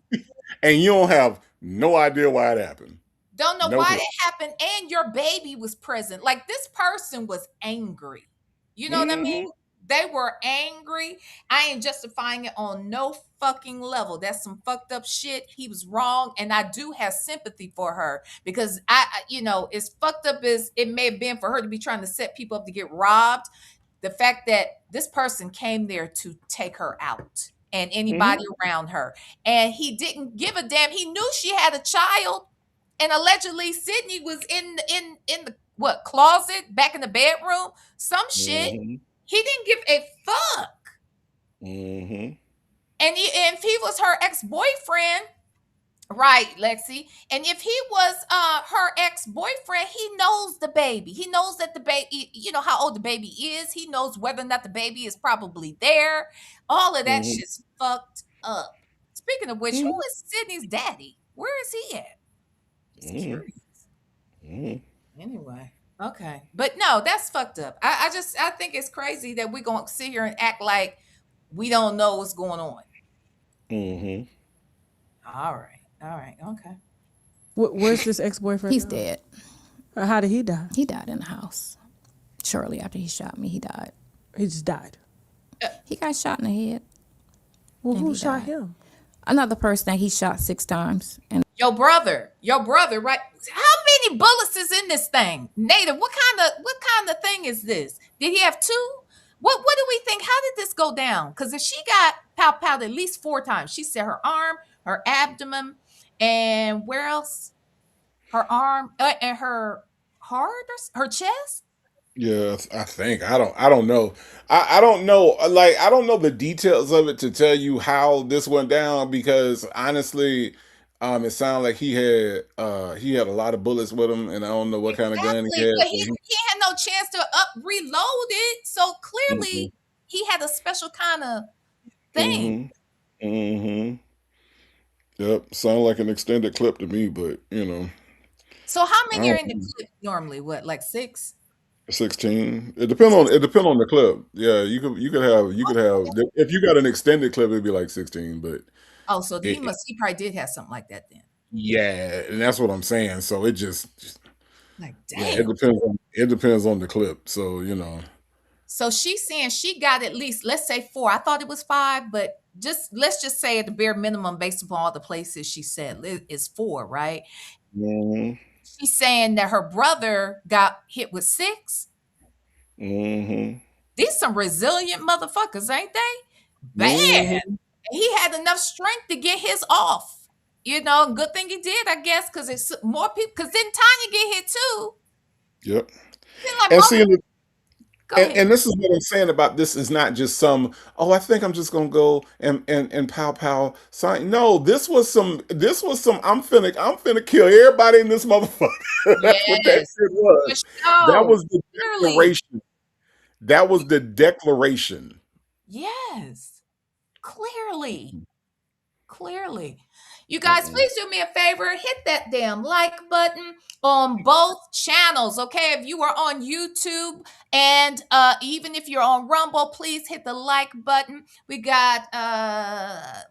And you don't have no idea why it happened. Don't know No why clue. it happened, and your baby was present. Like, this person was angry. You know what I mean? They were angry. I ain't justifying it on no fucking level. That's some fucked up shit. He was wrong, and I do have sympathy for her because as fucked up as it may have been for her to be trying to set people up to get robbed, the fact that this person came there to take her out and anybody around her, and he didn't give a damn. He knew she had a child, and allegedly Sydney was in the what, closet back in the bedroom, some shit. He didn't give a fuck. And if he was her ex-boyfriend, right, Lexi, and if he was her ex-boyfriend, he knows the baby. He knows that the baby, how old the baby is. He knows whether or not the baby is probably there. All of that shit's fucked up. Speaking of which, who is Sydney's daddy? Where is he at? Just curious. Anyway, okay, but no, that's fucked up. I think it's crazy that we're gonna sit here and act like we don't know what's going on. All right, okay. Where's this ex-boyfriend? He's now? dead. How did he die? He died in the house. Shortly after he shot me, he died. He just died. He got shot in the head. Well, and who he shot died. him? Another person that he shot 6 times. And Your brother, right? How many bullets is in this thing? Native, what kind of thing is this? Did he have 2? What do we think? How did this go down? Because if she got pow-powed at least 4 times, she said her arm, her abdomen, and where else? Her arm and her heart, or her chest. Yeah, I think I don't know. I don't know. Like I don't know the details of it to tell you how this went down because honestly, it sounded like he had a lot of bullets with him, and I don't know what kind of gun he had. But he had no chance to reload it, so clearly he had a special kind of thing. Yep, sound like an extended clip to me, but So how many are in the clip normally? What, like 6? 16. It depends on the clip. Yeah, you could have if you got an extended clip, it'd be like 16. But so he probably did have something like that then. Yeah, and that's what I'm saying. So it just like damn. damn. It depends on the clip. So So she's saying she got at least, let's say 4. I thought it was 5, but let's just say at the bare minimum, based upon all the places she said, is 4, right? She's saying that her brother got hit with 6. These some resilient motherfuckers, ain't they? Bad. He had enough strength to get his off. Good thing he did, I guess, because it's more people. Because didn't Tanya get hit too? Yep. Like And see, Go ahead. And this is what I'm saying about this is not just some, oh, I think I'm just gonna go and pow sign. No, this was some I'm finna kill everybody in this motherfucker. That's what that Yes. shit For was. That sure. was the Clearly. declaration. That was the declaration. Yes. Clearly. Clearly. You guys, please do me a favor. Hit that damn like button on both channels, okay? If you are on YouTube and even if you're on Rumble, please hit the like button. We got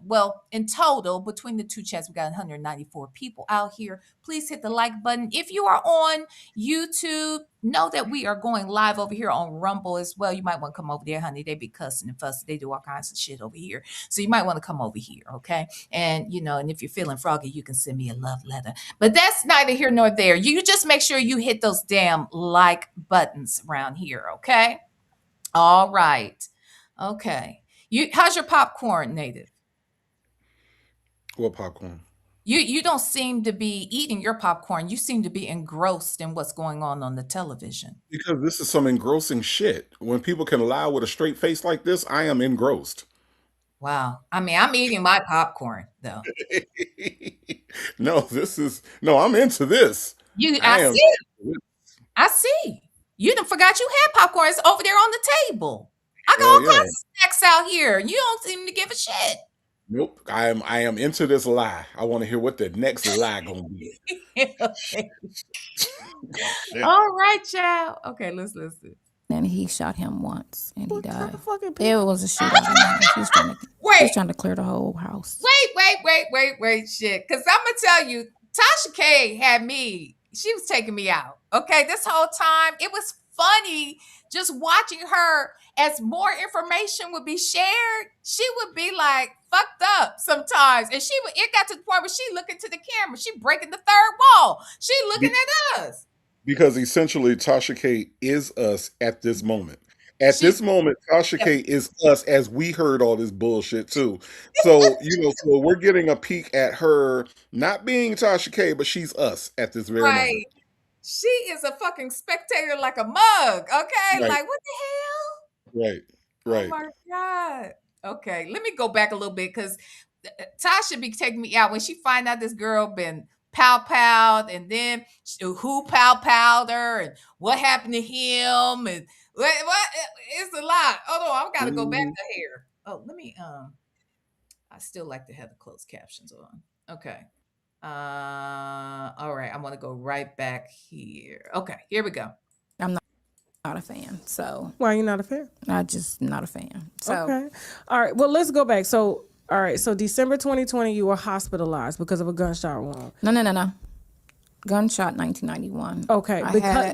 well, in total between the two chats, we got 194 people out here. Please hit the like button. If you are on YouTube, know that we are going live over here on Rumble as well. You might want to come over there, honey. They be cussing and fussing. They do all kinds of shit over here. So you might want to come over here, okay? And and if you're feeling froggy, you can send me a love letter. But that's neither here nor there. You just make sure you hit those damn like buttons around here, okay? All right. Okay. How's your popcorn, Native? What popcorn? You don't seem to be eating your popcorn. You seem to be engrossed in what's going on the television. Because this is some engrossing shit. When people can lie with a straight face like this, I am engrossed. Wow. I mean, I'm eating my popcorn though. No, I'm into this. I see. You done forgot you had popcorn. It's over there on the table. I got Hell all yeah. kinds of snacks out here. You don't seem to give a shit. Nope. I am into this lie. I want to hear what the next lie gonna be. Okay. All right, child. Okay, let's listen. And he shot him once, and he died. Fucking It was a shootout. He was trying to clear the whole house. Wait, shit. Because I'm going to tell you, Tasha K had me. She was taking me out. Okay, this whole time, it was funny just watching her. As more information would be shared, she would be like fucked up sometimes. And it got to the point where she looking to the camera. She breaking the third wall. She looking at us. Because essentially Tasha K is us at this moment. At this moment, Tasha K is us as we heard all this bullshit too. So, so we're getting a peek at her not being Tasha K, but she's us at this very moment. She is a fucking spectator like a mug. Okay. Right. Like, what the hell? Right. Oh my God. Okay, let me go back a little bit because Tasha be taking me out when she find out this girl been pow-powed and then who pow-powed her and what happened to him and what it's a lot. Oh no, I've got to go back to here. Oh, let me I still like to have the closed captions on. Okay. All right, I want to go right back here. Okay, here we go. I'm not a fan. So why are you not a fan? I'm just not a fan. So okay. All right. Well, let's go back. So all right. So December 2020, you were hospitalized because of a gunshot wound. No. Gunshot 1991. Okay,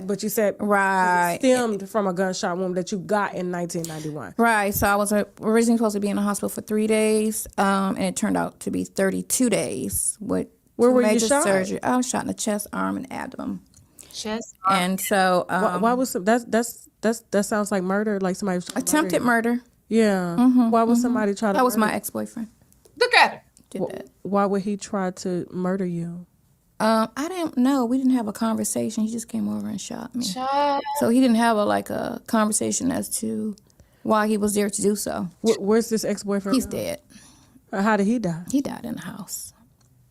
but you said it stemmed from a gunshot wound that you got in 1991. Right. So I was originally supposed to be in the hospital for 3 days, and it turned out to be 32 days with where were you shot? Surgery. I was shot in the chest, arm, and abdomen. Chest. And so why was that sounds like murder? Like somebody was attempted murder. Yeah. Mm-hmm, why would somebody try to? That was my ex-boyfriend. Look at her. Did that. Why would he try to murder you? I didn't know. We didn't have a conversation. He just came over and shot me. So he didn't have a conversation as to why he was there to do so. Where's this ex-boyfriend? He's dead. How did he die? He died in the house.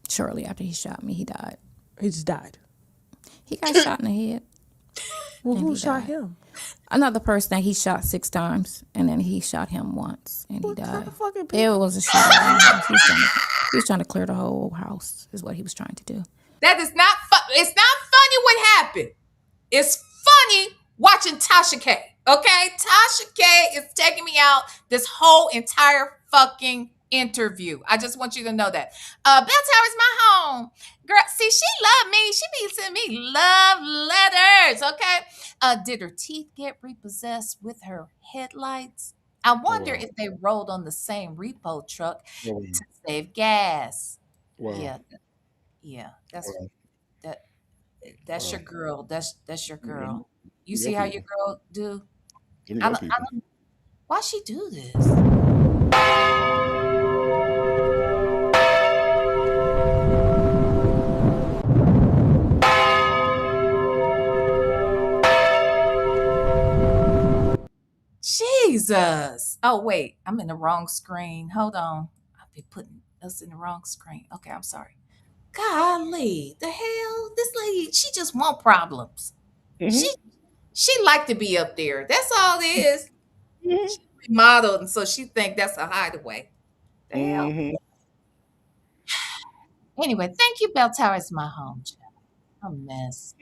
Shortly after he shot me, he died. He just died. He got shot in the head. Well, who shot him? Another person that he shot 6 times, and then he shot him once, and he died. It was a shootout. He was trying to clear the whole house, is what he was trying to do. That is not it's not funny what happened. It's funny watching Tasha K. Okay? Tasha K is taking me out this whole entire fucking interview. I just want you to know that. Bell Tower is my home. Girl, see, she loved me. She be sending me love letters, okay? Did her teeth get repossessed with her headlights? I wonder if they rolled on the same repo truck to save gas. Wow. Yeah, that's your girl. That's your girl. You see how your girl do? I don't, why she do this? Jesus. Oh, wait. I'm in the wrong screen. Hold on. I've been putting us in the wrong screen. Okay, I'm sorry. Golly, the hell? This lady, she just want problems. She Mm-hmm. she like to be up there. That's all it is. Mm-hmm. She remodeled, and so she think that's a hideaway. The hell? Mm-hmm. Anyway, thank you, Bell Tower is my home, child. A mess.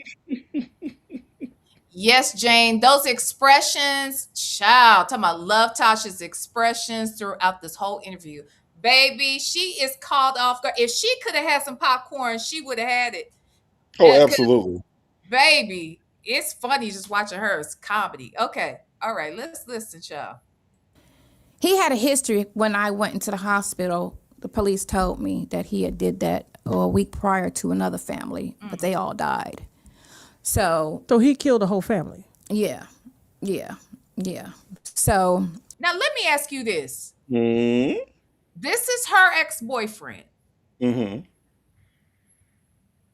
Yes, Jane, those expressions, child, talking about love Tasha's expressions throughout this whole interview. Baby, she is called off guard. If she could have had some popcorn, she would have had it. Oh, 'Cause, absolutely. baby, it's funny just watching her. It's comedy. Okay. All right. Let's listen, child. He had a history. When I went into the hospital, the police told me that he had did that a week prior to another family, but they all died. So he killed the whole family. Yeah. So Now, let me ask you this. Mm-hmm. This is her ex-boyfriend. Mm-hmm.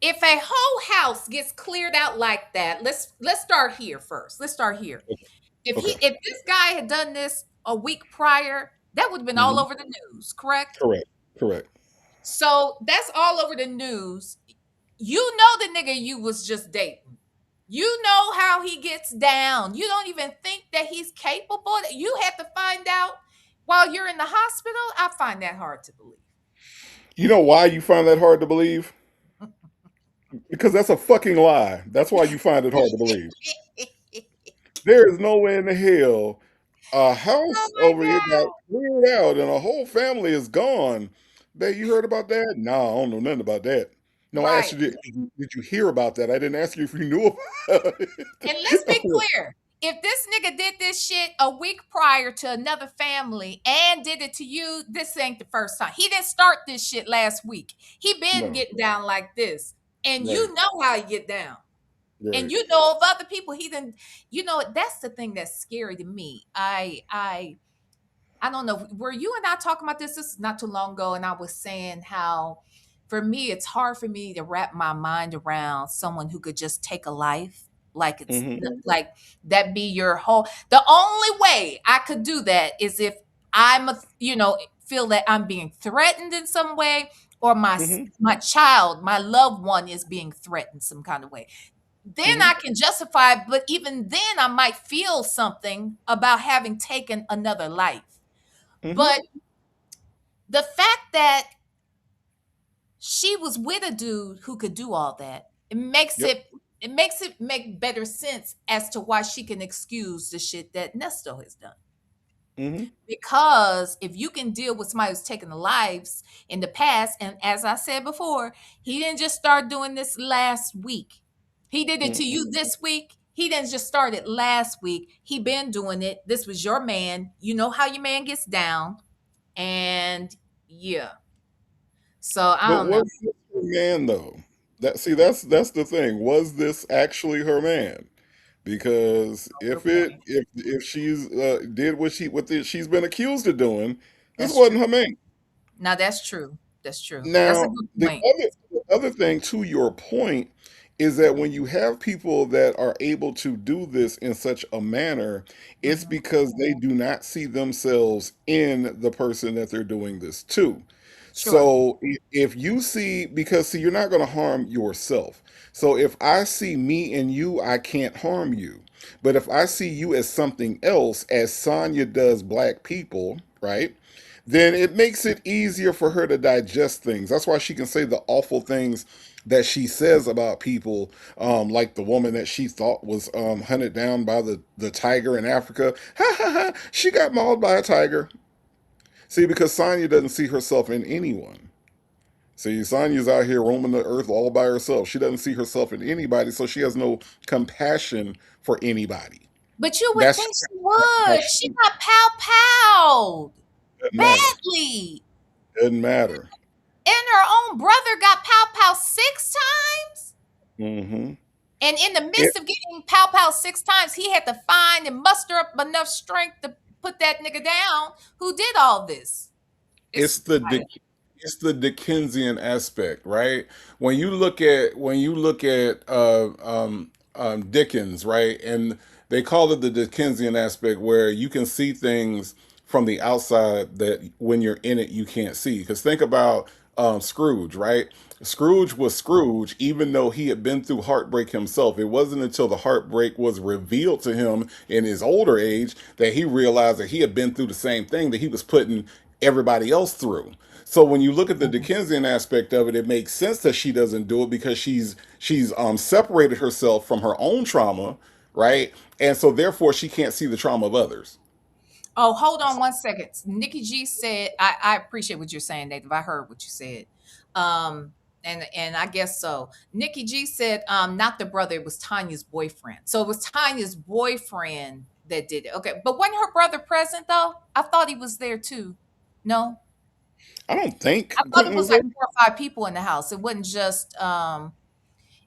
If a whole house gets cleared out like that, let's start here first. Let's start here. If this guy had done this a week prior, that would have been all over the news, correct? Correct. So that's all over the news. You know the nigga you was just dating. You know how he gets down. You don't even think that he's capable. You had to find out while you're in the hospital. I find that hard to believe. You know why you find that hard to believe? Because that's a fucking lie. That's why you find it hard to believe. There is no way in the hell a house over here got cleared out and a whole family is gone. Babe, you heard about that? No, I don't know nothing about that. No, I asked you, did you hear about that? I didn't ask you if you knew about it. And let's be clear. If this nigga did this shit a week prior to another family and did it to you, this ain't the first time. He didn't start this shit last week. He been getting down like this. And you know how he get down. Right. And you know of other people he didn't, that's the thing that's scary to me. I don't know. Were you and I talking about this? This is not too long ago, and I was saying how for me it's hard for me to wrap my mind around someone who could just take a life like it's like that be your whole. The only way I could do that is if I'm feel that I'm being threatened in some way, or my child, my loved one is being threatened some kind of way. Then I can justify it, but even then I might feel something about having taken another life. But the fact that she was with a dude who could do all that, it makes it make better sense as to why she can excuse the shit that Nesto has done. Because if you can deal with somebody who's taken the lives in the past, and as I said before, he didn't just start doing this last week. He did it to you this week. He didn't just start it last week. He been doing it. This was your man. You know how your man gets down. And yeah. So I don't know. Was this her man though? That's the thing. Was this actually her man? Because if she's did what she's been accused of doing, this wasn't her man. Now that's true. That's true. That's a Now, good the point. other thing to your point is that when you have people that are able to do this in such a manner, it's because they do not see themselves in the person that they're doing this to. So if you see, because see, you're not going to harm yourself. So if I see me and you, I can't harm you. But if I see you as something else, as Sonya does black people, right? Then it makes it easier for her to digest things. That's why she can say the awful things that she says about people, like the woman that she thought was hunted down by the tiger in Africa. Ha ha ha! She got mauled by a tiger. See, because Sonya doesn't see herself in anyone. See, Sonya's out here roaming the earth all by herself. She doesn't see herself in anybody, so she has no compassion for anybody. But you would think she would. She got pow-powed badly. Doesn't matter. And her own brother got pow-powed 6 times. And in the midst of getting pow-powed 6 times, he had to find and muster up enough strength to put that nigga down who did all this. It's the Dickensian aspect, right? When you look at Dickens, right, and They call it the Dickensian aspect, where you can see things from the outside that when you're in it you can't see. Because think about Scrooge, right? Scrooge was Scrooge, even though he had been through heartbreak himself. It wasn't until the heartbreak was revealed to him in his older age that he realized that he had been through the same thing that he was putting everybody else through. So when you look at the Dickensian aspect of it, it makes sense that she doesn't do it because she's separated herself from her own trauma, right? And so therefore she can't see the trauma of others. Oh, hold on one second. Nikki G said, I appreciate what you're saying, Dave. I heard what you said. And I guess so. Nikki G said, not the brother, it was Tanya's boyfriend. So it was Tanya's boyfriend that did it. Okay. But wasn't her brother present though? I thought he was there too. No? I don't think I thought it Quentin was was there. like 4 or 5 people in the house. It wasn't just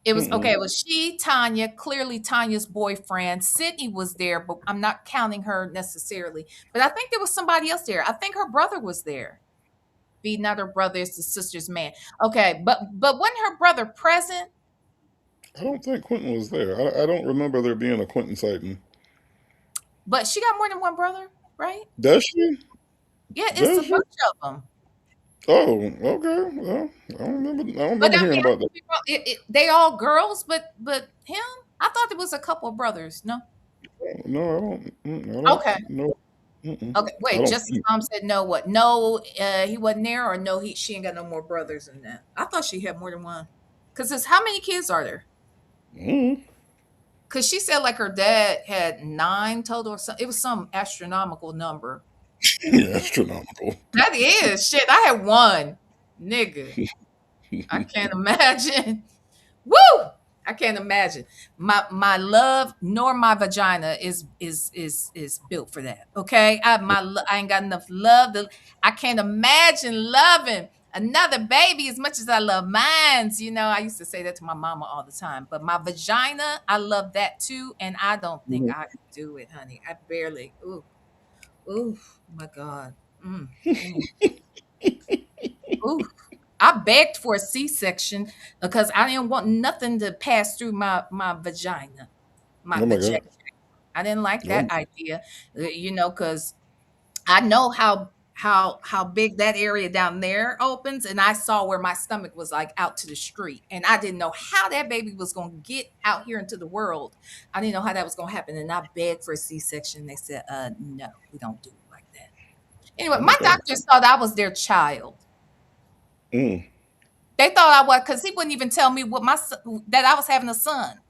it was okay. Mm-mm. It was she, Tanya, clearly Tanya's boyfriend. Sydney was there, but I'm not counting her necessarily. But I think there was somebody else there. I think her brother was there. Be not her brother, it's the sister's man. Okay, but wasn't her brother present? I don't think Quentin was there. I don't remember there being a Quentin sighting. But she got more than one brother, right? Does she? Yeah, it's a Does she? bunch of them. Oh, okay. Well, I don't remember. I don't But remember I mean, hearing I about that. could be wrong. They all girls, but him, I thought there was a couple of brothers. No. No, I don't. I Okay. don't know. Mm-mm. Okay. I Wait, don't Jessica's think. mom said no. What? No, he wasn't there, or no, she ain't got no more brothers than that. I thought she had more than one. Cause it's how many kids are there? Mm. Cause she said like her dad had 9 total, or something. It was some astronomical number. Astronomical. That is shit. I had 1, nigga. I can't imagine. Woo! I can't imagine. My love nor my vagina is built for that. Okay, I ain't got enough love. I can't imagine loving another baby as much as I love mine's. You know, I used to say that to my mama all the time. But my vagina, I love that too, and I don't think Mhm. I could do it, honey. I barely. Ooh, ooh, my God. Mm, mm. Ooh. I begged for a C-section because I didn't want nothing to pass through my vagina, my Oh my God. vagina. I didn't like Oh, that idea, because I know how big that area down there opens, and I saw where my stomach was like out to the street, and I didn't know how that baby was going to get out here into the world. I didn't know how that was going to happen, and I begged for a C-section. They said, "No, we don't do it like that." Anyway, oh my my God. doctors thought I was their child. Mm. They thought I was, because he wouldn't even tell me that I was having a son.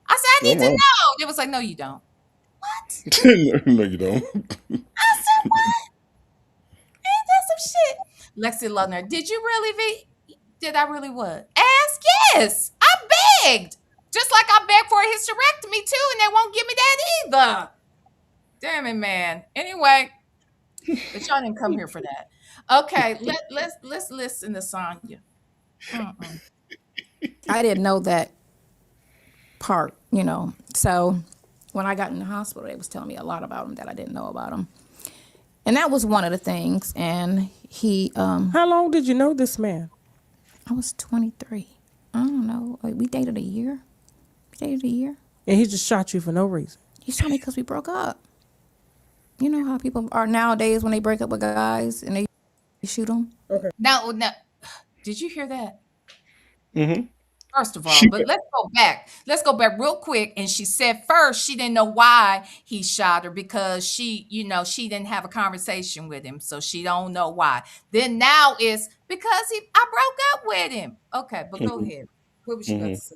I said, I Oh need to my. know. They was like, no, you don't. What? No, you don't. I said, what? Ain't that some shit? Lexi Lugner, did you really did I really what? Ask? Yes. I begged. Just like I begged for a hysterectomy too, and they won't give me that either. Damn it, man. Anyway, but y'all didn't come here for that. Okay, let's listen to Sonya. Mm-mm. I didn't know that part. So when I got in the hospital, they was telling me a lot about him that I didn't know about him. And that was one of the things. And he, How long did you know this man? I was 23. I don't know. Like, we dated a year. And he just shot you for no reason. He shot me because we broke up. You know how people are nowadays when they break up with guys and they shoot them? Now, did you hear that? Mm-hmm. First of all, She. but let's go back. Let's go back real quick. And she said first she didn't know why he shot her because she didn't have a conversation with him, so she don't know why. Then now it's because I broke up with him. Okay, but go Mhm. ahead. What was you about Mhm. to say?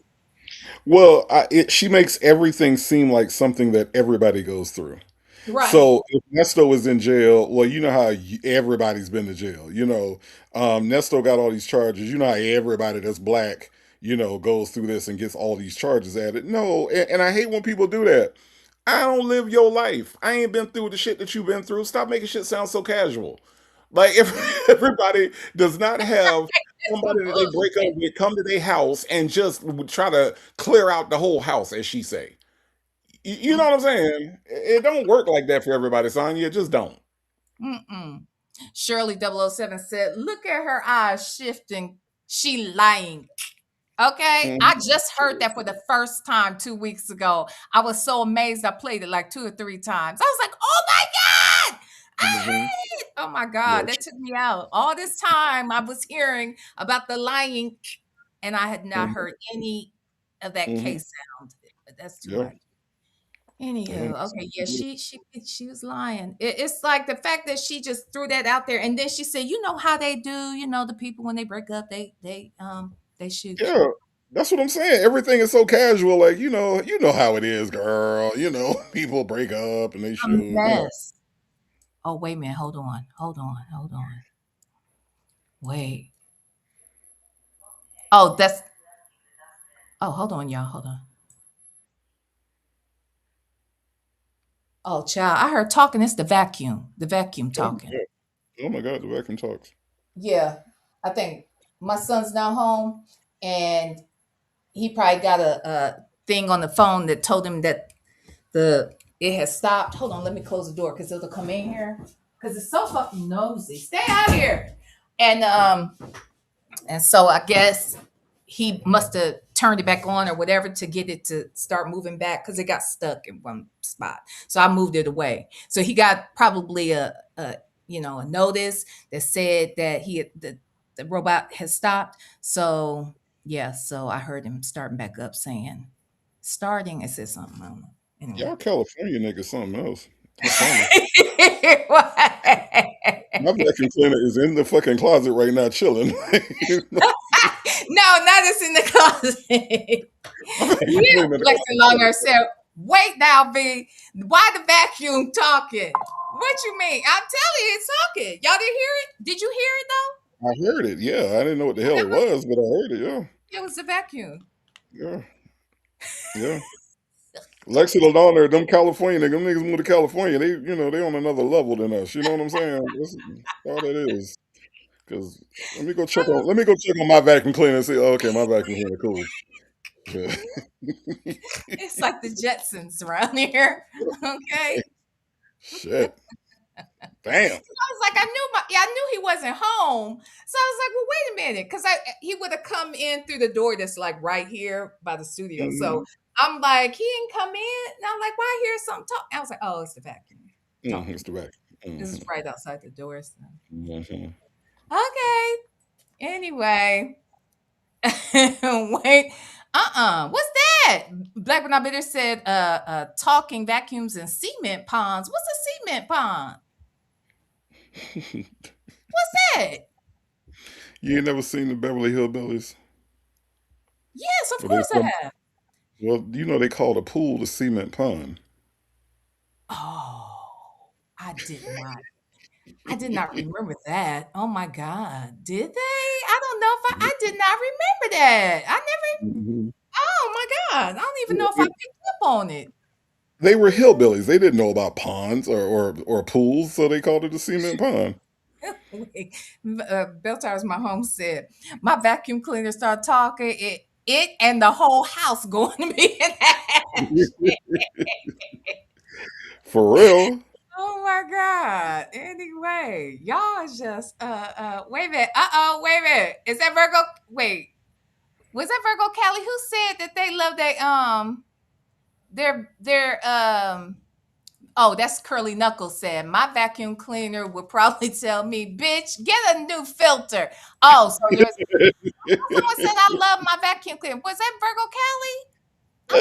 Well, she makes everything seem like something that everybody goes through. Right. So if Nesto is in jail, well, you know how everybody's been to jail. Nesto got all these charges. You know how everybody that's black, goes through this and gets all these charges added. No, and I hate when people do that. I don't live your life. I ain't been through the shit that you've been through. Stop making shit sound so casual. Like if everybody does not have somebody that they break up with come to their house and just try to clear out the whole house, as she say. You know what I'm saying? It don't work like that for everybody, Sonya. It just don't. Mm-mm. Shirley 007 said, look at her eyes shifting. She lying. Okay, I Mhm. just heard that for the first time 2 weeks ago. I was so amazed. I played it like 2 or 3 times. I was like, "Oh my god, I Mhm. heard it! Oh my god, Yes. that took me out." All this time, I was hearing about the lying, and I had not Mhm. heard any of that Mhm. K sound. That's too Yeah. much. Yeah. Anywho, okay, yeah, she was lying. It's like the fact that she just threw that out there, and then she said, "You know how they do. You know the people when they break up, they shoot you." Yeah. That's what I'm saying. Everything is so casual. Like, you know how it is, girl. People break up and they A shoot. mess. Oh, wait a minute. Hold on. Wait. Oh, that's. Oh, hold on, y'all. Hold on. Oh, child. I heard talking. It's the vacuum. The vacuum Oh, talking. yeah. Oh my God, the vacuum talks. Yeah. I think my son's now home, and he probably got a thing on the phone that told him that it has stopped. Hold on. Let me close the door because it'll come in here. Because it's so fucking nosy. Stay out here. And so I guess he must have turned it back on or whatever to get it to start moving back because it got stuck in one spot. So I moved it away. So he got probably a notice that said that the robot has stopped. So yeah, so I heard him starting back up saying starting. It said something. I don't know. Anyway. Y'all California niggas something else. I promise. My vacuum cleaner is in the fucking closet right now chilling. No, not just in the closet. My vacuum Yeah, cleaner in the Lexi closet Longer said, "Wait now, V. Why the vacuum talking? What you mean? I'm telling you, it's talking. Y'all didn't hear it? Did you hear it though? I heard it. Yeah, I didn't know what the hell it was, but I heard it. Yeah, It was the vacuum. yeah, yeah. Lexi Ladonna, them California niggas, them niggas moved to California. They on another level than us. You know what I'm saying? That's all that is. Because let me go check on my vacuum cleaner and say, oh, okay, my vacuum cleaner cool. Yeah. It's like the Jetsons around here. Okay. Shit. Damn. I was like, I knew he wasn't home. So I was like, well, wait a minute, because he would have come in through the door that's like right here by the studio. So Mhm. I'm like, he didn't come in. And I'm like, why I hear something talk? I was like, oh, it's the vacuum talking. It's the vacuum. This is right outside the door. So. Mhm. Okay. Anyway. Wait. What's that? Black but not bitter said talking vacuums and cement ponds. What's a cement pond? What's that? You ain't never seen the Beverly Hillbillies? Yes, of Where they course I some, have. well, they called a pool the cement pond. Oh, I did not. I did not remember that. Oh my God. Did they? I don't know if I did not remember that. I never, Mhm. oh my God. I don't even know if I They picked up on it. they were hillbillies. They didn't know about ponds or pools, so they called it a cement pond. Wait, Bell Towers, my home said, my vacuum cleaner started talking. It and the whole house going to be in that shit. For real. Oh my God. Anyway, y'all is just wait a minute. Wait a minute. Is that Virgo? Wait, was that Virgo Kelly who said that they love their oh, that's Curly Knuckles said. My vacuum cleaner would probably tell me, bitch, get a new filter. Oh, so there's someone said I love my vacuum cleaner. Was that Virgo Kelly? I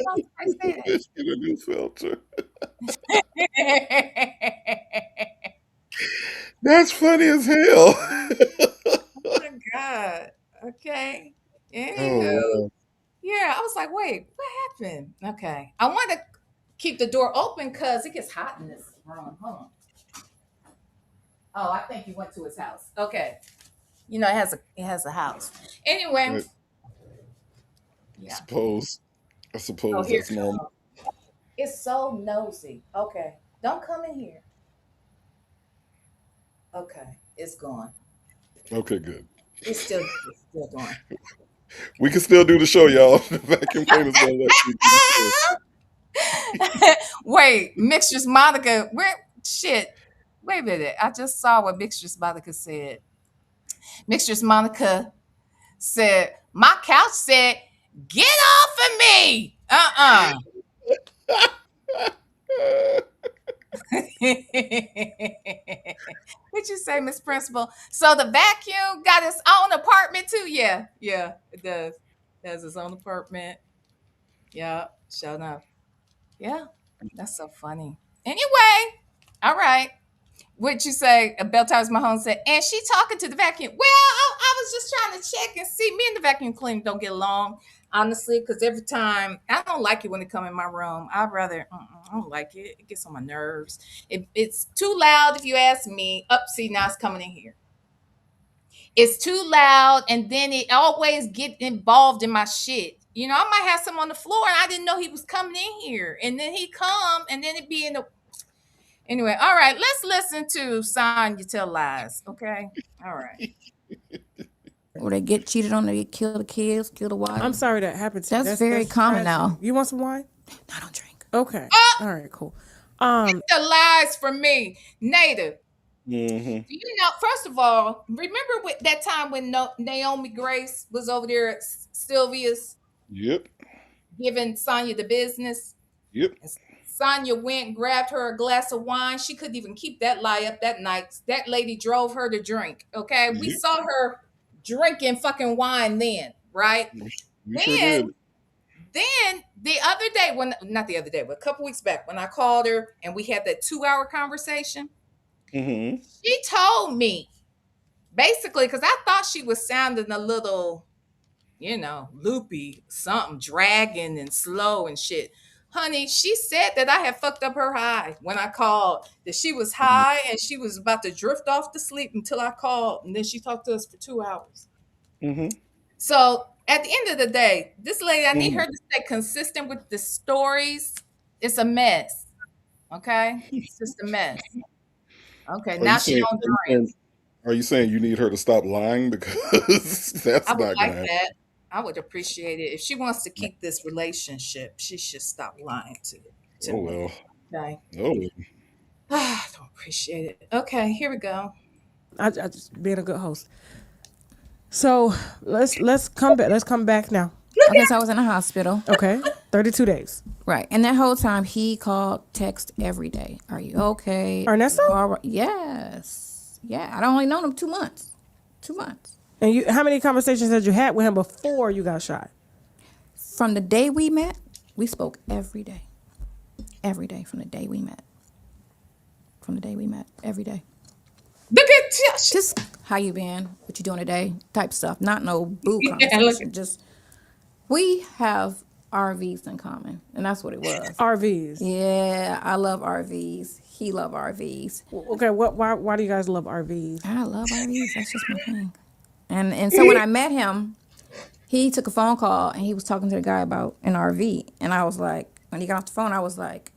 thought somebody It's in a new filter. said That's funny as hell. Oh my God. Okay. Oh Anywho, wow. yeah, I was like, wait, what happened? Okay. I want to keep the door open because it gets hot in this room. Hold on. Oh, I think he went to his house. Okay. It has a house. Anyway, I yeah. suppose. I Oh, suppose here that's it normal. comes. It's so nosy. Okay. Don't come in here. Okay. It's gone. Okay, good. It's still going. We can still do the show, y'all. The vacuum cleaner's gonna let you do the show. Wait, Mixtures Monica, where shit. Wait a minute. I just saw what Mixtures Monica said. Mixtures Monica said, My couch said, "Get off of me." What you say, Miss Principal? So the vacuum got its own apartment too? Yeah, it does. It has its own apartment. Yeah, sure enough. Yeah, that's so funny. Anyway, all right. What you say? Bell Times Mahone said, and she talking to the vacuum. Well, I was just trying to check and see. Me and the vacuum cleaner don't get along, honestly, because every time I don't like it when they come in my room. I'd rather I don't like it. It gets on my nerves. It's too loud, if you ask me. Up, see, now it's coming in here. It's too loud, and then it always get involved in my shit. You know, I might have some on the floor, and I didn't know he was coming in here, and then he come, and then it be in the. Anyway, all right, let's listen to Sonya tell lies. Okay, all right. Or they get cheated on, they kill the kids, kill the wife. I'm sorry that happened to you. That's very common now. You want some wine? I don't drink. Okay. All right, cool. Get the lies from me, Native. Mm-hmm. Do you know? First of all, remember that time when Naomi Grace was over there at Sylvia's? Yep. Giving Sonya the business. Yep. Sonya went and grabbed her a glass of wine. She couldn't even keep that lie up that night. That lady drove her to drink. Okay, we saw her drinking fucking wine then, right? We sure did. Then the other day, not the other day, but a couple weeks back, when I called her and we had that 2-hour conversation, she told me basically, because I thought she was sounding a little, loopy, something dragging and slow and shit. Honey, she said that I had fucked up her high when I called, that she was high and she was about to drift off to sleep until I called. And then she talked to us for 2 hours. So at the end of the day, this lady, I need her to stay consistent with the stories. It's a mess. Okay? It's just a mess. Okay, now she don't drink. Are you saying you need her to stop lying? Because that's I would not like going to happen. that. I would appreciate it. If she wants to keep this relationship, she should stop lying to me. Well. Okay. Oh. I don't appreciate it. Okay, here we go. I just being a good host. So let's come back. Let's come back now. Okay, so I was in the hospital. Okay, 32 days. Right, and that whole time he called, text every day. Are you okay? Ernesto? All right. Yes. Yeah, I'd only known him 2 months. 2 months. And how many conversations had you had with him before you got shot? From the day we met, we spoke every day. Every day from the day we met. From the day we met, every day. Look at Tasha. Just how you been, what you doing today, type stuff. Not no boo conversation. Just we have RVs in common, and that's what it was. RVs. Yeah, I love RVs. He love RVs. Okay, why do you guys love RVs? I love RVs. That's just my thing. And so when I met him, he took a phone call and he was talking to the guy about an RV, and I was like, when he got off the phone, I was like,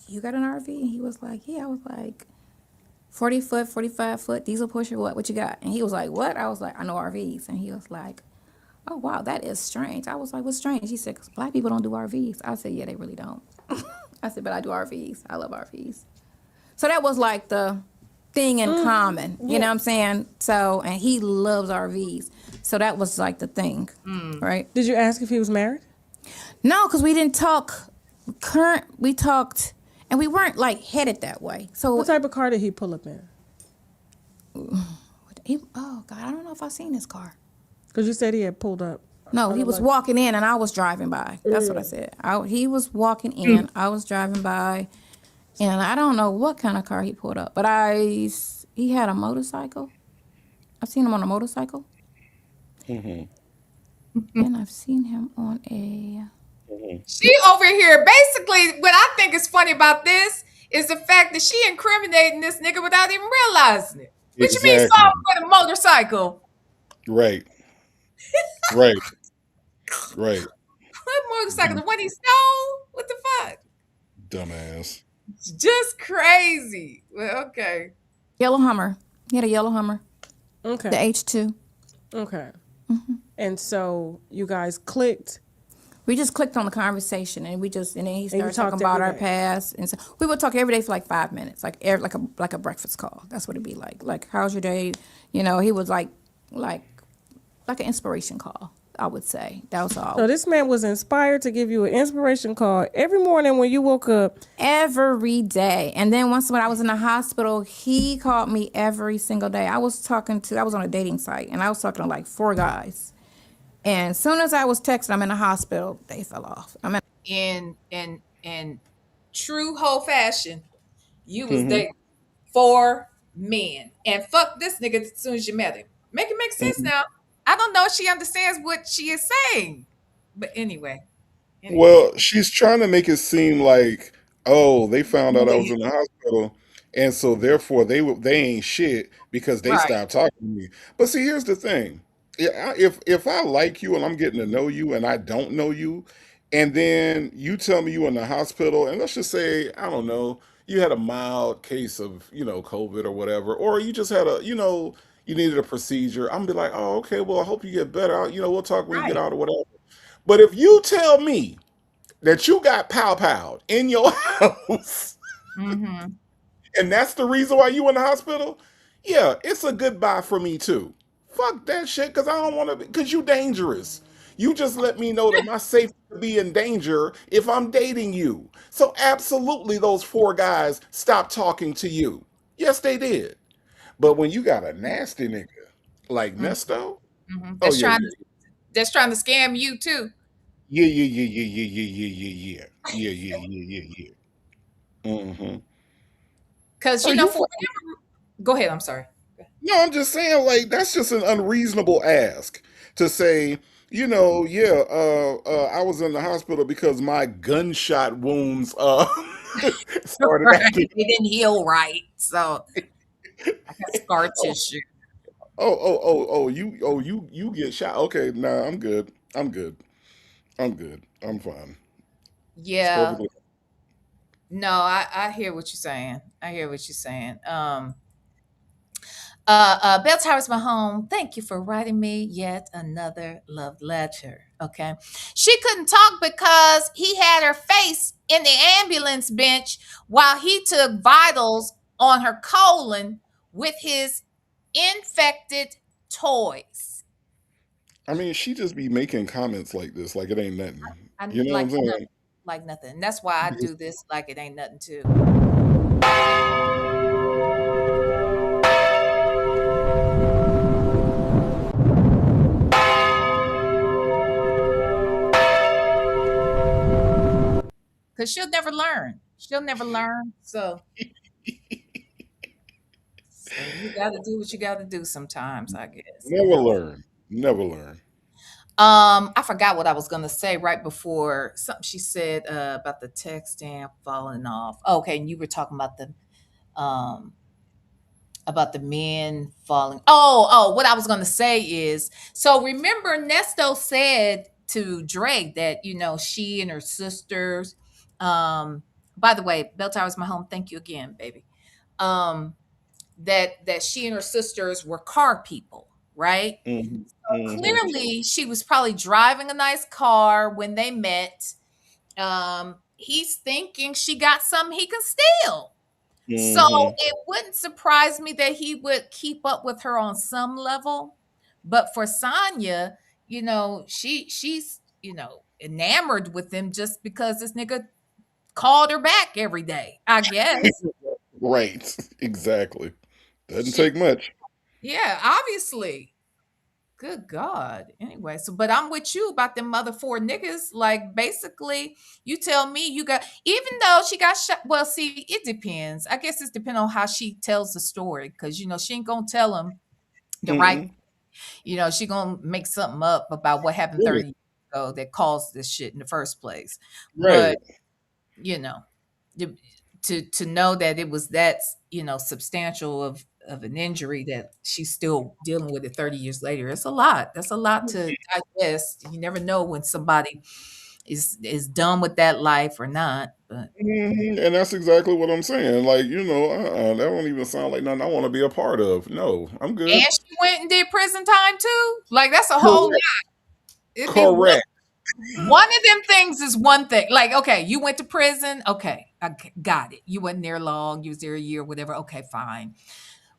"You got an RV?" And he was like, "Yeah." I was like, 40 foot, 45 foot, diesel pusher, what you got? And he was like, "What?" I was like, "I know RVs." And he was like, "Oh, wow, that is strange." I was like, "What's strange?" He said, "'Cause black people don't do RVs." I said, "Yeah, they really don't." I said, "But I do RVs. I love RVs." So that was like the thing in common, you know what I'm saying? So, and he loves RVs. So that was like the thing, right? Did you ask if he was married? No, because we didn't talk we talked, and we weren't like headed that way. So what type of car did he pull up in? Oh, God, I don't know if I've seen his car. Because you said he had pulled up. No, he was walking in and I was driving by. That's what I said. He was walking in, I was driving by, and I don't know what kind of car he pulled up, but he had a motorcycle. I've seen him on a motorcycle. And I've seen him on a... She over here, basically, what I think is funny about this is the fact that she incriminating this nigga without even realizing it. What you mean saw him with a motorcycle? Right. Right. Right. What motorcycle? The one he stole? What the fuck? Dumbass. Just crazy. Well, okay. Yellow Hummer. He had a yellow Hummer. Okay. The H2. Okay. And so you guys clicked. We just clicked on the conversation, and then he started talking about our past, and so we would talk every day for like 5 minutes, like a breakfast call. That's what it'd be like. Like, how's your day? You know, he was like an inspiration call. I would say that was all. So this man was inspired to give you an inspiration call every morning when you woke up. Every day. And then once when I was in the hospital, he called me every single day. I was on a dating site, and I was talking to like 4 guys. And as soon as I was texting, I'm in the hospital, they fell off. In true whole fashion, you was Mm-hmm. dating 4 men. And fuck this nigga as soon as you met him. Make it make sense Mm-hmm. now. I don't know if she understands what she is saying. But anyway. Well, she's trying to make it seem like, oh, they found out I was in the hospital, and so therefore they ain't shit because they Right. stopped talking to me. But see, here's the thing: if I like you and I'm getting to know you and I don't know you, and then you tell me you in the hospital, and let's just say I don't know, you had a mild case of COVID or whatever, or you just had a you needed a procedure. I'm gonna be like, oh, okay, well, I hope you get better. We'll talk when you get Right. out or whatever. But if you tell me that you got pow in your house, Mm-hmm. and that's the reason why you in the hospital, yeah, it's a goodbye for me too. Fuck that shit, because I don't want to, because you dangerous. You just let me know that my safety could be in danger if I'm dating you. So absolutely those 4 guys stopped talking to you. Yes, they did. But when you got a nasty nigga like Nesto, Mm-hmm. oh yeah, yeah. That's trying to scam you too. Yeah, yeah, yeah, yeah, yeah, yeah, yeah, yeah, yeah. Yeah, yeah, yeah, yeah, yeah. Mm-hmm. Because Oh, you know, you for whatever. Go ahead. I'm sorry. No, I'm just saying, like, that's just an unreasonable ask to say, yeah, I was in the hospital because my gunshot wounds started Right. acting. It didn't heal right, so I got scar Oh, tissue. you get shot. Okay, nah, I'm good. I'm good. I'm good. I'm fine. It's Yeah. perfectly. No, I hear what you're saying. I hear what you're saying. Bell Towers, my home. Thank you for writing me yet another love letter. Okay. She couldn't talk because he had her face in the ambulance bench while he took vitals on her colon with his infected toys. I mean, she just be making comments like this, like it ain't nothing. I You know what like I'm saying? like nothing. That's why I Because do this like it ain't nothing too. Because she'll never learn. She'll never learn. So you gotta do what you gotta do sometimes, I guess. never learn. Never learn. I forgot what I was gonna say right before something she said about the text stamp falling off. Okay, and you were talking um about the men falling. What I was gonna say is, so remember Nesto said to Drake that she and her sisters, um, by the way, Bell Towers my home, thank you again, baby. Um, that she and her sisters were car people, right? Hmm. So Hmm. clearly she was probably driving a nice car when they met. He's thinking she got something he can steal. So Hmm. it wouldn't surprise me that he would keep up with her on some level. But for Sonya, she's enamored with him just because this nigga called her back every day, I guess. Right. Exactly. Doesn't She take much. Yeah, obviously. Good God. Anyway, but I'm with you about them mother 4 niggas. Like, basically, you tell me you got, even though she got shot. Well, see, it depends. I guess it's depending on how she tells the story. Cause she ain't gonna tell him the right, Mm-mm. she gonna make something up about what happened Right. 30 years ago that caused this shit in the first place. But Right. you know, the- to know that it was that substantial of an injury that she's still dealing with it 30 years later. It's a lot. That's a lot to digest. You never know when somebody is done with that life or not. But And that's exactly what I'm saying. Like, that don't even sound like nothing I want to be a part of. No, I'm and good. she went and did prison time too. Like, that's a whole lot. Correct. It'd be Correct. one of them things is one thing. Like, okay, you went to prison. Okay, got it. You wasn't there long. You was there a year, whatever. Okay, fine.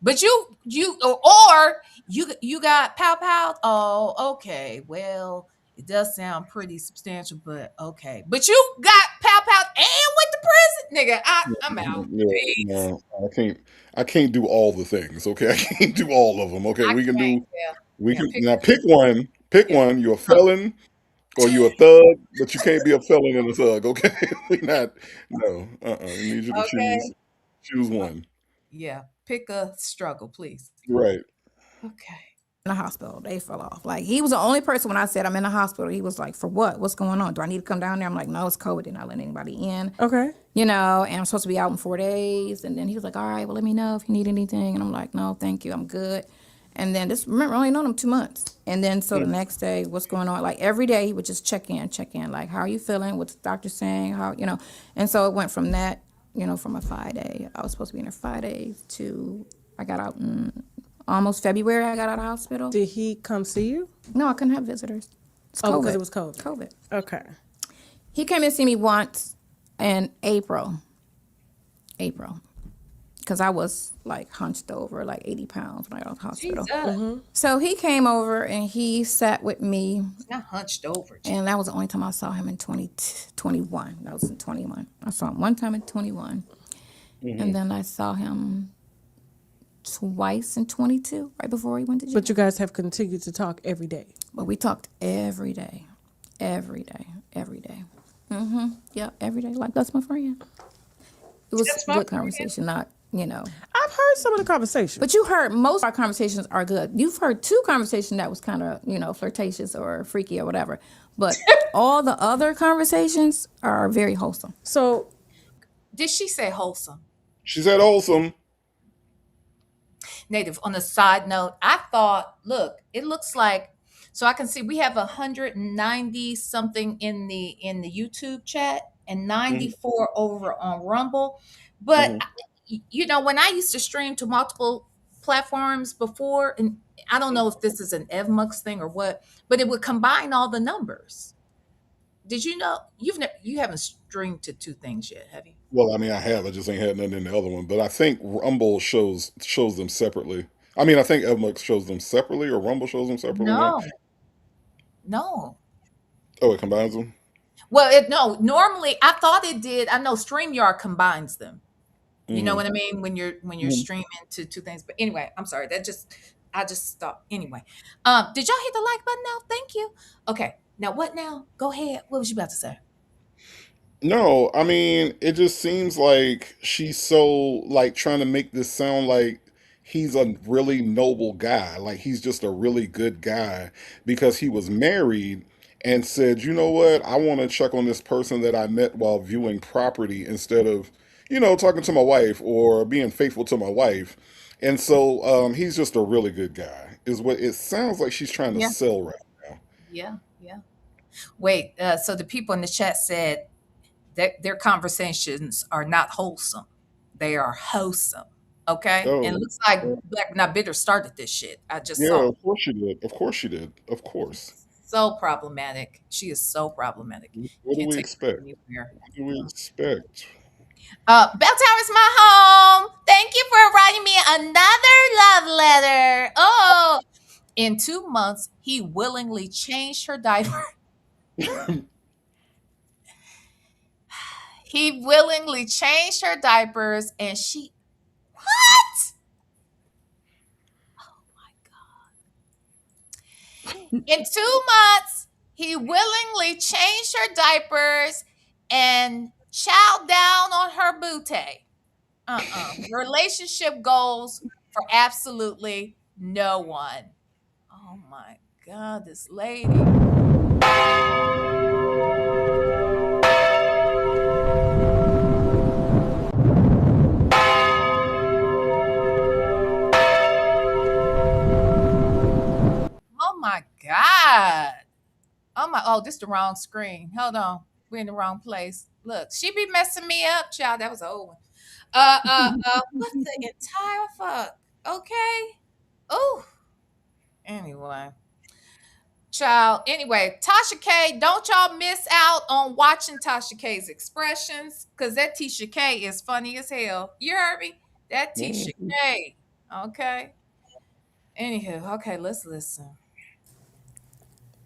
But or you got pow pow. Oh, okay. Well, it does sound pretty substantial, but okay. But you got pow pow and went to prison, nigga. I'm out. Yeah, Peace. no, I can't do all the things. Okay, I can't do all of them. Okay, I we can can't. do. Yeah. We Yeah. can Pick. now pick one. Pick Yeah. one. You're a felon or you a thug, but you can't be a felon and a thug. Okay, we not. No. I need you to Okay. choose one. Yeah. Pick a struggle, please. Right. Okay. In the hospital, they fell off. Like he was the only person when I said I'm in the hospital. He was like, "For what? What's going on? Do I need to come down there?" I'm like, "No, it's COVID. They're not letting anybody in." Okay. And I'm supposed to be out in 4 days. And then he was like, "All right, well, let me know if you need anything." And I'm like, "No, thank you, I'm good." And then remember, I only known him 2 months. And then so the next day, what's going on? Like every day, he would just check in, like, "How are you feeling? What's the doctor saying? How?" And so it went from that, from a 5 day. I was supposed to be in there 5 days to I got out in almost February. I got out of the hospital. Did he come see you? No, I couldn't have visitors. It's Oh, COVID. because it was COVID. COVID. Okay. He came and see me once in April. Because I was like hunched over, like 80 pounds when I got out of the hospital. Jesus. So he came over and he sat with me. Not hunched over. And that was the only time I saw him in 2021. That was in 21. I saw him one time in 21. And then I saw him twice in 22, right before he went to jail. But you guys have continued to talk every day. But we talked every day. Every day. Every day. Yeah, every day. Like, that's my friend. It was That's a my good conversation, not. I've heard some of the conversations. But you heard most of our conversations are good. You've heard two conversations that was kind of, flirtatious or freaky or whatever. But all the other conversations are very wholesome. So, Did she say wholesome? She said wholesome. Native. On a side note, I thought, look, it looks like, so I can see we have 190 something in the YouTube chat and 94 over on Rumble. But when I used to stream to multiple platforms before, and I don't know if this is an EvMux thing or what, but it would combine all the numbers. Did you know you haven't streamed to two things yet, have you? Well, I mean, I have. I just ain't had nothing in the other one. But I think Rumble shows them separately. I mean, I think Evmux shows them separately, or Rumble shows them separately now. No. Oh, it combines them. Well, no. Normally, I thought it did. I know StreamYard combines them. You know what I mean when you're streaming to two things. But anyway, I'm sorry. I just thought. Anyway, did y'all hit the like button now? Thank you. Okay. Now what? Now go ahead. What was you about to say? No, I mean, it just seems like she's so like trying to make this sound like he's a really noble guy, like he's just a really good guy because he was married and said, "You know what? I want to check on this person that I met while viewing property instead of, talking to my wife or being faithful to my wife." And so he's just a really good guy, is what it sounds like she's trying to Yeah. sell right now. Yeah. Wait. So the people in the chat said that their conversations are not wholesome; they are wholesome. Okay, Oh, and it looks like Black Not Bitter started this shit. I just yeah, saw. of course she did. Of course she did. Of course. So problematic. She is so problematic. What do Can't we take her expect? anywhere. What do we expect? Bell Tower is my home. Thank you for writing me another love letter. Oh, in 2 months, he willingly changed her diaper. He willingly changed her diapers, and she. What? Oh my God. In 2 months, he willingly changed her diapers and chowed down on her booty. Relationship goals for absolutely no one. Oh my God, this lady. Oh my God. Oh, this the wrong screen. Hold on. We're in the wrong place. Look, she be messing me up, child. That was an old one. What the entire fuck? Okay. Oh, anyway. Child. Anyway, Tasha K, don't y'all miss out on watching Tasha K's expressions because that Tisha K is funny as hell. You heard me? That Tisha K. Okay. Anywho, okay, let's listen.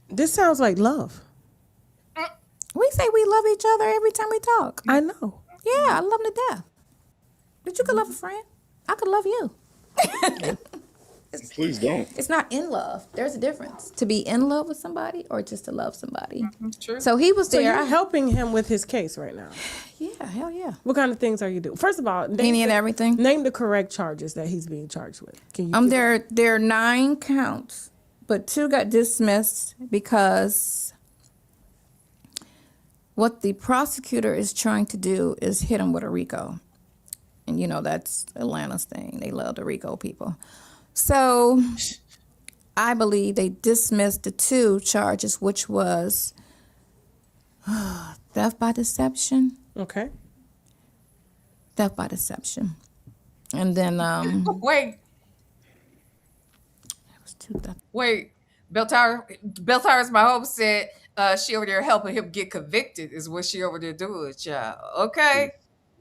This sounds like love. We say we love each other every time we talk. I know. Yeah, I love him to death. But you could love a friend. I could love you. Please don't. It's not in love. There's a difference. To be in love with somebody or just to love somebody. True. So he was So there. you're helping him with his case right now. Yeah, hell yeah. What kind of things are you doing? First of all, Any and everything. Name the correct charges that he's being charged with. Can you? There are 9 counts, but 2 got dismissed because what the prosecutor is trying to do is hit him with a RICO. And you know, that's Atlanta's thing. They love the RICO people. So I believe they dismissed the 2 charges, which was theft by deception. Okay. Theft by deception. And then Wait. It was 2 theft. Wait. Beltara's my hope said she over there helping him get convicted is what she over there doing, child. Okay.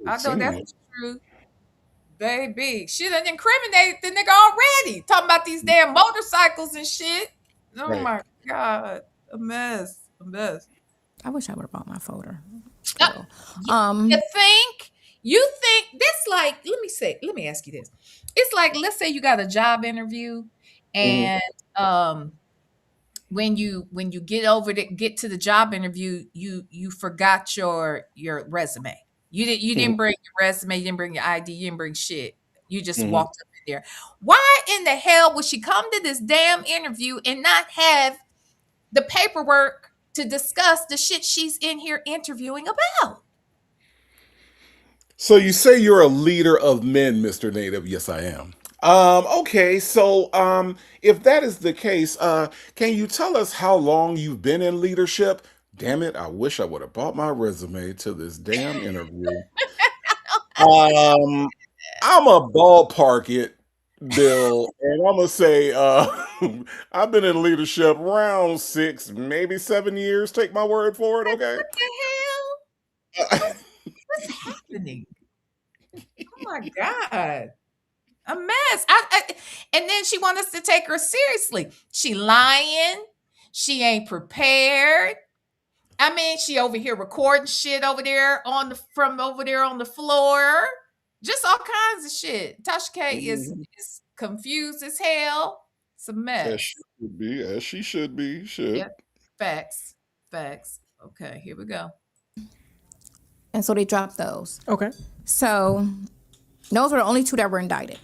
I know that's true. Baby, she done incriminated the nigga already. Talking about these damn motorcycles and shit. Oh Right. my God. A mess. A mess. I wish I would have brought my folder. You think this like, let me ask you this. It's like, let's say you got a job interview and when you get to the job interview, you forgot your resume. You didn't bring your resume, you didn't bring your ID, you didn't bring shit. You just walked up in there. Why in the hell would she come to this damn interview and not have the paperwork to discuss the shit she's in here interviewing about? So you say you're a leader of men, Mr. Native. Yes, I am. Okay, so if that is the case, can you tell us how long you've been in leadership? Damn it, I wish I would have brought my resume to this damn interview. I'm a ballpark it, Bill, and I'm gonna say I've been in leadership around 6, maybe 7 years. Take my word for it, okay? What the hell? What's happening? Oh my God. A mess. And then she wants us to take her seriously. She lying. She ain't prepared. I mean, she over here recording shit over there from over there on the floor. Just all kinds of shit. Tasha K is confused as hell. It's a mess. As she should be, as she should be. Yep. Facts. Okay, here we go. And so they dropped those. Okay. So those were the only 2 that were indicted.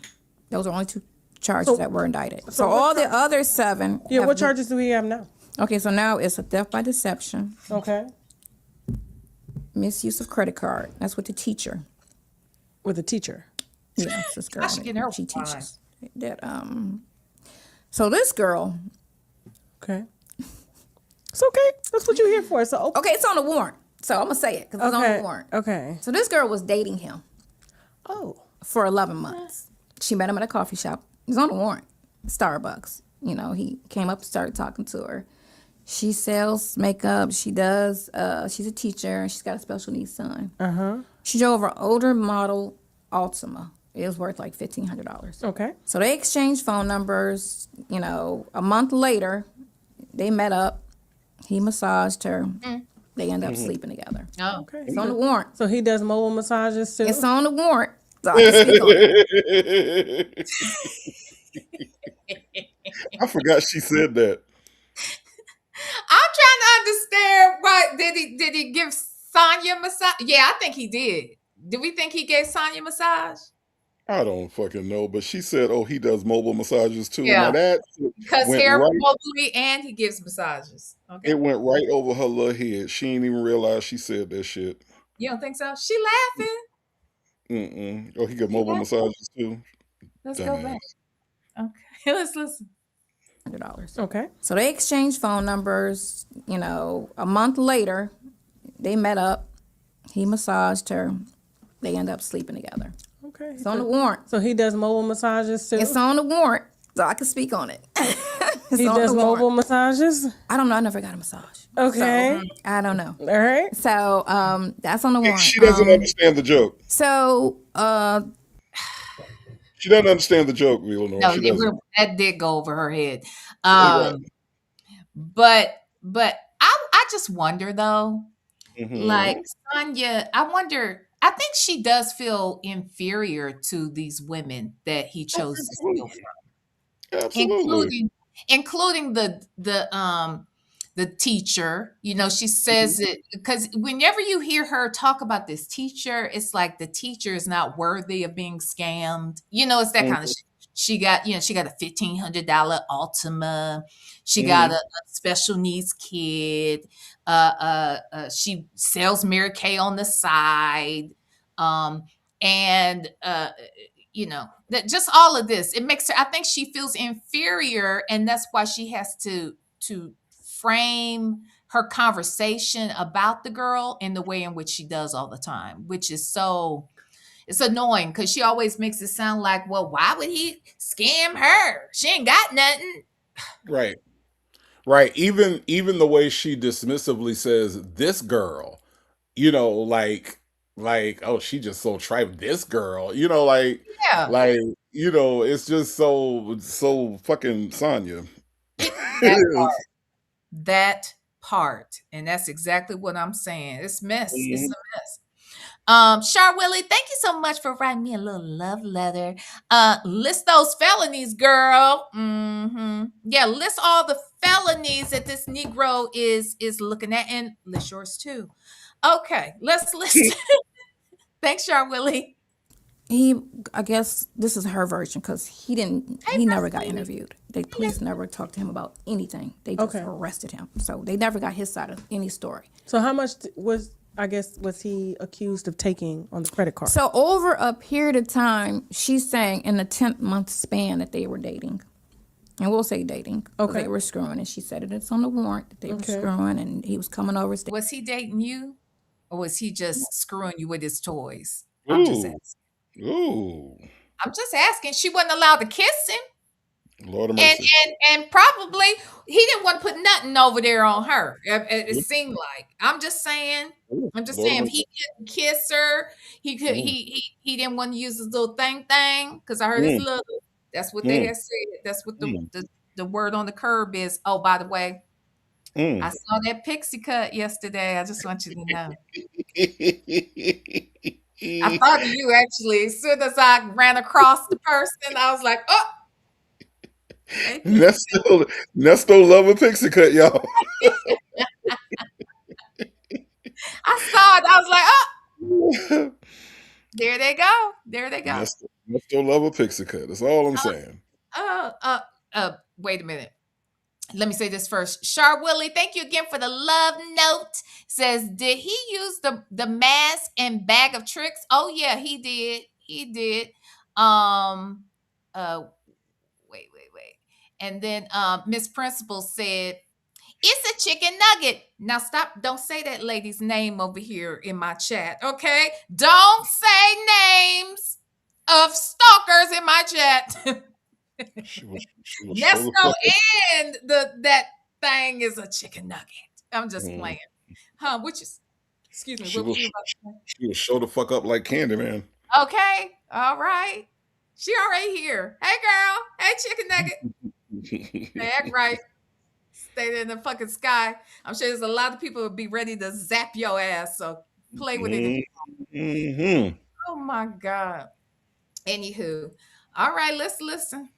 Those are only 2 charges that were indicted. So all the other 7. Yeah, what charges do we have now? Okay, so now it's a theft by deception. Okay. Misuse of credit card. That's with the teacher. With a teacher? Yeah, it's this girl. I should get her She fine. teaches. That So this girl. Okay. It's okay. That's what you're here for. So okay, it's on the warrant. So I'm gonna say it because it's on the warrant. Okay. So this girl was dating him. Oh. For 11 months. She met him at a coffee shop. He's on the warrant. Starbucks. You know, he came up and started talking to her. She sells makeup. She does. She's a teacher. She's got a special needs son. She drove her older model Altima. It was worth like $1,500. Okay. So they exchanged phone numbers. You know, a month later, they met up. He massaged her. They end up sleeping together. Oh, okay. It's on the warrant. So he does mobile massages too? It's on the warrant. So I can speak on it. I forgot she said that. I'm trying to understand why did he give Sonya massage? Yeah, I think he did. Do we think he gave Sonya massage? I don't fucking know, but she said, "Oh, he does mobile massages too." Yeah, now that because went hair right, remotely and he gives massages. Okay, it went right over her little head. She didn't even realize she said that shit. You don't think so? She laughing. Oh, he got mobile massages too. Let's go back. Okay, let's listen. $100. Okay. So they exchanged phone numbers. You know, a month later, they met up. He massaged her. They end up sleeping together. Okay. It's on the warrant. So he does mobile massages too? It's on the warrant, so I can speak on it. He does mobile massages? I don't know. I never got a massage. Okay. So, I don't know. All right. So that's on the warrant. She doesn't understand the joke. So She doesn't understand the joke, VLenore. No, She doesn't. that did go over her head. Right. But I just wonder though, like Mm-hmm. Sonya, I wonder. I think she does feel inferior to these women that he chose to steal Absolutely. from, Absolutely. including the teacher. You know, she says it because whenever you hear her talk about this teacher, it's like the teacher is not worthy of being scammed. You know, it's that kind of Mm-hmm. shit. She got, she got a $1,500 Altima. She got Mm-hmm. a special needs kid. She sells Mary Kay on the side. Um, and that just all of this, it makes her, I think she feels inferior, and that's why she has to frame her conversation about the girl in the way in which she does all the time, which is so, it's annoying because she always makes it sound like, well, why would he scam her? She ain't got nothing. Right. Right. Even the way she dismissively says this girl, like, oh, she just so trite. This girl, Yeah, like, it's just so fucking Sonya. that that part, and that's exactly what I'm saying. It's mess. It's a Mhm. mess. Char Willie, thank you so much for writing me a little love letter. List those felonies, girl. Yeah, list all the felonies that this Negro is looking at, and list yours too. Okay, let's list. Thanks, Char Willie. He, I guess this is her version because Hey, he never Miss got Lady. interviewed. The police never talked to him about anything. They just Okay. arrested him. So they never got his side of any story. So how much was he accused of taking on the credit card? So over a period of time, she's saying in a 10-month span that they were dating. And we'll say dating. 'Cause Okay. they were screwing. And she said it's on the warrant that they were screwing and he was coming over. Was he dating you, or was he just screwing you with his toys? I'm just Ooh. asking. Ooh. I'm just asking. She wasn't allowed to kiss him. Lord of And mercy. and probably he didn't want to put nothing over there on her. It seemed like. I'm just saying. Ooh. I'm just Lord of saying if mercy. he couldn't kiss her, he could Mm. he didn't want to use his little thing because I heard his Mm. little. That's what they Mm. had said. That's what Mm. the word on the curb is. Oh, by the way, I Mm. saw that pixie cut yesterday. I just want you to know. I thought of you actually. As soon as I ran across the person, I was like, oh, hey, pixie Nesto love a pixie cut, y'all. I saw it. I was like, oh, there they go. There they go. Nesto love a pixie cut. That's all I'm saying. Wait a minute. Let me say this first. Char Willie, thank you again for the love note. Says, did he use the mask and bag of tricks? Oh yeah, he did. He did. Um, wait. And then Miss Principal said, it's a chicken nugget. Now stop. Don't say that lady's name over here in my chat. Okay. Don't say names of stalkers in my chat. She was show the Nesto fuck up. and that thing is a chicken nugget. I'm just Mm. playing. Huh? Which is, excuse me, She what were was you about to she was show the fuck up like Candyman. say? Okay. All right. She already here. Hey girl. Hey chicken nugget. Act right. Stay there in the fucking sky. I'm sure there's a lot of people who would be ready to zap your ass. So play with it. Mm-hmm. Oh my God. Anywho. All right, let's listen.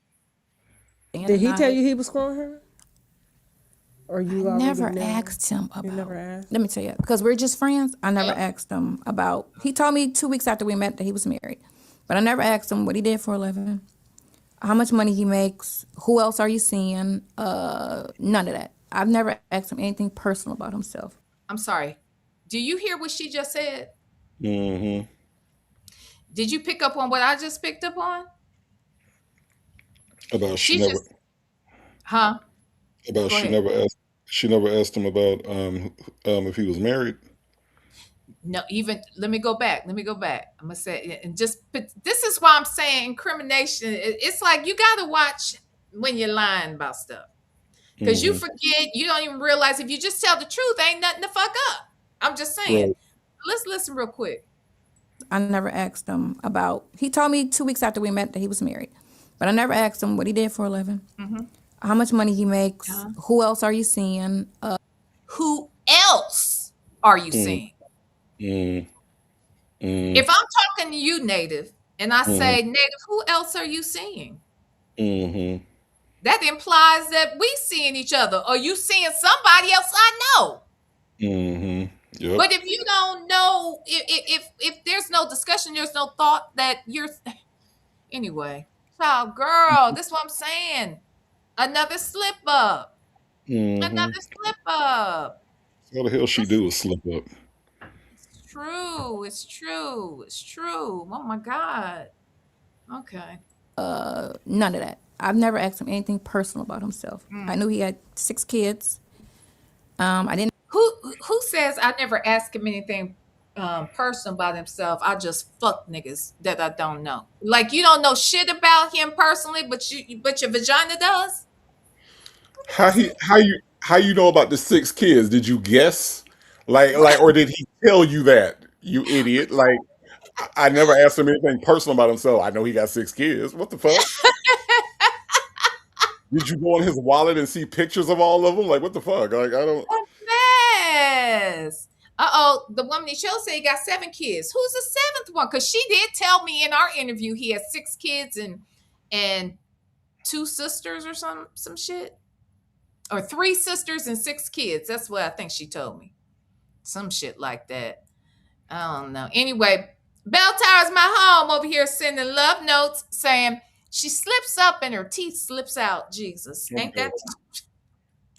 Did he tell you he was screwing her? Or you I already never know? asked him You about. never asked? Let me tell you, because we're just friends. I never asked him about. He told me 2 weeks after we met that he was married, but I never asked him what he did for a living, how much money he makes, who else are you seeing. None of that. I've never asked him anything personal about himself. I'm sorry. Do you hear what she just said? Mm-hmm. Did you pick up on what I just picked up on? About She just, huh? Go she ahead. never asked him about if he was married. No, even let me go back. I'm gonna say, and just but this is why I'm saying incrimination. It's like you gotta watch when you're lying about stuff because you Mm-hmm. forget. You don't even realize if you just tell the truth, ain't nothing to fuck up. I'm just saying. Right. Let's listen real quick. I never asked him about. He told me 2 weeks after we met that he was married, but I never asked him what he did for a living, how much money he makes, who else are you seeing? Who else are you seeing? If I'm talking to you, Native, and I say, Native, who else are you seeing? That implies that we seeing each other, or you seeing somebody else I know. Yep. But if you don't know, if there's no discussion, there's no thought that you're. Anyway, child, girl, this is what I'm saying. Another slip up. Another slip up. What the hell she do is slip up. It's true. It's true. It's true. Oh my God. Okay. None of that. I've never asked him anything personal about himself. I knew he had 6 kids. I didn't. Who says I never ask him anything personal about himself? I just fuck niggas that I don't know. Like you don't know shit about him personally, but your vagina does. How you know about the 6 kids? Did you guess? Like or did he tell you that? You idiot. Like I never asked him anything personal about himself. I know he got 6 kids. What the fuck? Did you go in his wallet and see pictures of all of them? Like what the fuck? Like I don't. Yes. The woman in the show said he got 7 kids. Who's the 7th one? Because she did tell me in our interview he had 6 kids and 2 sisters or some shit. Or 3 sisters and 6 kids. That's what I think she told me. Some shit like that. I don't know. Anyway, Bell Tower's my home over here sending love notes saying she slips up and her teeth slips out. Jesus. Ain't that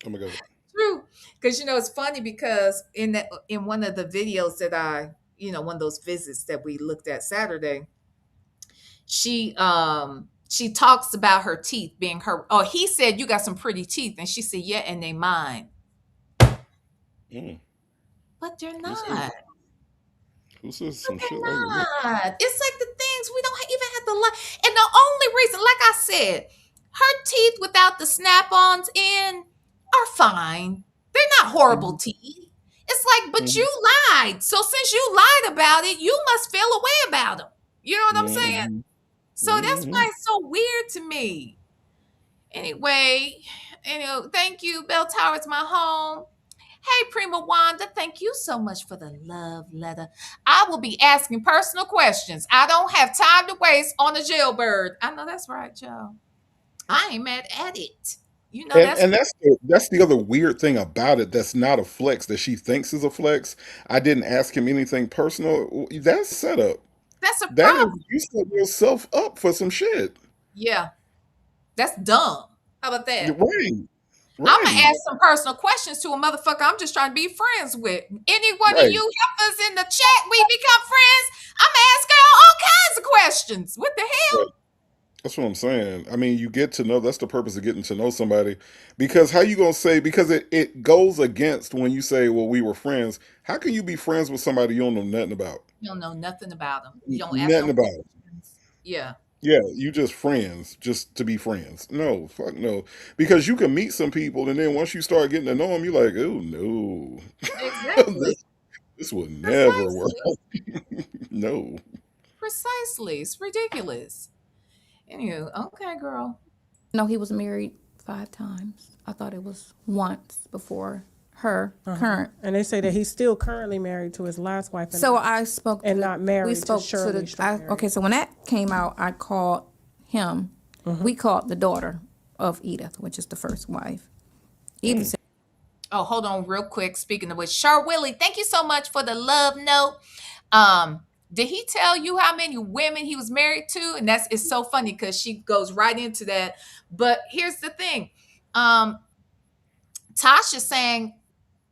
Oh my God. true? Because it's funny because in one of the videos that I, one of those visits that we looked at Saturday, she talks about her teeth being her. Oh, he said you got some pretty teeth, and she said, yeah, and they mine. But they're not. Who says some shit like that? It's like the things we don't even have to lie. And the only reason, like I said, her teeth without the snap-ons in are fine. They're not horrible teeth. It's like, but you lied. So since you lied about it, you must feel a way about them. You know what I'm saying? So that's why it's so weird to me. Anyway, thank you. Bell Tower's my home. Hey, Prima Wanda, thank you so much for the love letter. I will be asking personal questions. I don't have time to waste on a jailbird. I know that's right, Joe. I ain't mad at it. And that's the other weird thing about it. That's not a flex that she thinks is a flex. I didn't ask him anything personal. That's setup. That's a That problem. is you set yourself up for some shit. Yeah, that's dumb. How about that? Right. I'm gonna ask some personal questions to a motherfucker I'm just trying to be friends with. Any one of you help us in the chat, we become friends. I'm gonna ask her all kinds of questions. What the hell? That's what I'm saying. I mean, you get to know. That's the purpose of getting to know somebody. Because how you gonna say? Because it goes against when you say, "Well, we were friends." How can you be friends with somebody you don't know nothing about? You don't know nothing about them. You don't ask Nothing about it. Yeah. Yeah, you just friends, just to be friends. No, fuck no. Because you can meet some people, and then once you start getting to know them, you're like, oh no, Exactly. this will never work. No. Precisely. It's ridiculous. Anywho, okay, girl. No, he was married 5 times. I thought it was once before her current. And they say that he's still currently married to his last wife. So I spoke and not married. We spoke to Shirley. okay, so when that came out, I called him. We called the daughter of Edith, which is the first wife. Edith said, oh, hold on real quick. Speaking of which, Char Willie, thank you so much for the love note. Did he tell you how many women he was married to? And it's so funny because she goes right into that. But here's the thing. Tasha saying,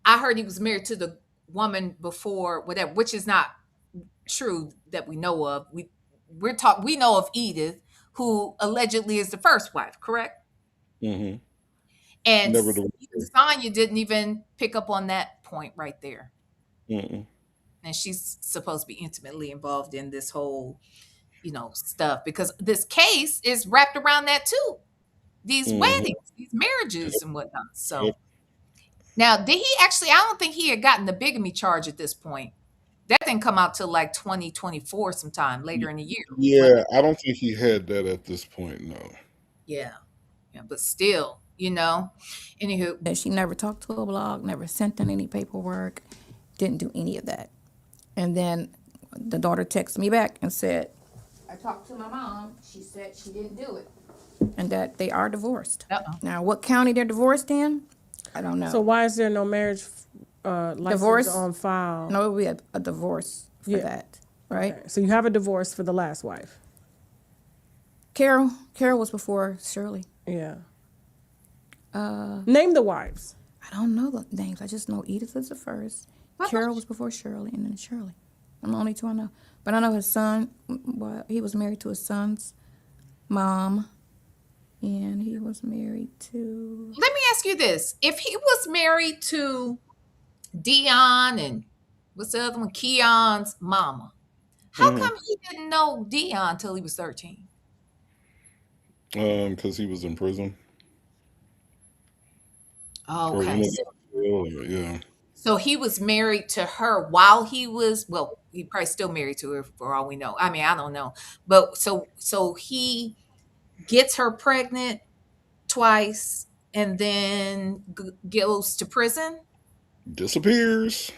I heard he was married to the woman before, whatever, which is not true that we know of. We know of Edith, who allegedly is the first wife, correct? Mm-hmm. And Sonya didn't even pick up on that point right there. Mm-mm. And she's supposed to be intimately involved in this whole, stuff, because this case is wrapped around that too. These weddings, these marriages and whatnot. So now, did he actually, I don't think he had gotten the bigamy charge at this point. That didn't come out till like 2024 sometime later in the year. Yeah, I don't think he had that at this point. No. Yeah. Yeah, but still, anywho. That she never talked to a blog, never sent in any paperwork, didn't do any of that. And then the daughter texted me back and said, I talked to my mom. She said she didn't do it. And that they are divorced. Now, what county they're divorced in, I don't know. So why is there no marriage license Divorce? on file? No, it would be a divorce for that, right? Okay. So you have a divorce for the last wife. Carol was before Shirley. Yeah. Name the wives. I don't know the names. I just know Edith is the first. Carol was before Shirley, and then Shirley. I'm the only two I know. But I know his son. Well, he was married to his son's mom, and he was married to. Let me ask you this: if he was married to Dion and what's the other one, Keon's mama, how come he didn't know Dion till he was 13? Because he was in prison. Oh, Or okay. yeah. So he was married to her while he was, well, he probably still married to her for all we know. I mean, I don't know. But so he gets her pregnant twice and then goes to prison. Disappears.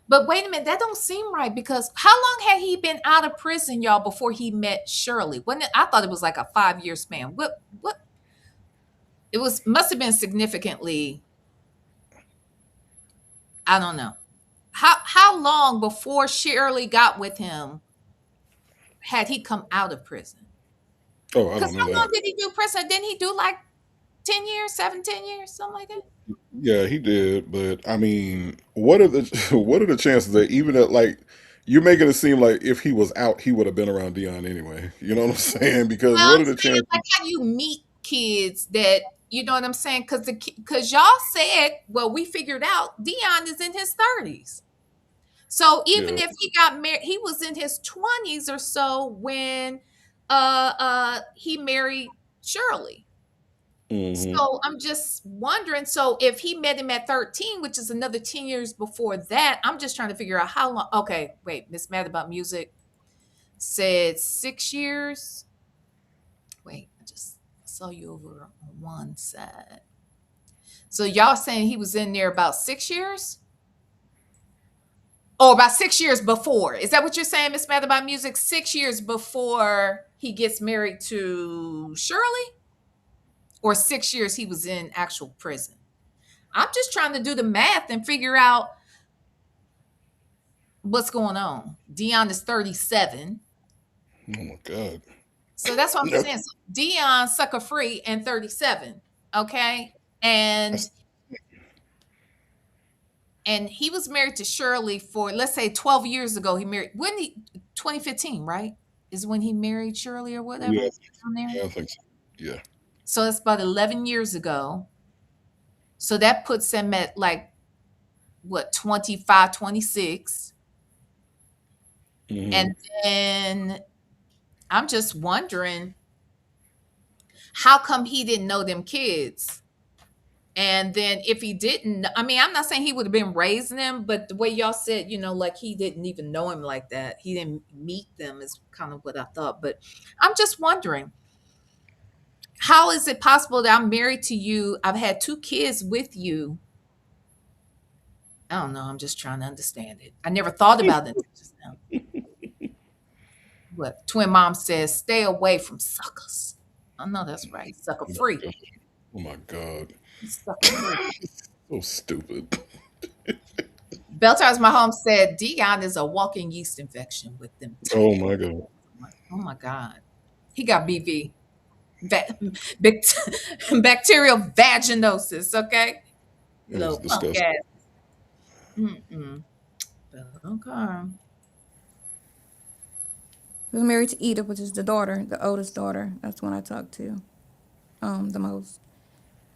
But wait a minute, that don't seem right because how long had he been out of prison, y'all, before he met Shirley? Wasn't it, I thought it was like a 5-year span. What? It must have been significantly. I don't know. How long before Shirley got with him had he come out of prison? Oh, I Because don't know how long that. did he do prison? Didn't he do like 10 years, 10 years, something like that? Yeah, he did, but I mean, what are the what are the chances that even that like you're making it seem like if he was out, he would have been around Dion anyway. You know what I'm saying? Because Well, what I'm are the saying chances? like how you meet kids that you know what I'm saying? Because y'all said, well, we figured out Dion is in his 30s. So even Yeah. if he got married, he was in his 20s or so when he married Shirley. So I'm just wondering, so if he met him at 13, which is another 10 years before that, I'm just trying to figure out how long. Okay, wait, Miss Mad About Music said 6 years. Wait, I just saw you over on one side. So y'all saying he was in there about 6 years? Oh, about 6 years before. Is that what you're saying, Miss Mad About Music? 6 years before he gets married to Shirley? Or 6 years he was in actual prison? I'm just trying to do the math and figure out what's going on. Dion is 37. Oh my God. So that's what I'm Yep. saying. So Dion sucker free and 37. Okay. And he was married to Shirley for let's say 12 years ago. He married when he 2015, right? Is when he married Shirley or whatever. Yeah, Down there. yeah, I think so. Yeah. So that's about 11 years ago. So that puts him at like what 25, 26. And then I'm just wondering how come he didn't know them kids? And then if he didn't, I mean, I'm not saying he would have been raising them, but the way y'all said, like he didn't even know him like that. He didn't meet them is kind of what I thought. But I'm just wondering, how is it possible that I'm married to you? I've had 2 kids with you. I don't know. I'm just trying to understand it. I never thought about it just now. What Twin Mom says, stay away from suckers. I know that's right. Sucker free. Oh my God. Sucker free. So stupid. Beltars My Home said Dion is a walking yeast infection with them. Oh my God. Oh my God. He got BV. Bacterial vaginosis, okay? That Little was punk disgusting. ass. Mm-mm. Okay. He was married to Edith, which is the daughter, the oldest daughter. That's one I talked to the most.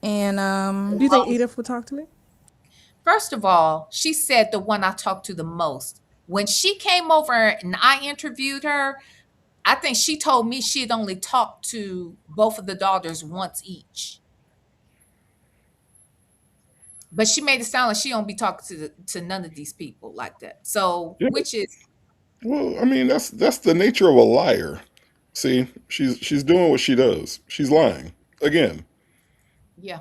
And Do you think Edith would talk to me? First of all, she said the one I talked to the most. When she came over and I interviewed her, I think she told me she'd only talked to both of the daughters once each. But she made it sound like she don't be talking to none of these people like that. So, Yeah. which is Well, I mean, that's the nature of a liar. See, she's doing what she does. She's lying again. yeah,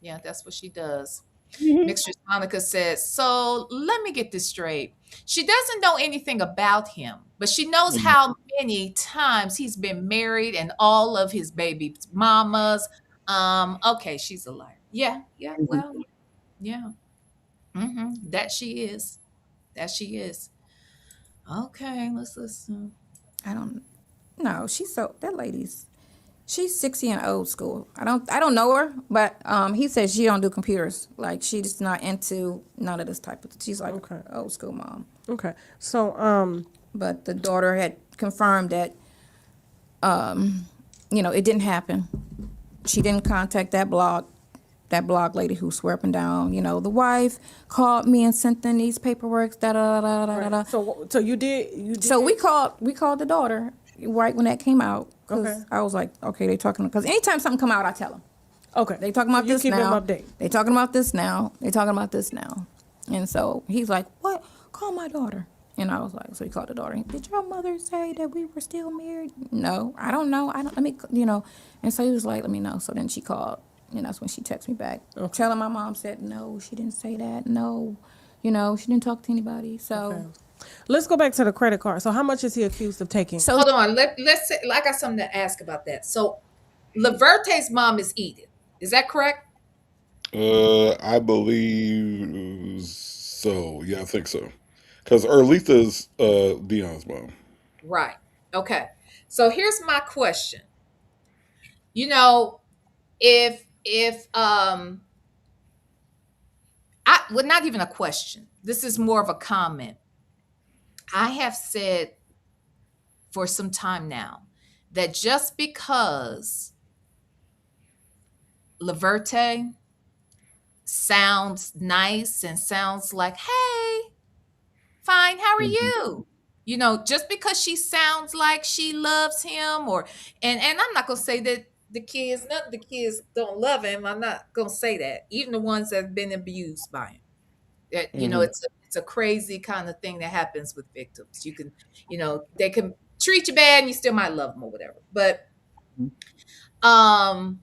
yeah, that's what she does. Mhm. Mistress Monica says, so let me get this straight. She doesn't know anything about him, but she knows how many times he's been married and all of his baby mamas. Okay, she's a liar. Yeah, yeah, Mhm. well, yeah. That she is. That she is. Okay, let's listen. I don't know. She's so that lady's she's 60 and old school. I don't know her, but he says she don't do computers. Like she's not into none of this type of she's like Okay. old school mom. Okay. So But the daughter had confirmed that it didn't happen. She didn't contact that blog lady who swore up and down, the wife called me and sent in these paperwork, da da da da da da. so you did. So we called the daughter right when that came out because Okay. I was like, okay, they talking because anytime something come out, I tell them Okay. they talking about You this keep now. them updated. They talking about this now. They talking about this now, and so he's like, what? Call my daughter. And I was like, so he called the daughter. Did your mother say that we were still married? No, I don't know. I don't. Let me. And so he was like, let me know. So then she called, and that's when she texted me back, telling my mom said no, she didn't say that. No, she didn't talk to anybody. So. Okay. Let's go back to the credit card. So how much is he accused of taking? So Hold on. Let's say I got something to ask about that. So Laverte's mom is Edith. Is that correct? I believe so. Yeah, I think so. Because Erletha's Dion's mom. Right. Okay. So here's my question. You know, if I well, not even a question. This is more of a comment. I have said for some time now that just because Laverte sounds nice and sounds like, hey, fine, how are Mhm. you? Just because she sounds like she loves him and I'm not gonna say that none of the kids don't love him. I'm not gonna say that. Even the ones that have been abused by him. Mhm. It's a crazy kind of thing that happens with victims. You can, they can treat you bad and you still might love them or whatever. But um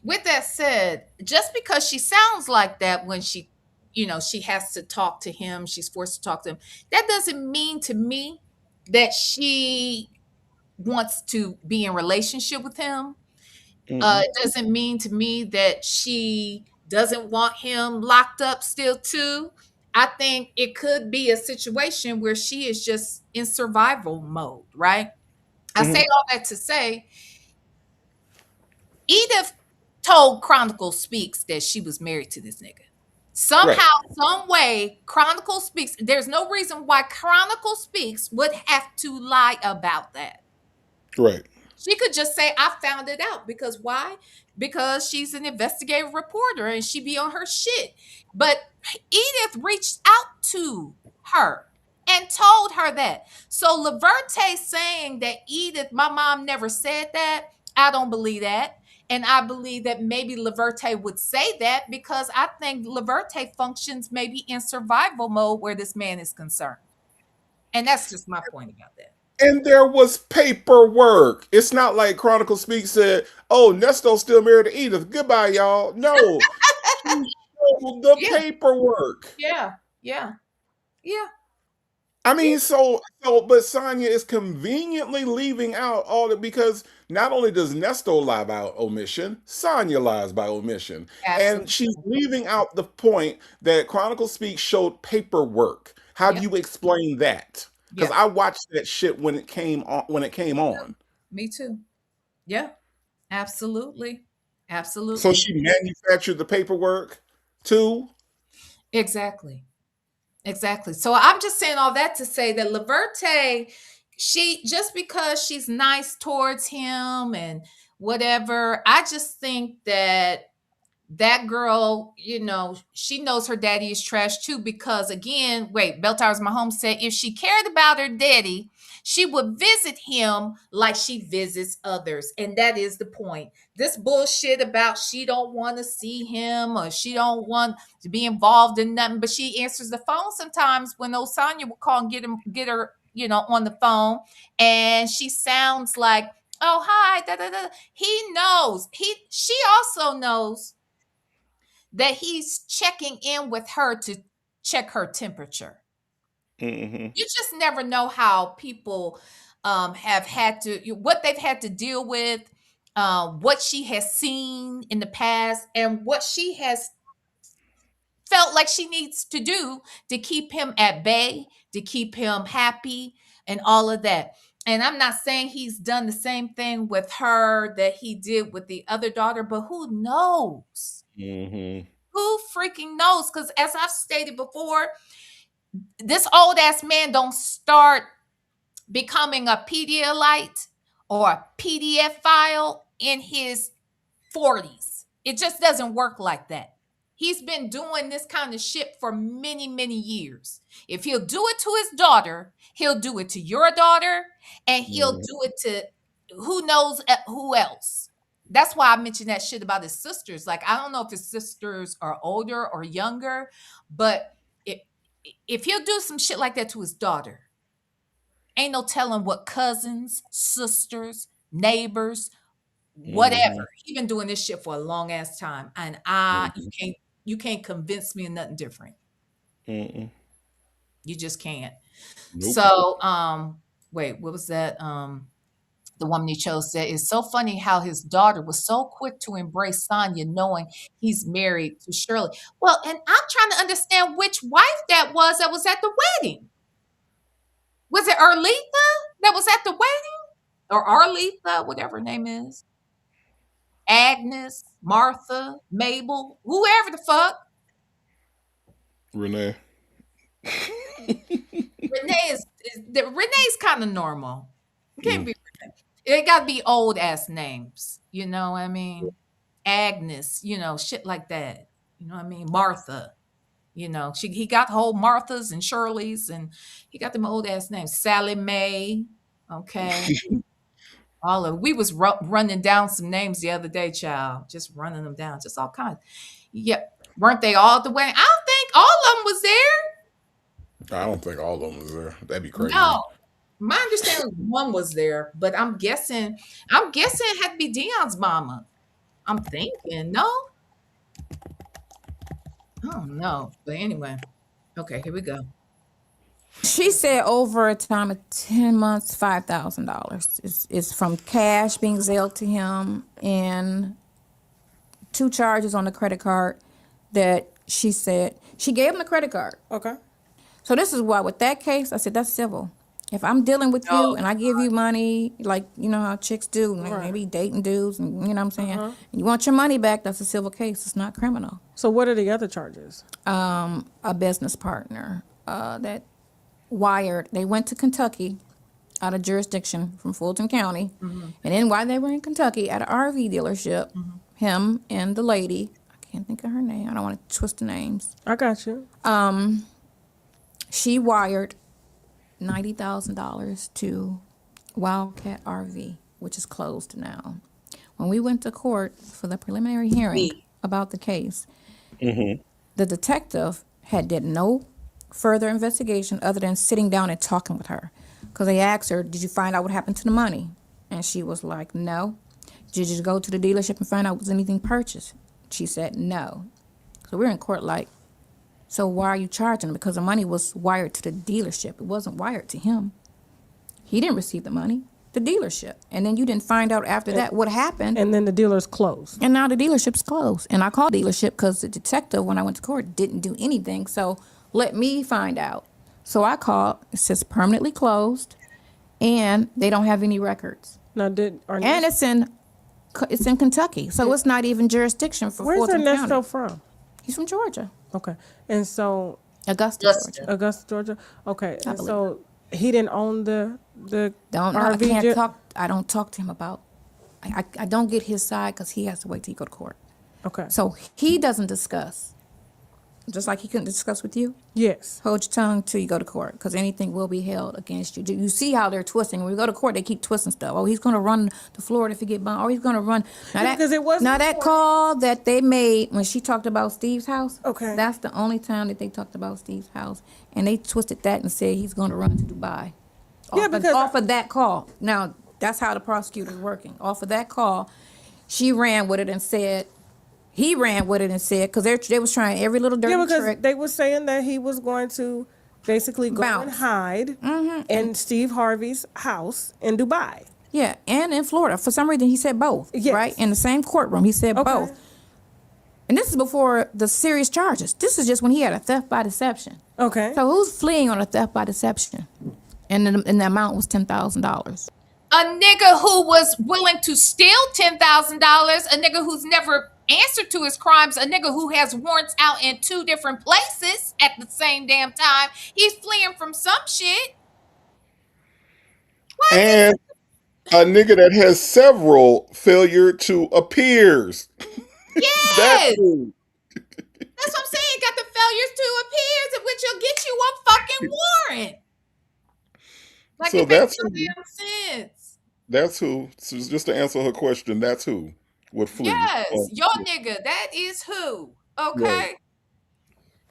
with that said, just because she sounds like that when she has to talk to him, she's forced to talk to him, that doesn't mean to me that she wants to be in relationship with him. Mhm. It doesn't mean to me that she doesn't want him locked up still too. I think it could be a situation where she is just in survival mode, right? I say Mhm. all that to say Edith told Chronicle Speaks that she was married to this nigga. Right. Somehow, some way, Chronicle Speaks. There's no reason why Chronicle Speaks would have to lie about that. Right. She could just say, I found it out. Because why? Because she's an investigative reporter and she be on her shit. But Edith reached out to her and told her that. So Laverte saying that Edith, my mom never said that, I don't believe that. And I believe that maybe Laverte would say that because I think Laverte functions maybe in survival mode where this man is concerned. And that's just my point about that. And there was paperwork. It's not like Chronicle Speak said, "Oh, Nesto's still married to Edith. Goodbye, y'all." No, she showed the Yeah, paperwork. yeah, yeah, yeah. I Yeah. mean, but Sonya is conveniently leaving out all that because not only does Nesto lie by omission, Sonya lies by omission. And Absolutely. she's leaving out the point that Chronicle Speak showed paperwork. How do Yep. you explain that? Because Yep. I watched that shit when it came on. When it came on, Me too. Yeah. Absolutely. so Absolutely. she manufactured the paperwork too. Exactly. Exactly. So I'm just saying all that to say that Laverte, she just because she's nice towards him and whatever, I just think that girl, she knows her daddy is trash too. Because again, wait, Bell Towers Mahomes said if she cared about her daddy, She would visit him like she visits others. And that is the point. This bullshit about she don't want to see him or she don't want to be involved in nothing, but she answers the phone sometimes when old Sonya will call and get her, on the phone. And she sounds like, oh, hi, da, da, da. He knows. She also knows that he's checking in with her to check her temperature. Mm-hmm. You just never know how people have had to, what they've had to deal with, what she has seen in the past, and what she has felt like she needs to do to keep him at bay, to keep him happy, and all of that. And I'm not saying he's done the same thing with her that he did with the other daughter, but who knows? Mm-hmm. Who freaking knows? Because as I've stated before, this old ass man don't start becoming a Pedialyte or a PDF file in his 40s. It just doesn't work like that. He's been doing this kind of shit for many, many years. If he'll do it to his daughter, he'll do it to your daughter, and he'll do it to who knows who else. That's why I mentioned that shit about his sisters. Like, I don't know if his sisters are older or younger, but if he'll do some shit like that to his daughter, ain't no telling what cousins, sisters, neighbors, Mm-hmm. whatever. He been doing this shit for a long ass time, and Mm-hmm. you can't convince me of nothing different. Mm-mm. You just can't. Nope. So, wait, what was that? The woman he chose said, it's so funny how his daughter was so quick to embrace Sonya, knowing he's married to Shirley. Well, and I'm trying to understand which wife that was at the wedding. Was it Erletha that was at the wedding? Or Arletha, whatever her name is? Agnes, Martha, Mabel, whoever the fuck. Renee. Renee's kind of normal. It can't Mm. be Renee. It got to be old ass names. You know what I mean? Agnes, shit like that. You know what I mean? Martha. He got whole Marthas and Shirleys, and he got them old ass names. Sally Mae. Okay. We was running down some names the other day, child. Just running them down. Just all kinds. Yep. Weren't they all at the wedding? I don't think all of them was there. I don't think all of them was there. That'd be crazy. No. My understanding one was there, but I'm guessing it had to be Dion's mama. I'm thinking, no. I don't know. But anyway. Okay, here we go. She said over a time of 10 months, $5,000 is from cash being zailed to him and 2 charges on the credit card that she said she gave him the credit card. Okay. So this is why with that case, I said that's civil. If I'm dealing with you and I give you money, like you know how chicks do, like maybe dating dudes, and you know what I'm saying, and you want your money back, that's a civil case. It's not criminal. So what are the other charges? A business partner that wired. They went to Kentucky out of jurisdiction from Fulton County, and then while they were in Kentucky at an RV dealership, him and the lady, I can't think of her name. I don't want to twist the names. I got you. She wired $90,000 to Wildcat RV, which is closed now. When we went to court for the preliminary hearing about the case, the detective did no further investigation other than sitting down and talking with her. Because they asked her, did you find out what happened to the money? And she was like, no. Did you go to the dealership and find out was anything purchased? She said, no. So we're in court like, so why are you charging him? Because the money was wired to the dealership. It wasn't wired to him. He didn't receive the money, the dealership. And then you didn't find out after that what happened. And then the dealer's closed. And now the dealership's closed. And I called the dealership because the detective, when I went to court, didn't do anything. So let me find out. So I called. It says permanently closed, and they don't have any records. Now, and it's in Kentucky, so it's not even jurisdiction for Fulton Where's County. Ernesto from? He's from Georgia. Okay, and so Augusta, Georgia. Augusta, Georgia. Okay, I and believe so he didn't own the don't know. RV. I don't talk to him about. I don't get his side because he has to wait till he go to court. Okay. So he doesn't discuss Just like he couldn't discuss with you. Yes. Hold your tongue till you go to court, because anything will be held against you. Do you see how they're twisting? When we go to court, they keep twisting stuff. Oh, he's going to run to Florida if he get bumped. Oh, he's going to run. Because it was now that call that they made when she talked about Steve's house. Okay. That's the only time that they talked about Steve's house, and they twisted that and said he's going to run to Dubai. Off of that call. Now that's how the prosecutor's working. Off of that call, she ran with it and said. He ran with it and said, because they was trying every little dirty trick. They were saying that he was going to basically go and hide in Steve Harvey's house in Dubai. Yeah, and in Florida. For some reason, he said both, right? In the same courtroom, he said both. And this is before the serious charges. This is just when he had a theft by deception. Okay. So who's fleeing on a theft by deception? And the amount was $10,000. A nigga who was willing to steal $10,000, a nigga who's never answered to his crimes, a nigga who has warrants out in 2 different places at the same damn time. He's fleeing from some shit. And a nigga that has several failure to appears. Yes. That's what I'm saying. Got the failures to appears, which will get you a fucking warrant. Like, so it that's makes no damn sense. That's who. So just to answer her question, that's who would flee. Yes, your nigga. That is who. Okay. Right.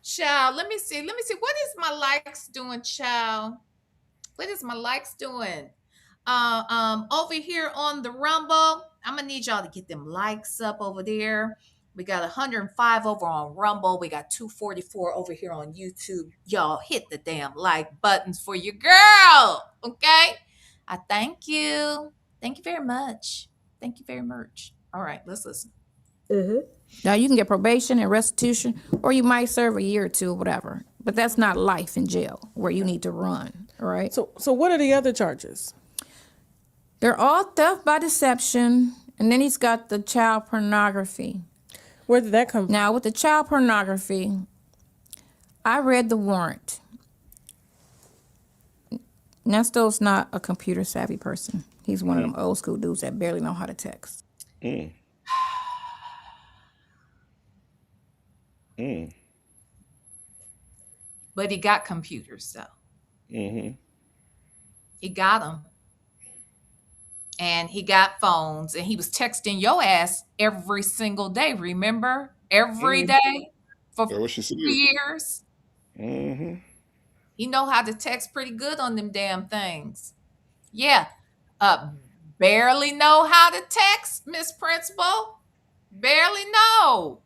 Child, let me see. What is my likes doing, child? What is my likes doing? Over here on the Rumble, I'm gonna need y'all to get them likes up over there. We got 105 over on Rumble. We got 244 over here on YouTube. Y'all hit the damn like buttons for your girl. Okay? I thank you. Thank you very much. Thank you very much. All right, let's listen. Now you can get probation and restitution, or you might serve a year or two or whatever. But that's not life in jail where you need to run, all right? So what are the other charges? They're all theft by deception, and then he's got the child pornography. Where did that come from? Now, with the child pornography, I read the warrant. Nesto's not a computer savvy person. He's one of them old school dudes that barely know how to text. But he got computers, though. He got them. And he got phones, and he was texting your ass every single day, remember? Every day for 3 years. He know how to text pretty good on them damn things. Yeah. Barely know how to text, Miss Principal. Barely know.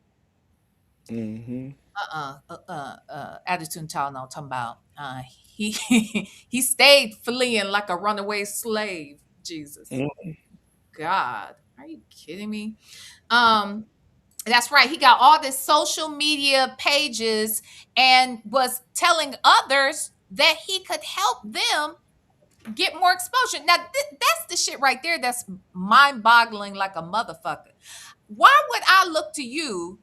Attitude child, no, talking about he stayed fleeing like a runaway slave. Jesus. God, are you kidding me? That's right. He got all this social media pages and was telling others that he could help them get more exposure. Now, that's the shit right there that's mind-boggling like a motherfucker. Why would I look to you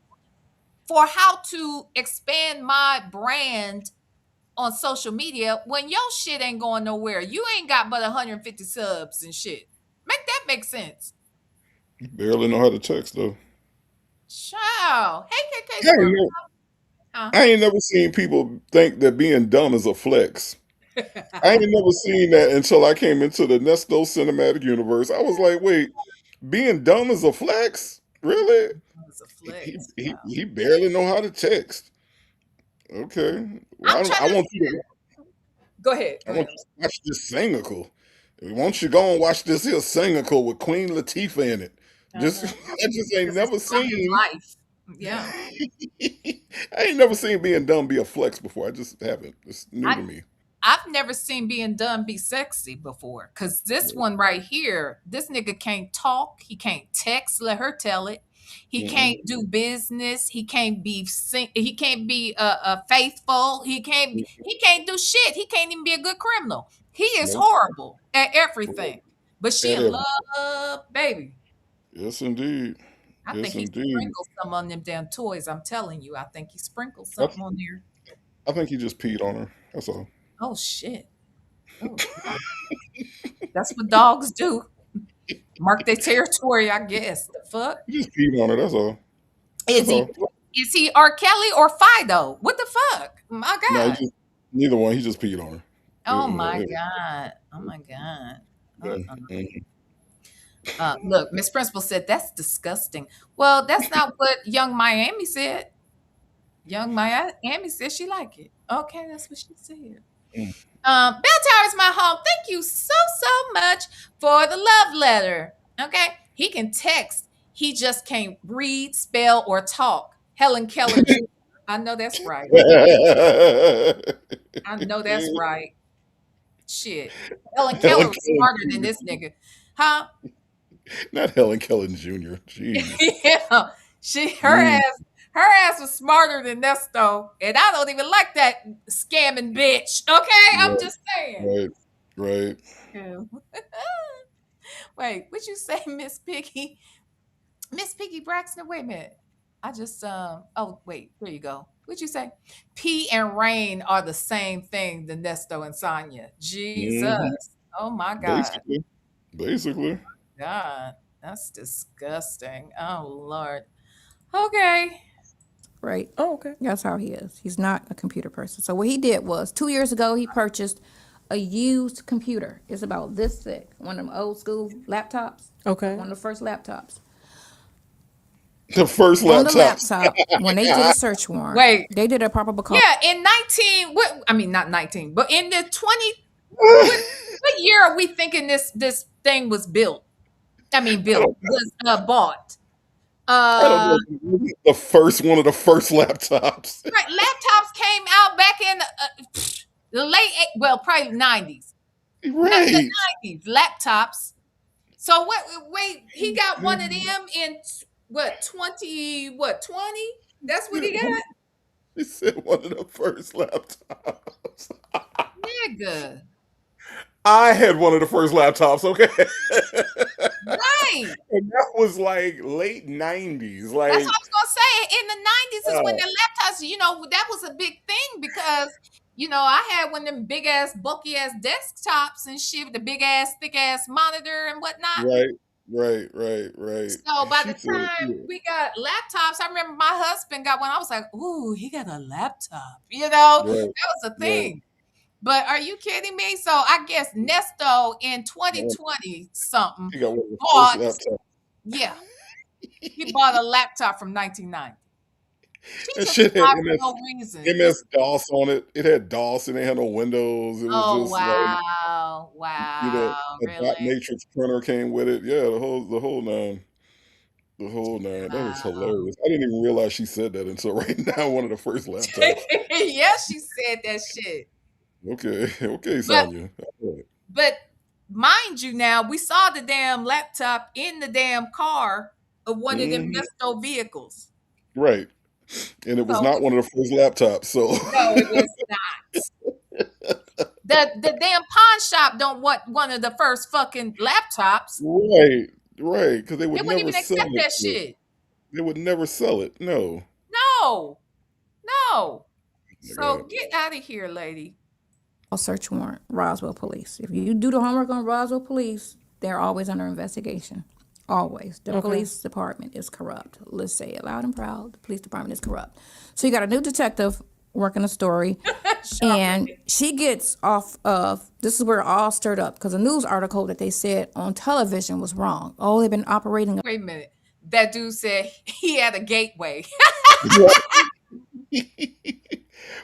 for how to expand my brand on social media when your shit ain't going nowhere? You ain't got but 150 subs and shit. Make that make sense. You barely know how to text, though. Child. Hey, KK. I ain't never seen people think that being dumb is a flex. I ain't never seen that until I came into the Nesto cinematic universe. I was like, wait, being dumb is a flex? Really? It's a flex. He barely know how to text. Okay. Well, I want you to go ahead. I want you to watch this single. Won't you go and watch this here single with Queen Latifah in it? I just ain't never seen life. Yeah. I ain't never seen being dumb be a flex before. I just haven't. It's new to me. I've never seen being dumb be sexy before. Cause this one right here, this nigga can't talk. He can't text. Let her tell it. He can't do business. He can't be faithful. He can't do shit. He can't even be a good criminal. He is horrible at everything. But she in love, baby. Yes, indeed. I think he sprinkled some on them damn toys. I'm telling you. I think he sprinkled something on there. I think he just peed on her. That's all. Oh shit. Oh, that's what dogs do. Mark their territory, I guess. The fuck? He just peed on her, that's all. Is he R. Kelly or Fido? What the fuck? My No, God. neither one. He just peed on her. Oh my Yeah, God. Oh my God. yeah, Uh-uh. mhm. Look, Miss Principal said that's disgusting. Well, that's not what Young Miami said. Young Miami said she liked it. Okay, that's what she said. Mm. Bell Tower is my home. Thank you so much for the love letter. Okay, he can text. He just can't read, spell, or talk. Helen Keller Jr. I know that's right. I know that's right. Shit. Helen Keller Helen was Keller smarter than Jr. this nigga. Huh? Not Helen Keller Jr. Jeez. Yeah. Mm. Her ass was smarter than Nesto. And I don't even like that scamming bitch. Okay? I'm Right, just saying. right, right. Yeah. Wait, what you say, Miss Piggy? Miss Piggy Braxton, wait a minute. I just oh wait, there you go. What'd you say? Pea and rain are the same thing, the Nesto and Sonya. Jesus. Hmm. Oh my God. Basically, basically. God. That's disgusting. Oh Lord. Okay. Right. Oh, okay. That's how he is. He's not a computer person. So what he did was 2 years ago he purchased a used computer. It's about this thick. One of them old school laptops. Okay. One of the first laptops. The first On the laptops. laptop, when they did a search warrant, Wait. they did a probable cause. Yeah, in 19, what I mean not 19, but in the 20, what year are we thinking this thing was built? I mean I built, don't, was bought. I don't know. The first one of the first laptops. Right, laptops came out back in the late well, probably 90s. Not the Right. 90s, laptops. So what wait, he got one of them in what 20 what 20? That's what he got? He said one of the first laptops. Nigga. I had one of the first laptops, okay? Right. And that was like late 90s. That's what Like, I was gonna say. In the 90s is when uh, the laptops, that was a big thing because I had one of them big ass, bulky ass desktops and shit with the big ass, thick ass monitor and whatnot. right, right, right, right. So by She the said, time yeah, we got laptops, I remember my husband got one. I was like, ooh, he got a laptop. That right, was a right. thing. But are you kidding me? So I guess Nesto in Man, 2020 something he got one of the first bought, laptops. yeah, he bought a laptop from 1990. She That just shit had lied for no reason. MS DOS on it. It had DOS and it had no windows. It was Oh just like, wow, wow, a dot really? matrix printer came with it. Yeah, the whole nine. The whole nine. That is Wow. hilarious. I didn't even realize she said that until right now. One of the first laptops. Yeah, she said that shit. Okay, okay, But Sonya. All right. but mind you, now we saw the damn laptop in the damn car of one of them Mhm. Nesto vehicles. Right. And it was So not one of the first laptops. So no, it was not. The damn pawn shop don't want one of the first fucking laptops. right, right, because they They would wouldn't never even sell accept it. that shit. They would never sell it. No. No, no. Oh my So God. get out of here, lady. A search warrant, Roswell Police. If you do the homework on Roswell Police, they're always under investigation. Always. The Okay. police department is corrupt. Let's say it loud and proud. The police department is corrupt. So you got a new detective working a story, and she gets off of, this is where it all stirred up, because a news article that they said on television was wrong. Oh, they've been operating. Wait a minute. That dude said he had a gateway.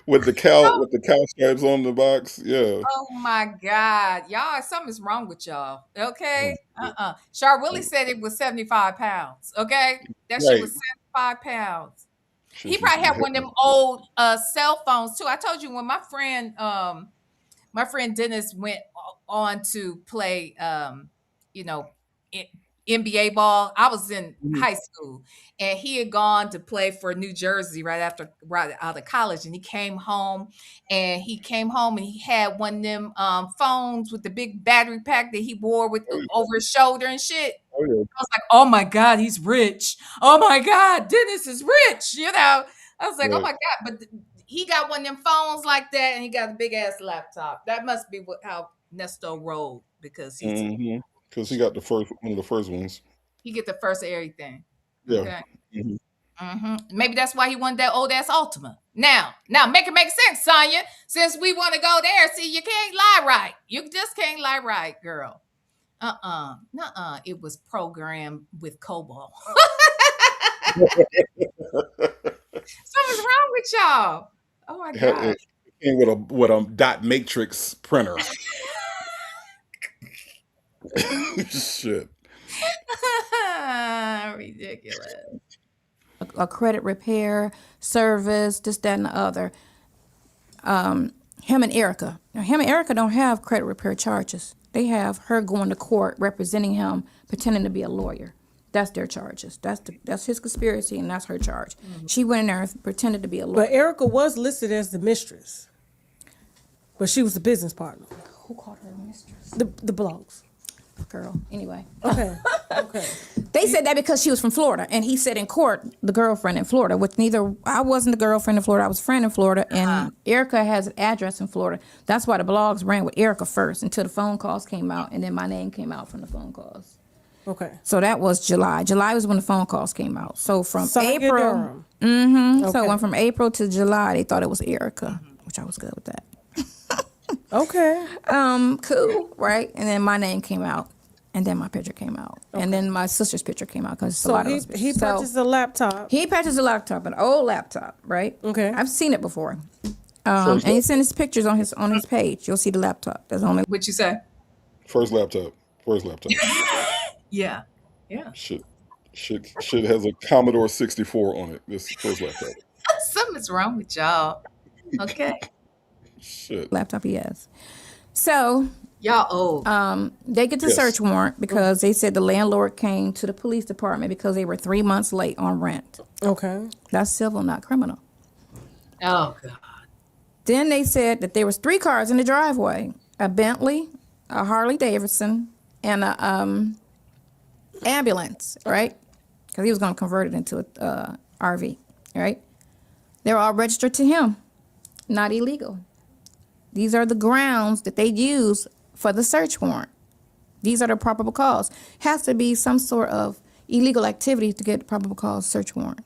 With the cow stripes on the box. Yeah. Oh my God. Y'all, something's wrong with y'all. Okay? Oh, Char Willie said it was 75 pounds. Okay? That shit right. was 75 pounds. He Shit used to probably be had one of heavy. them old cell phones too. I told you when my friend Dennis went on to play, you know, NBA ball. I was in Mhm. high school, and he had gone to play for New Jersey right out of college. And he came home and he had one of them phones with the big battery pack that he wore with Oh, yeah. over his shoulder and shit. Oh, yeah. I was like, oh my God, he's rich. Oh my God, Dennis is rich. I was like, oh Right. my God. But he got one of them phones like that and he got a big ass laptop. That must be how Nesto rolled because Because he got one of the first ones. he get the first of everything. Yeah. Okay. Mhm. Maybe that's why he wanted that old ass Ultima. Now make it make sense, Sonya. Since we want to go there, see, you can't lie right. You just can't lie right, girl. Nuh-uh. It was programmed with COBOL. Something's wrong with y'all. Oh my god. It came with a dot matrix printer. Shit. Ridiculous. A credit repair service, this, that, and the other. Him and Erica. Now, him and Erica don't have credit repair charges. They have her going to court representing him, pretending to be a lawyer. That's their charges. That's his conspiracy, and that's her charge. She went in there and pretended to be a lawyer. But Erica was listed as the mistress, but she was the business partner. Who called her mistress? The blogs. Girl. Anyway. Okay. They said that because she was from Florida, and he said in court the girlfriend in Florida, which I wasn't the girlfriend in Florida, I was a friend in Florida, and Erica has an address in Florida. That's why the blogs ran with Erica first until the phone calls came out, and then my name came out from the phone calls. Okay. So that was July. July was when the phone calls came out. So from Sonya April, Durham. So when from April to July, they thought it was Erica, which I was good with that. Okay. Cool, right? And then my name came out, and then my picture came out, and then my sister's picture came out because So he purchased a laptop. He purchased a laptop, an old laptop, right? Okay. I've seen it before. And he sent his pictures on his page. You'll see the laptop. That's only What you say? First laptop. Yeah. Shit has a Commodore 64 on it. This first laptop. Something's wrong with y'all. Okay. Shit. laptop he has. So y'all old. They get the search warrant because they said the landlord came to the police department because they were 3 months late on rent. Okay. That's civil, not criminal. Oh God. Then they said that there was 3 cars in the driveway: a Bentley, a Harley Davidson, and a ambulance. Right? Because he was going to convert it into a RV. Right? They're all registered to him, not illegal. These are the grounds that they use for the search warrant. These are the probable cause. Has to be some sort of illegal activity to get probable cause search warrant.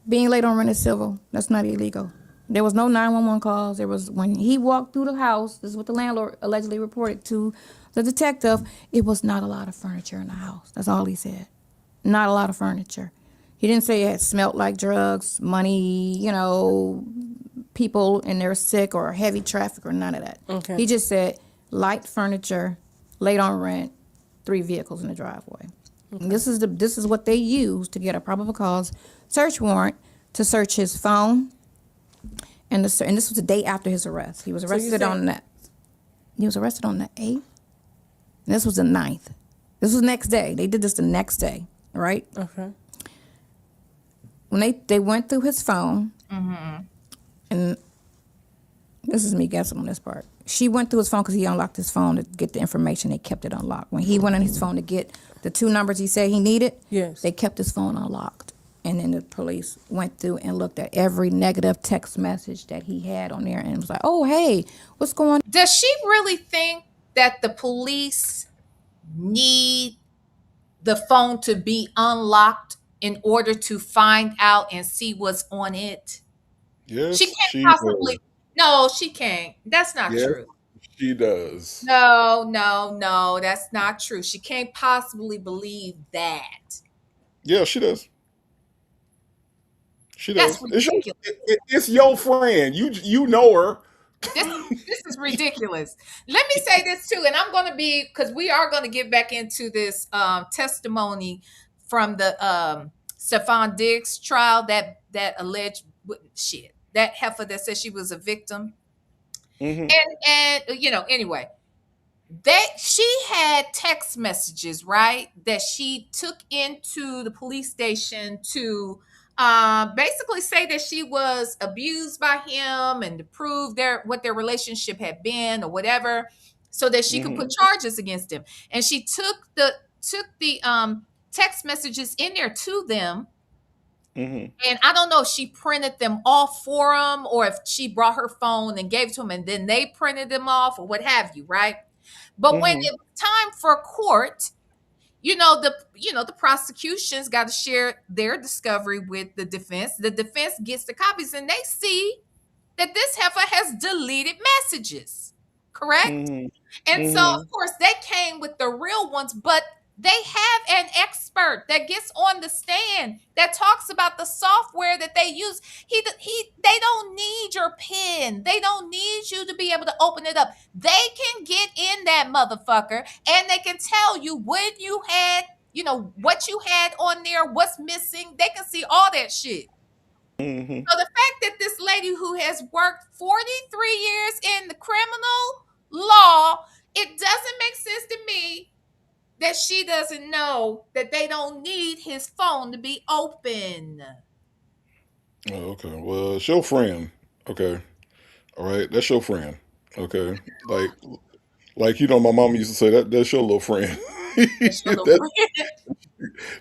Being late on rent is civil. That's not illegal. There was no 911 calls. There was, when he walked through the house, this is what the landlord allegedly reported to the detective, it was not a lot of furniture in the house. That's all he said. Not a lot of furniture. He didn't say it had smelled like drugs, money, people and they're sick or heavy traffic or none of that. Okay. He just said light furniture, late on rent, 3 vehicles in the driveway. Okay. This is what they use to get a probable cause search warrant to search his phone. And this was the day after his arrest. He was arrested on the 8th. And this was the 9th. This was the next day. They did this the next day, right? Okay. When they went through his phone, and this is me guessing on this part. She went through his phone because he unlocked his phone to get the information. They kept it unlocked. When he went on his phone to get the 2 numbers he said he needed, yes, they kept his phone unlocked. And then the police went through and looked at every negative text message that he had on there and was like, oh, hey, what's going on? Does she really think that the police need the phone to be unlocked in order to find out and see what's on it? Yes, she can't possibly. No, she can't. That's not true. She does. No, that's not true. She can't possibly believe that. Yeah, she does. She does. That's ridiculous. It's your friend. You know her. This is ridiculous. Let me say this too, and I'm going to be, because we are going to get back into this testimony from the Stephon Diggs trial, that alleged shit, that heifer that said she was a victim. And anyway, that she had text messages, right, that she took into the police station to basically say that she was abused by him and to prove what their relationship had been or whatever, so that she could put charges against him. And she took the text messages in there to them. And I don't know if she printed them off for them or if she brought her phone and gave it to them and then they printed them off or what have you, right? But when it was time for court, the prosecution's got to share their discovery with the defense. The defense gets the copies and they see that this heifer has deleted messages, correct? Mm-hmm. And so, Mm-hmm. of course, they came with the real ones, but they have an expert that gets on the stand that talks about the software that they use. They don't need your pen. They don't need you to be able to open it up. They can get in that motherfucker and they can tell you when you had, what you had on there, what's missing. They can see all that shit. Mm-hmm. So the fact that this lady who has worked 43 years in the criminal law, it doesn't make sense to me that she doesn't know that they don't need his phone to be open. Oh, okay. Well, it's your friend. Okay. All right. That's your friend. Okay. Like my mom used to say that's your little friend. That's your little that, friend.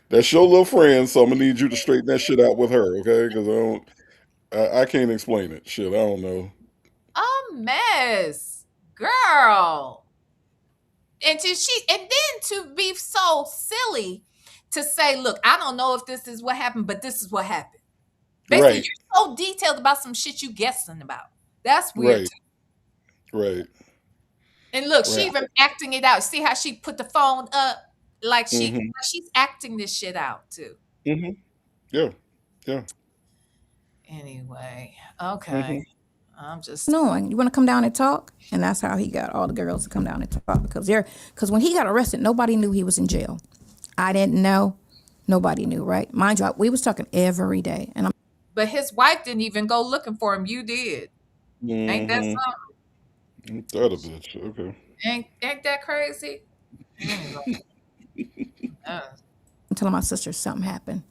that's your little friend. So I'm gonna need you to straighten that shit out with her. Okay. Because I can't explain it. Shit. I don't know. A mess, girl. And then to be so silly to say, look, I don't know if this is what happened, but this is what happened. Basically, Right. you're so detailed about some shit you guessing about. That's weird Right. too. Right. And look, she Right. even acting it out. See how she put the phone up like Mm-hmm. she's acting this shit out too. Mm-hmm. Yeah. Yeah. Anyway, okay. Mm-hmm. I'm just Knowing you want to come down and talk, and that's how he got all the girls to come down and talk because when he got arrested, nobody knew he was in jail. I didn't know. Nobody knew, right? Mind you, we was talking every day, and but his wife didn't even go looking for him. You did. Ain't that Mm-hmm. something? That a bitch. Okay. Ain't that crazy? Anyway, I'm telling my sister something happened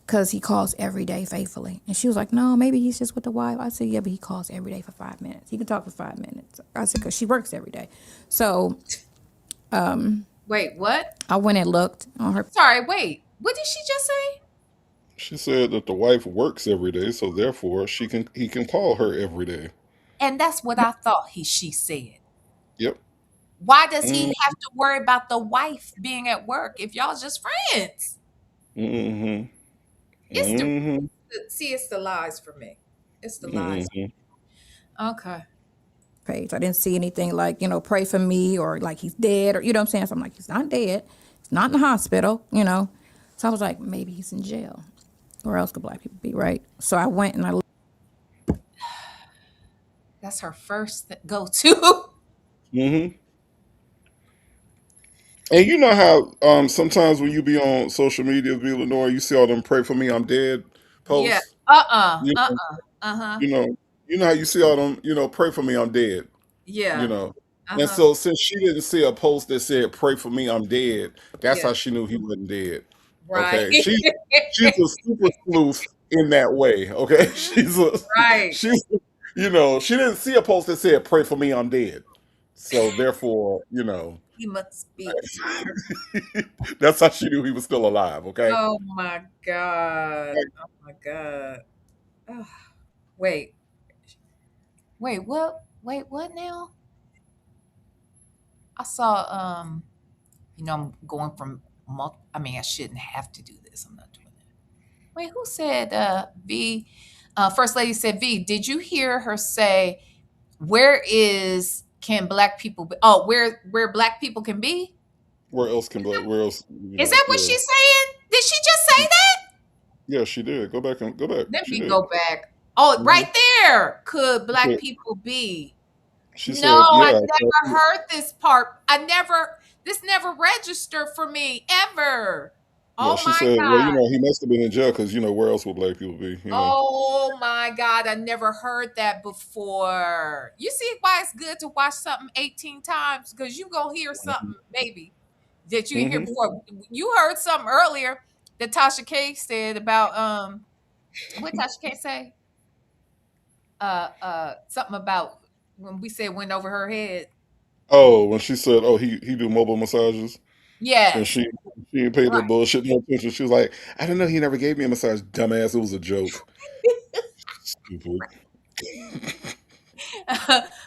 because he calls every day faithfully, and she was like, "No, maybe he's just with the wife." I said, "Yeah, but he calls every day for 5 minutes. He can talk for 5 minutes." I said, "Because she works every day." So, wait, what? I went and looked on her. Sorry, wait. What did she just say? She said that the wife works every day, so therefore he can call her every day. And that's what I thought she said. Yep. Why does he Mm-hmm. have to worry about the wife being at work if y'all just friends? Mm-hmm. It's the Mm-hmm. it's the lies for me. It's the lies. Mm-hmm. Okay. Page. I didn't see anything like, pray for me or like he's dead or, you know what I'm saying? So I'm like, he's not dead. He's not in the hospital. So I was like, maybe he's in jail. Where else could black people be, right? So I went and That's her first go-to. Mm-hmm. And you know how sometimes when you be on social media, VLenore, you see all them "pray for me, I'm dead" Yeah. posts. Uh-uh. You know, Uh-uh. Uh-huh. you know, you know how you see all them, "pray for me, I'm dead." You Yeah. know, and Uh-huh. so since she didn't see a post that said "pray for me, I'm dead," that's Yeah. how she knew he wasn't dead. Right. Okay, she's a super sleuth in that way. Okay, Right. she's she didn't see a post that said "pray for me, I'm dead," so therefore He must be. that's how she knew he was still alive. Okay. Oh my God. Oh my God. Ugh. Wait. Wait, what? Wait, what now? I saw I'm going from I mean, I shouldn't have to do this. I'm not doing it. Wait, who said V First Lady said, V, did you hear her say, where is can black people be? Oh, where black people can be? Where else can black? Where else? Is that what Yeah, she's saying? Did she just say that? yeah, she did. Go back and go back. Let She me did. go back. Oh, Hmm. right there. Could She black said, people be? she No, said, I yeah. never heard this part. This never registered for me ever. Yeah, Oh she my said, well, God. he must have been in jail because where else would black people be? Oh my God. I never heard that before. You see why it's good to watch something 18 times? Because you gonna hear something, maybe, that you didn't hear Hmm. before. You heard something earlier that Tasha K said about what Tasha K say? Something about when we said went over her head. Oh, when she said, oh, he do mobile massages, and Yes. she didn't pay that bullshit no attention. She was like, I don't know, he never gave me a massage, dumbass. It was a joke. Stupid.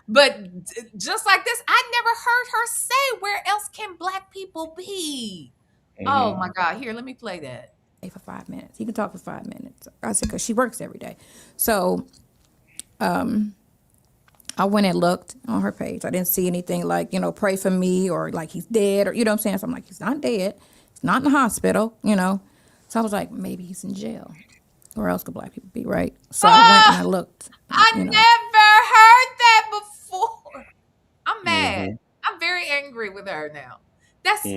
But just like this, I never heard her say where else can black people be. Oh my God! Here, let me play that. For 5 minutes. He can talk for 5 minutes. I said, because she works every day. So I went and looked on her page. I didn't see anything like, pray for me or like he's dead or, you know what I'm saying? So I'm like, he's not dead. He's not in the hospital, So I was like, maybe he's in jail. Where else could black people be, right? So I went and I looked. I never heard that before. I'm mad. I'm very angry with her now. That's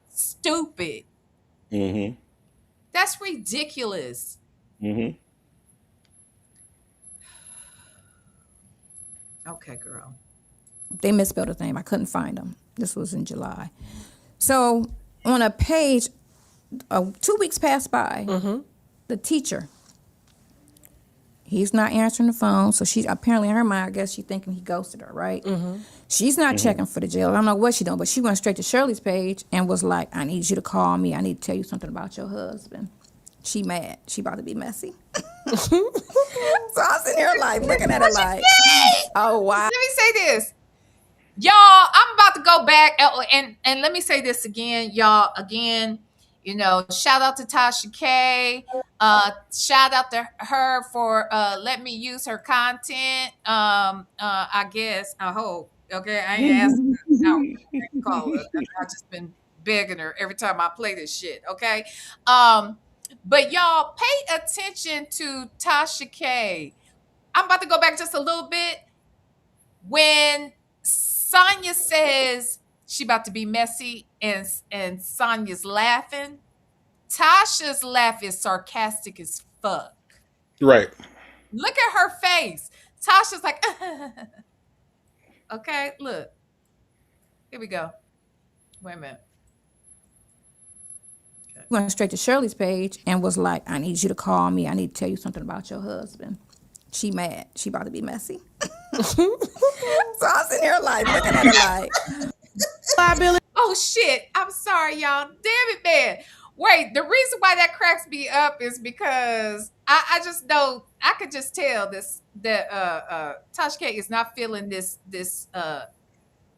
stupid. That's ridiculous. Okay, girl. They misspelled his name. I couldn't find him. This was in July. So on a page, 2 weeks passed by. The teacher, he's not answering the phone. So she apparently in her mind, I guess she's thinking he ghosted her, right? She's not checking for the jail. I don't know what she doing, but she went straight to Shirley's page and was like, I need you to call me. I need to tell you something about your husband. She mad. She about to be messy. So I'm sitting here like looking at her like, oh wow. Let me say this. Y'all, I'm about to go back and let me say this again, y'all. Again, shout out to Tasha K. Shout out to her for letting me use her content. I guess, I hope. Okay, I ain't asking her out. Call her. I've just been begging her every time I play this shit. Okay. But y'all pay attention to Tasha K. I'm about to go back just a little bit. When Sonya says she about to be messy and Sonya's laughing, Tasha's laugh is sarcastic as fuck. Right. Look at her face. Tasha's like, okay, look. Here we go. Wait a minute. Went straight to Shirley's page and was like, I need you to call me. I need to tell you something about your husband. She mad. She about to be messy. So I'm sitting here like looking at her like, oh shit. I'm sorry, y'all. Damn it, man. Wait, the reason why that cracks me up is because I just know, I could just tell that Tasha K is not feeling this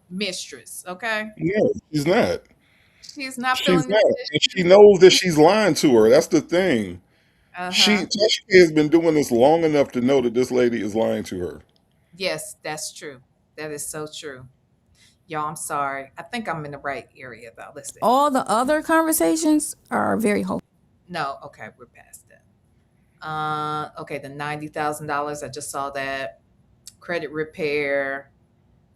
mistress, okay? No, she's not. She's not She's feeling not. this. And she knows that she's lying to her. That's the thing. Tasha K has been doing this long enough to know that this lady is lying to her. Yes, that's true. That is so true. Y'all, I'm sorry. I think I'm in the right area though. Listen. all the other conversations are very hopeful. No, okay, we're past that. Okay, the $90,000. I just saw that. Credit repair,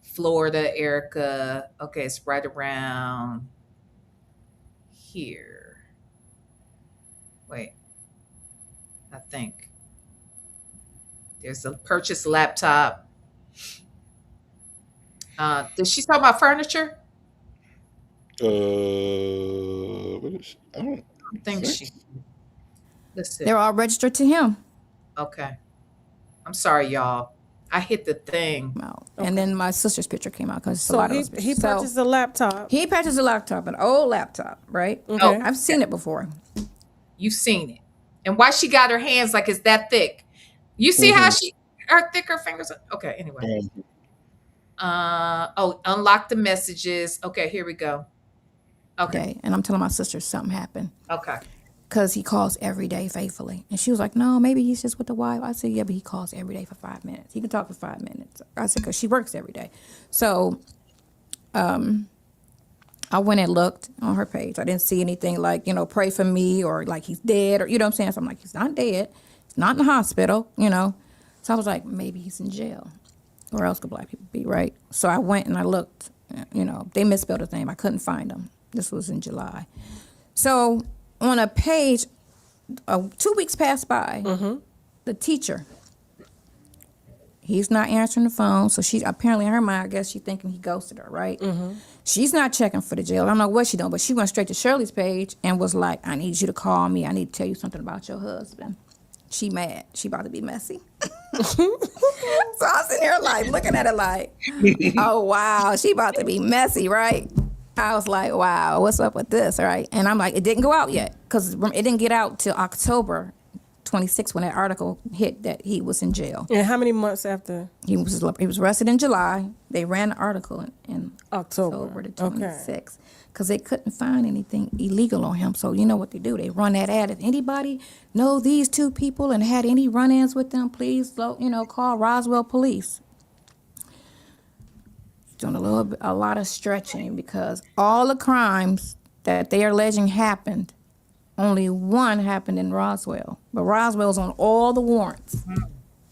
Florida, Erica. Okay, it's right around here. Wait, I think there's a purchase laptop. Did she talk about furniture? What is she? I don't think she. Let's see. They're all registered to him. Okay. I'm sorry, y'all. I hit the thing. And then my sister's picture came out because So he purchased a laptop. He purchased a laptop, an old laptop, right? Okay. Oh, I've seen it before. You've seen it. And why she got her hands like it's that thick. You see how her thicker fingers are? Okay, anyway. Unlock the messages. Okay, here we go. Okay. And I'm telling my sister something happened. Okay. Because he calls every day faithfully. And she was like, no, maybe he's just with the wife. I said, yeah, but he calls every day for 5 minutes. He can talk for 5 minutes. I said, because she works every day. So I went and looked on her page. I didn't see anything like, pray for me or like he's dead or, you know what I'm saying? So I'm like, he's not dead. He's not in the hospital, So I was like, maybe he's in jail. Where else could black people be, right? So I went and I looked, they misspelled his name. I couldn't find him. This was in July. So on a page, 2 weeks passed by, the teacher, he's not answering the phone. So she apparently in her mind, I guess she's thinking he ghosted her, right? She's not checking for the jail. I don't know what she doing, but she went straight to Shirley's page and was like, I need you to call me. I need to tell you something about your husband. She mad. She about to be messy. So I'm sitting here like looking at her like, oh wow, she about to be messy, right? I was like, wow, what's up with this, right? And I'm like, it didn't go out yet because it didn't get out till October 26 when that article hit that he was in jail. And how many months after? He was arrested in July. They ran the article in October the 26th because they couldn't find anything illegal on him. So you know what they do? They run that ad. If anybody know these two people and had any run-ins with them, please, call Roswell Police. Doing a lot of stretching because all the crimes that they are alleging happened, only one happened in Roswell. But Roswell's on all the warrants.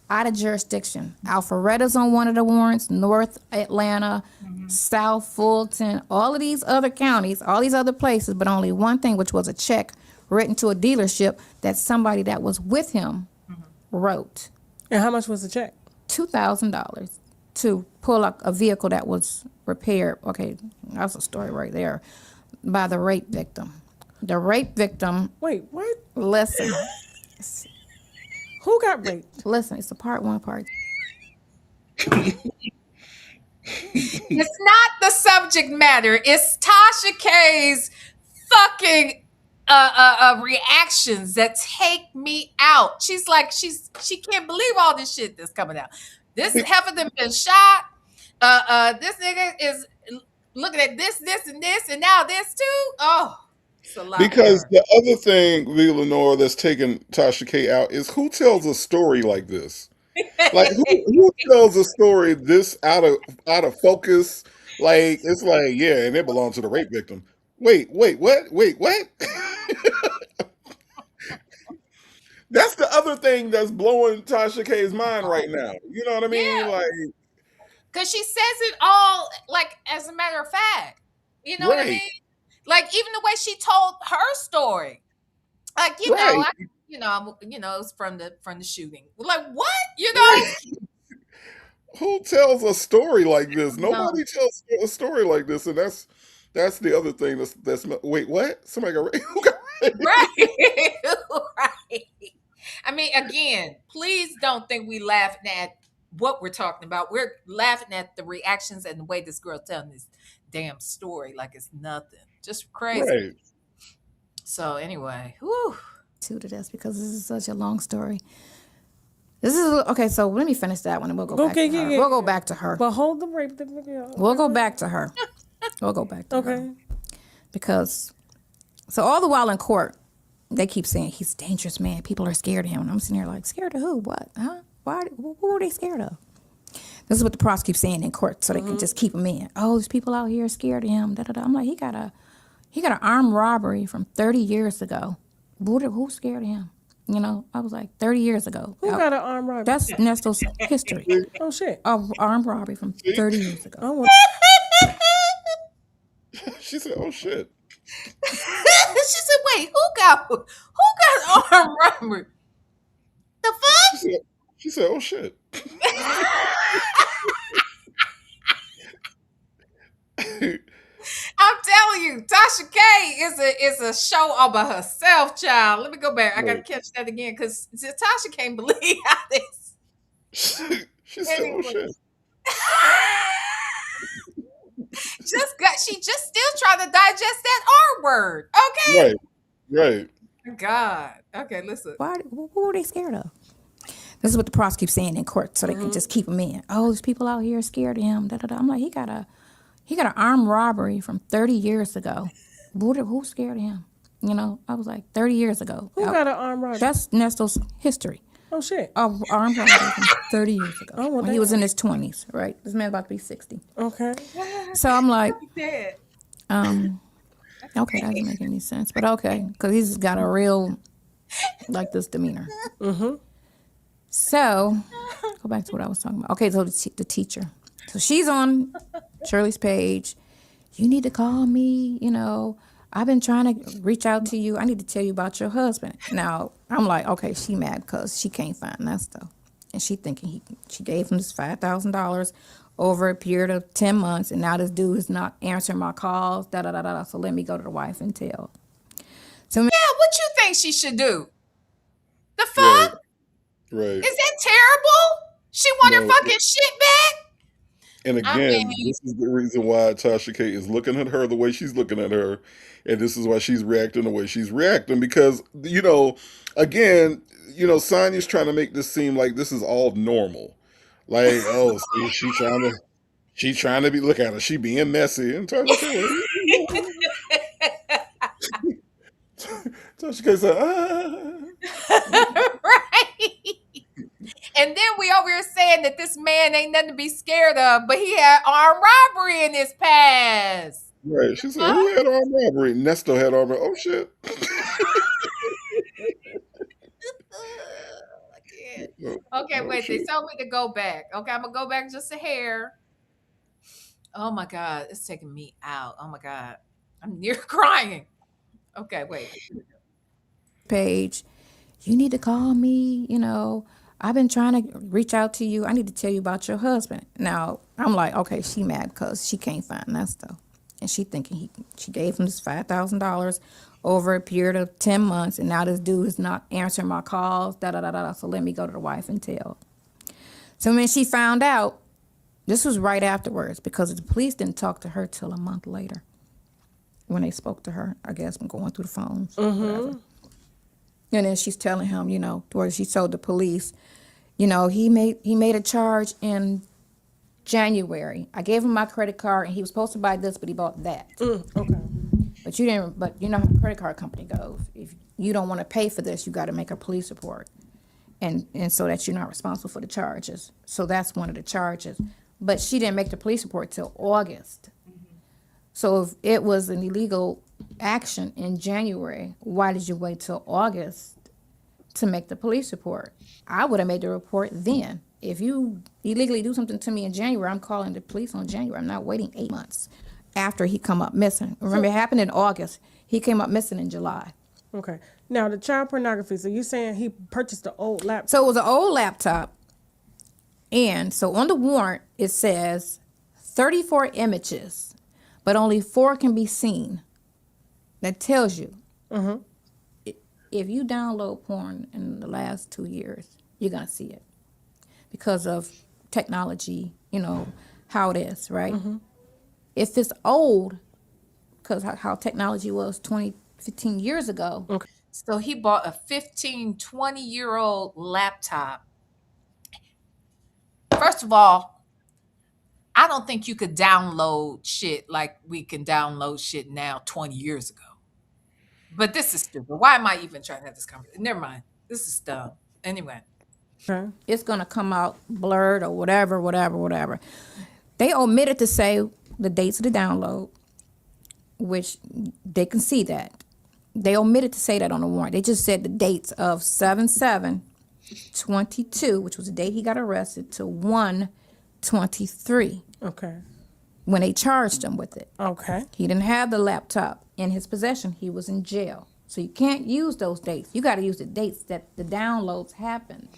Out of jurisdiction. Alpharetta's on one of the warrants, North Atlanta, South Fulton, all of these other counties, all these other places, but only one thing, which was a check written to a dealership that somebody that was with him wrote. And how much was the check? $2,000 to pull a vehicle that was repaired. Okay, that's a story right there. By the rape victim. The rape victim. Wait, what? Listen. Who got raped? Listen, it's a part one, part. It's not the subject matter. It's Tasha K's fucking reactions that take me out. She's like, she can't believe all this shit that's coming out. This heifer done been shot. This nigga is looking at this, and now this too. Oh, it's a lot. Because the other thing, VLenore, that's taking Tasha K out is who tells a story like this? Like who tells a story this out of focus? Like it's like, yeah, and it belongs to the rape victim. Wait, what? Wait, what? That's the other thing that's blowing Tasha K's mind right now. You know what I mean? Yeah. Like, because she says it all like as a matter of fact. You know what I mean? Like even the way she told her story. Like, it's from the shooting. Like what? You know? Who tells a story like this? Nobody tells a story like this, and that's the other thing. That's wait, what? Somebody got raped? Who got raped? Right. Right. I mean, again, please don't think we laughing at what we're talking about. We're laughing at the reactions and the way this girl telling this damn story like it's nothing. Just crazy. Right. So anyway, whew. To this because this is such a long story. This is okay. So let me finish that one, and we'll go back to her. We'll go back to her. But hold the rape. We'll go back to her. We'll go back to her. Because so all the while in court, they keep saying he's a dangerous man. People are scared of him, and I'm sitting here like, scared of who? What? Huh? Why? Who are they scared of? This is what the prosecutor's saying in court, so they can just keep him in. Oh, there's people out here scared of him. Da, da, da. I'm like, he got an armed robbery from 30 years ago. Who's scared of him? You know, I was like, 30 years ago. Who got an armed robbery? That's Nestor's history. Oh, shit. Armed robbery from 30 years ago. Oh, She said, oh, shit. She said, wait, who got armed robbery? The fuck? She said, oh, shit. I'm telling you, Tasha K is a show all by herself, child. Let me go back. I gotta catch that again because Tasha can't believe how this. She said, "Oh shit." She just still trying to digest that R word. Okay. Right. God. Okay, listen. Who are they scared of? This is what the prosecutor's saying in court, so they can just keep him in. Oh, there's people out here scared of him. Da, da, da. I'm like, he got an armed robbery from 30 years ago. Who's scared of him? You know, I was like, 30 years ago. Who got an armed robbery? That's Nestor's history. Oh, shit. Armed robbery from 30 years ago. Oh, well, when he was in his 20s, right? This man's about to be 60. Okay. So I'm like, okay, that doesn't make any sense. But okay, because he's got a real, like this demeanor. So, go back to what I was talking about. Okay, so the teacher. So she's on Shirley's page. You need to call me, you know. I've been trying to reach out to you. I need to tell you about your husband. Now, I'm like, okay, she mad because she can't find that stuff. And she thinking she gave him this $5,000 over a period of 10 months, and now this dude is not answering my calls, da-da-da-da. So let me go to the wife and tell. So, yeah, what you think she should do? The fuck? Right. Is that terrible? She want her fucking shit back? And again, this is the reason why Tasha K is looking at her the way she's looking at her. And this is why she's reacting the way she's reacting. Because, you know, again, Sonya's trying to make this seem like this is all normal. Like, oh, see, she trying to be, look at her, she being messy. And Tasha K said, Right. And then we over here saying that this man ain't nothing to be scared of, but he had armed robbery in his past. Right. She said, who had armed robbery? Nesto had armed robbery. Oh, shit. Okay, wait, they told me to go back. Okay, I'm gonna go back just a hair. Oh my God, it's taking me out. Oh my God, I'm near crying. Okay, wait. Page, you need to call me. I've been trying to reach out to you. I need to tell you about your husband. Now, I'm like, okay, she mad because she can't find Nesto. And she thinking she gave him this $5,000 over a period of 10 months. And now this dude is not answering my calls, da-da-da-da. So let me go to the wife and tell. So when she found out, this was right afterwards because the police didn't talk to her till a month later when they spoke to her, I guess, when going through the phones. Whatever. And then she's telling him, where she told the police, he made a charge in January. I gave him my credit card and he was supposed to buy this, but he bought that. Okay. But you didn't, but you know how the credit card company goes. If you don't want to pay for this, you got to make a police report. And so that you're not responsible for the charges. So that's one of the charges. But she didn't make the police report till August. So if it was an illegal action in January, why did you wait till August to make the police report? I would have made the report then. If you illegally do something to me in January, I'm calling the police on January. I'm not waiting 8 months after he come up missing. Remember, it happened in August. He came up missing in July. Okay. Now, the child pornography, so you're saying he purchased the old laptop? So it was an old laptop. And so on the warrant, it says 34 images, but only 4 can be seen. That tells you if you download porn in the last 2 years, you're going to see it because of technology, how it is, right? If it's old, because how technology was 15 years ago. Okay. So he bought a 20-year-old laptop. First of all, I don't think you could download shit like we can download shit now 20 years ago. But this is stupid. Why am I even trying to have this conversation? Never mind. This is dumb. Anyway. Okay. It's going to come out blurred or whatever. They omitted to say the dates of the download, which they can see that. They omitted to say that on the warrant. They just said the dates of 7/7/22, which was the date he got arrested, to 1/23. Okay. When they charged him with it. Okay. He didn't have the laptop in his possession. He was in jail. So you can't use those dates. You got to use the dates that the downloads happened,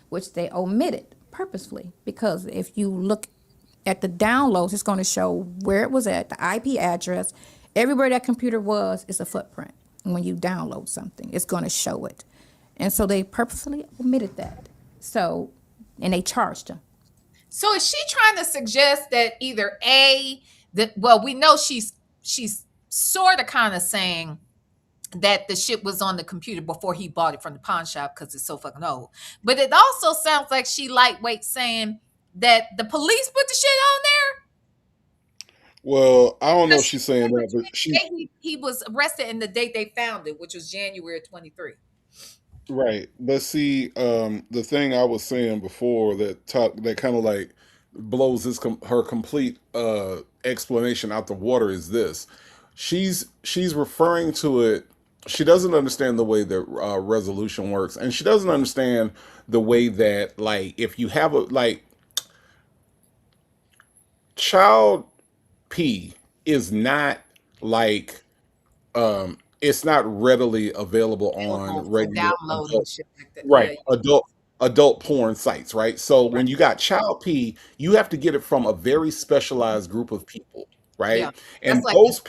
which they omitted purposefully. Because if you look at the downloads, it's going to show where it was at, the IP address. Everywhere that computer was is a footprint. And when you download something, it's going to show it. And so they purposely omitted that. So, and they charged him. So is she trying to suggest that either we know she's sort of kind of saying that the shit was on the computer before he bought it from the pawn shop because it's so fucking old. But it also sounds like she lightweight saying that the police put the shit on there. Well, I don't know if she's saying that, but he was arrested in the date they found it, which was January 23. Right. But see, the thing I was saying before that kind of like blows her complete explanation out the water is this. She's referring to it. She doesn't understand the way that resolution works, and she doesn't understand the way that, like, if you have child P is not like it's not readily available on regular adult porn sites, right? So when you got child P, you have to get it from a very specialized group of people, right? Yeah. And that's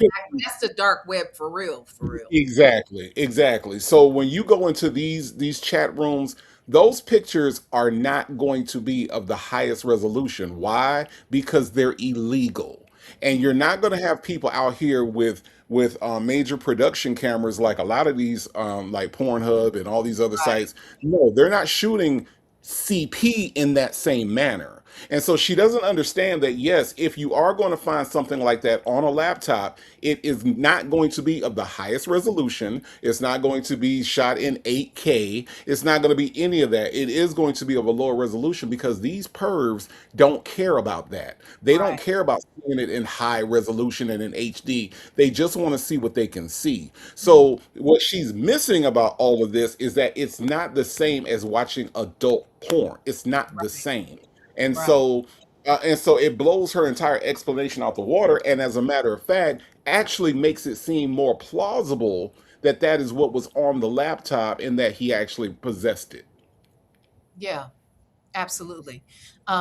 the dark web for real. Exactly. So when you go into these chat rooms, those pictures are not going to be of the highest resolution. Why? Because they're illegal. And you're not going to have people out here with with major production cameras, like a lot of these, like Pornhub and all these other Right. sites. No, they're not shooting CP in that same manner. And so she doesn't understand that, yes, if you are going to find something like that on a laptop, it is not going to be of the highest resolution. It's not going to be shot in 8K. It's not going to be any of that. It is going to be of a lower resolution because these pervs don't care about that. They don't Right. care about seeing it in high resolution and in HD. They just want to see what they can see. So what she's missing about all of this is that it's not the same as watching adult porn. It's not the same. And Right. so it blows her entire explanation out the water, and as a matter of fact, actually makes it seem more plausible that that is what was on the laptop and that he actually possessed it. Yeah. Absolutely.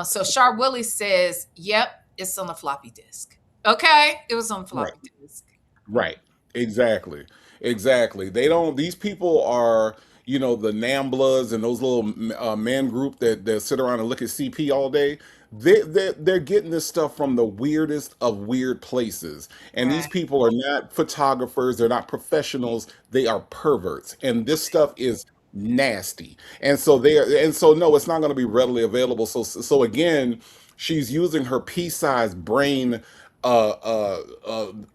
So Char Willie says, "Yep, it's on a floppy disk." Okay, it was on Right. floppy disk. Right. Exactly. Exactly. They don't. These people are, the Namblas and those little man group that sit around and look at CP all day. They're getting this stuff from the weirdest of weird places, and these Right. people are not photographers. They're not professionals. They are perverts, and this stuff is nasty. And so no, it's not going to be readily available. So again, she's using her pea-sized brain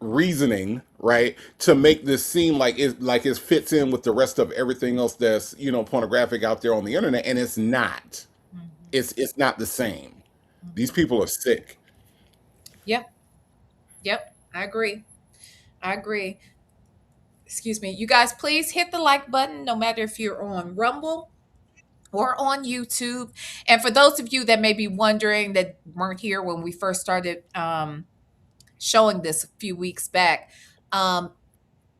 reasoning, right, to make this seem like it fits in with the rest of everything else that's pornographic out there on the internet, and it's not. Mhm. It's not the same. These Mhm. people are sick. Yep. Yep. I agree. I agree. Excuse me. You guys, please hit the like button, no matter if you're on Rumble or on YouTube. And for those of you that may be wondering that weren't here when we first started showing this a few weeks back, um,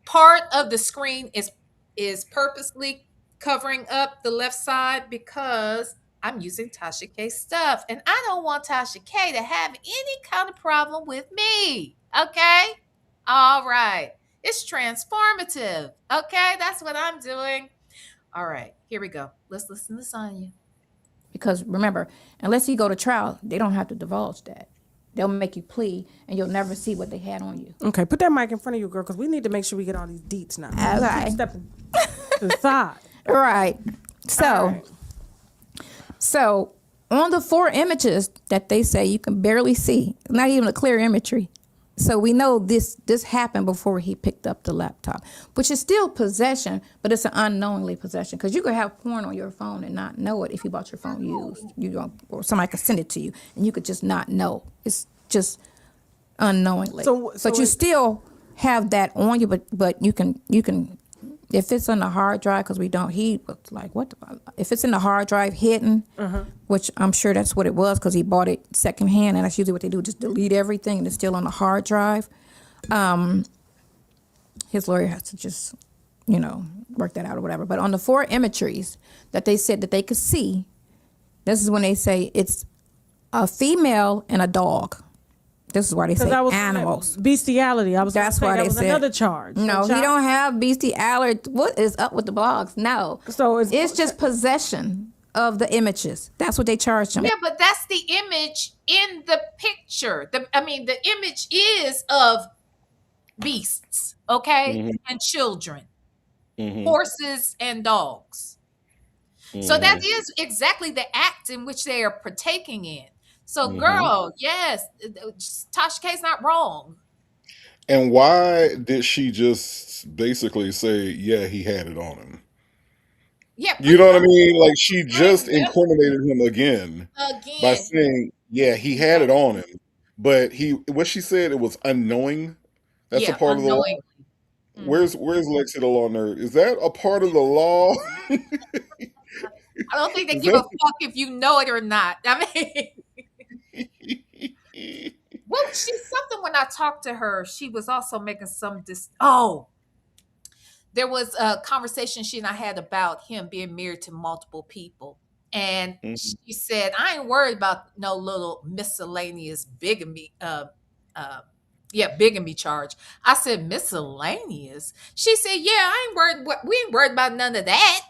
part of the screen is purposely covering up the left side because I'm using Tasha K stuff, and I don't want Tasha K to have any kind of problem with me. Okay? All right. It's transformative. Okay? That's what I'm doing. All right. Here we go. Let's listen to Sonya. Because remember, unless you go to trial, they don't have to divulge that. They'll make you plea, and you'll never see what they had on you. Okay, put that mic in front of you, girl, because we need to make sure we get all these deets now. Okay. Keep stepping to the side. Right. So on the 4 images that they say you can barely see, not even a clear imagery. So we know this happened before he picked up the laptop, which is still possession, but it's an unknowingly possession, because you could have porn on your phone and not know it if you bought your phone used. You don't, or somebody could send it to you and you could just not know. It's just unknowingly. But you still have that on you, but you can if it's on the hard drive, because we don't, he was like, what if it's in the hard drive hidden, which I'm sure that's what it was, because he bought it secondhand, and that's usually what they do, just delete everything and it's still on the hard drive. His lawyer has to just, work that out or whatever. But on the 4 imageries that they said that they could see, this is when they say it's a female and a dog. This is why they say animals. Bestiality. That's why they said another charge. No, he don't have bestiality. What is up with the blogs? No. So it's just possession of the images. That's what they charged him. Yeah, but that's the image in the picture. The image is of beasts, okay, and children, horses and dogs. So that is exactly the act in which they are partaking in. So, girl, yes, Tasha K's not wrong. And why did she just basically say, yeah, he had it on him? Yeah, you know what I mean? Like, she just incriminated him again by saying, yeah, he had it on him. But what she said, it was unknowing. That's a part of the law. Where's Lexi the law nerd? Is that a part of the law? I don't think they give a fuck if you know it or not. I mean, well, she's something. When I talked to her, she was also making some there was a conversation she and I had about him being married to multiple people. And she said, I ain't worried about no little miscellaneous bigamy, bigamy charge. I said, miscellaneous? She said, yeah, we ain't worried about none of that.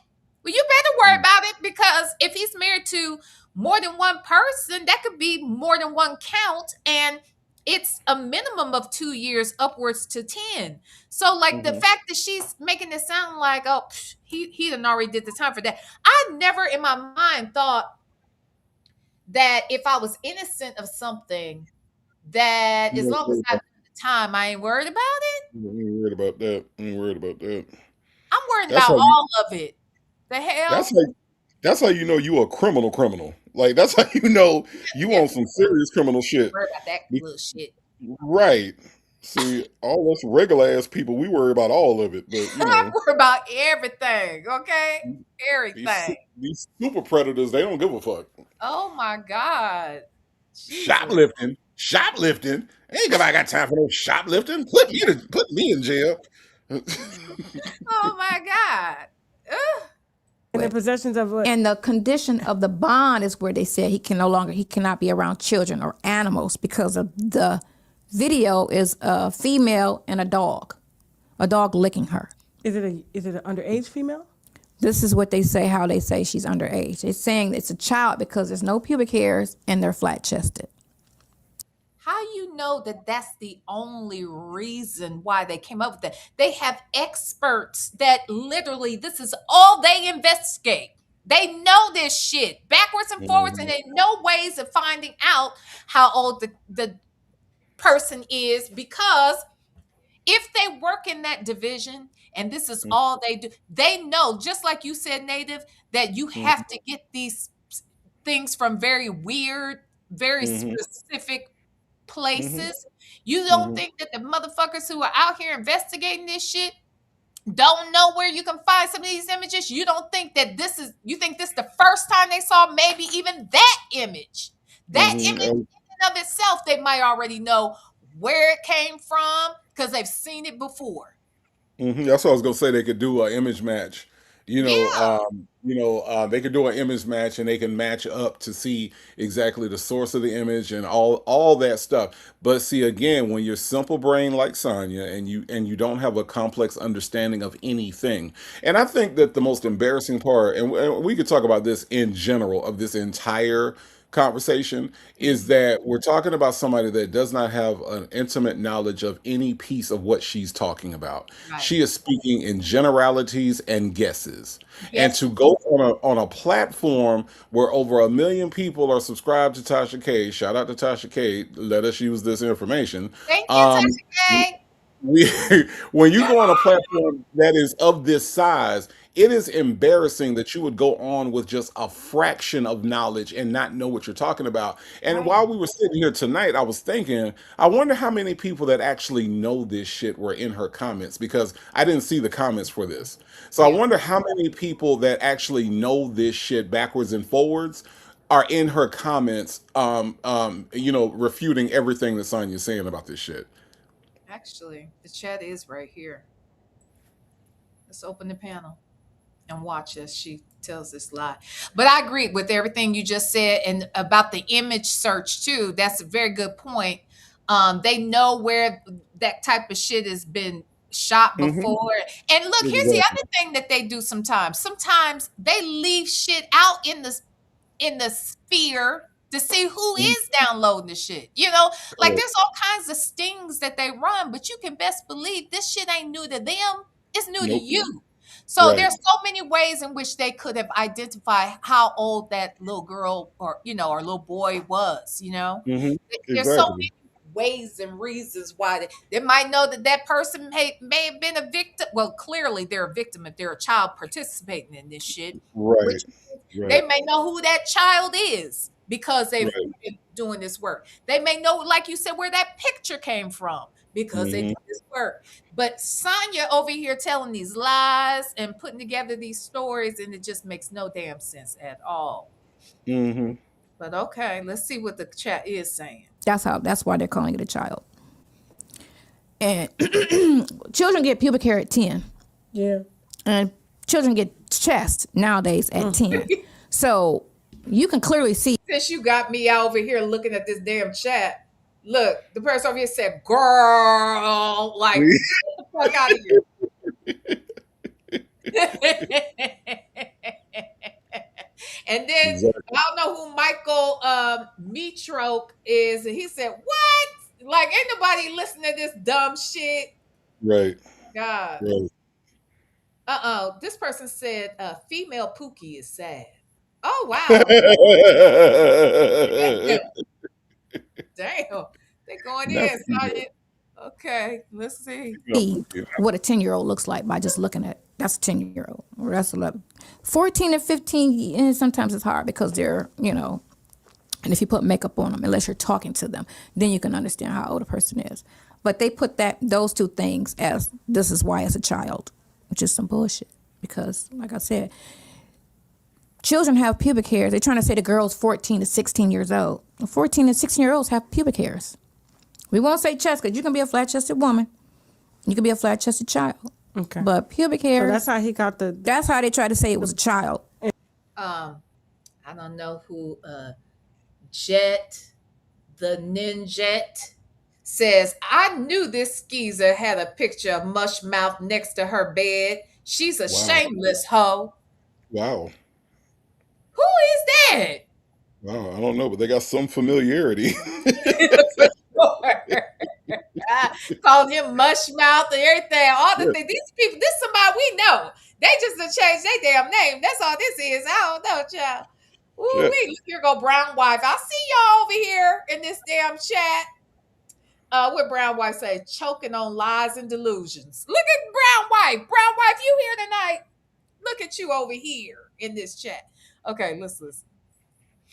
Well, you better worry about it, because if he's married to more than one person, that could be more than one count. And it's a minimum of 2 years, upwards to 10. So, like, the fact that she's making it sound like, oh, he done already did the time for that. I never in my mind thought that if I was innocent of something, that as long as I do the time, I ain't worried about it. Ain't worried about that. Ain't worried about that. I'm worried That's about how you. all of it. The hell? That's how. That's how you know you a criminal. Criminal. Like that's how you know you Yeah, on some serious criminal shit. worried about that little shit. Right. See, all us regular ass people, we worry about all of it, but I worry about everything, okay? these Everything. these super predators, they don't give a fuck. Oh my God. Jesus. Shoplifting. Ain't nobody got time for no shoplifting. Put me in jail. Oh my God. Ugh. And the possessions of what? And the condition of the bond is where they said he cannot be around children or animals because of the video is a female and a dog licking her. Is it an underage female? This is what they say, how they say she's underage. They're saying it's a child because there's no pubic hairs and they're flat chested. How you know that that's the only reason why they came up with that? They have experts that literally this is all they investigate. They know this shit backwards and forwards, and they know ways of finding out how old the person is, because if they work in that division and this is all they do, they know, just like you said, Native, that you have to get these things from very weird, very specific places. You don't think that the motherfuckers who are out here investigating this shit don't know where you can find some of these images? You don't think that you think this is the first time they saw maybe even that image? That image in and of itself, they might already know where it came from because they've seen it before. That's what I was gonna say. They could do an image match. Yeah. They could do an image match, and they can match up to see exactly the source of the image and all that stuff. But see, again, when you're simple brain like Sonya, and you don't have a complex understanding of anything, and I think that the most embarrassing part, and we could talk about this in general of this entire conversation, is that we're talking about somebody that does not have an intimate knowledge of any piece of what she's talking about. Right. She is speaking in generalities and guesses. And Yes. to go on a platform where over 1 million people are subscribed to Tasha K, shout out to Tasha K, let us use this information. Thank you, Tasha K. We, when you go on a platform that is of this size, it is embarrassing that you would go on with just a fraction of knowledge and not know what you're talking about. And Right. while we were sitting here tonight, I was thinking, I wonder how many people that actually know this shit were in her comments, because I didn't see the comments for this. So I Yeah. wonder how many people that actually know this shit backwards and forwards are in her comments, refuting everything that Sonya's saying about this shit. Actually, the chat is right here. Let's open the panel and watch as she tells this lie. But I agree with everything you just said, and about the image search too. That's a very good point. They know where that type of shit has been shot before. And look, here's the Exactly. other thing that they do sometimes. Sometimes they leave shit out in the sphere to see who is downloading the shit. Like there's all kinds of stings that they run, but you can best believe this shit ain't new to them. It's new to Nope. you. So Right. there's so many ways in which they could have identified how old that little girl or little boy was. There's so Exactly. many ways and reasons why they might know that person may have been a victim. Well, clearly they're a victim if they're a child participating in this shit, Right. which they Right. may know who that child is because they've Right. been doing this work. They may know, like you said, where that picture came from because they hmm did this work. But Sonya over here telling these lies and putting together these stories, and it just makes no damn sense at all. hmm But okay, let's see what the chat is saying. That's why they're calling it a child. And children get pubic hair at 10. Yeah. And children get chest nowadays at 10. So you can clearly see. Since you got me out over here looking at this damn chat, look, the person over here said, girl, like, get the fuck out of here. And then Exactly. I don't know who Michael Metroke is, and he said, "What? Like, ain't nobody listening to this dumb shit. Right. God. Right. This person said female Pookie is sad. Oh wow. Damn. Damn. They going Not in, female. Sonya. Okay, let's see. Female Pookie. What a 10-year-old looks like by just looking at that's a 10-year-old or that's 11. 14 and 15, and sometimes it's hard because they're, and if you put makeup on them, unless you're talking to them, then you can understand how old a person is. But they put those two things as this is why as a child, which is some bullshit. Because, like I said, children have pubic hairs. They're trying to say the girl's 14 to 16 years old. 14 and 16-year-olds have pubic hairs. We won't say chest because you can be a flat-chested woman. You can be a flat-chested child. Okay. But pubic hair. So that's how he got the. That's how they try to say it was a child. I don't know who Jet the Ninjet says, I knew this skeezer had a picture of Mush Mouth next to her bed. She's a Wow. shameless hoe. Wow. Who is that? Wow. I don't know, but they got some familiarity. Called him Mush Mouth and everything. All the Yeah. things. These people, this is somebody we know. They just done changed their damn name. That's all this is. I don't know, child. Ooh, Yeah. look here go Brown Wife. I see y'all over here in this damn chat. What Brown Wife say? Choking on lies and delusions. Look at Brown Wife. Brown Wife, you here tonight? Look at you over here in this chat. Okay, let's listen.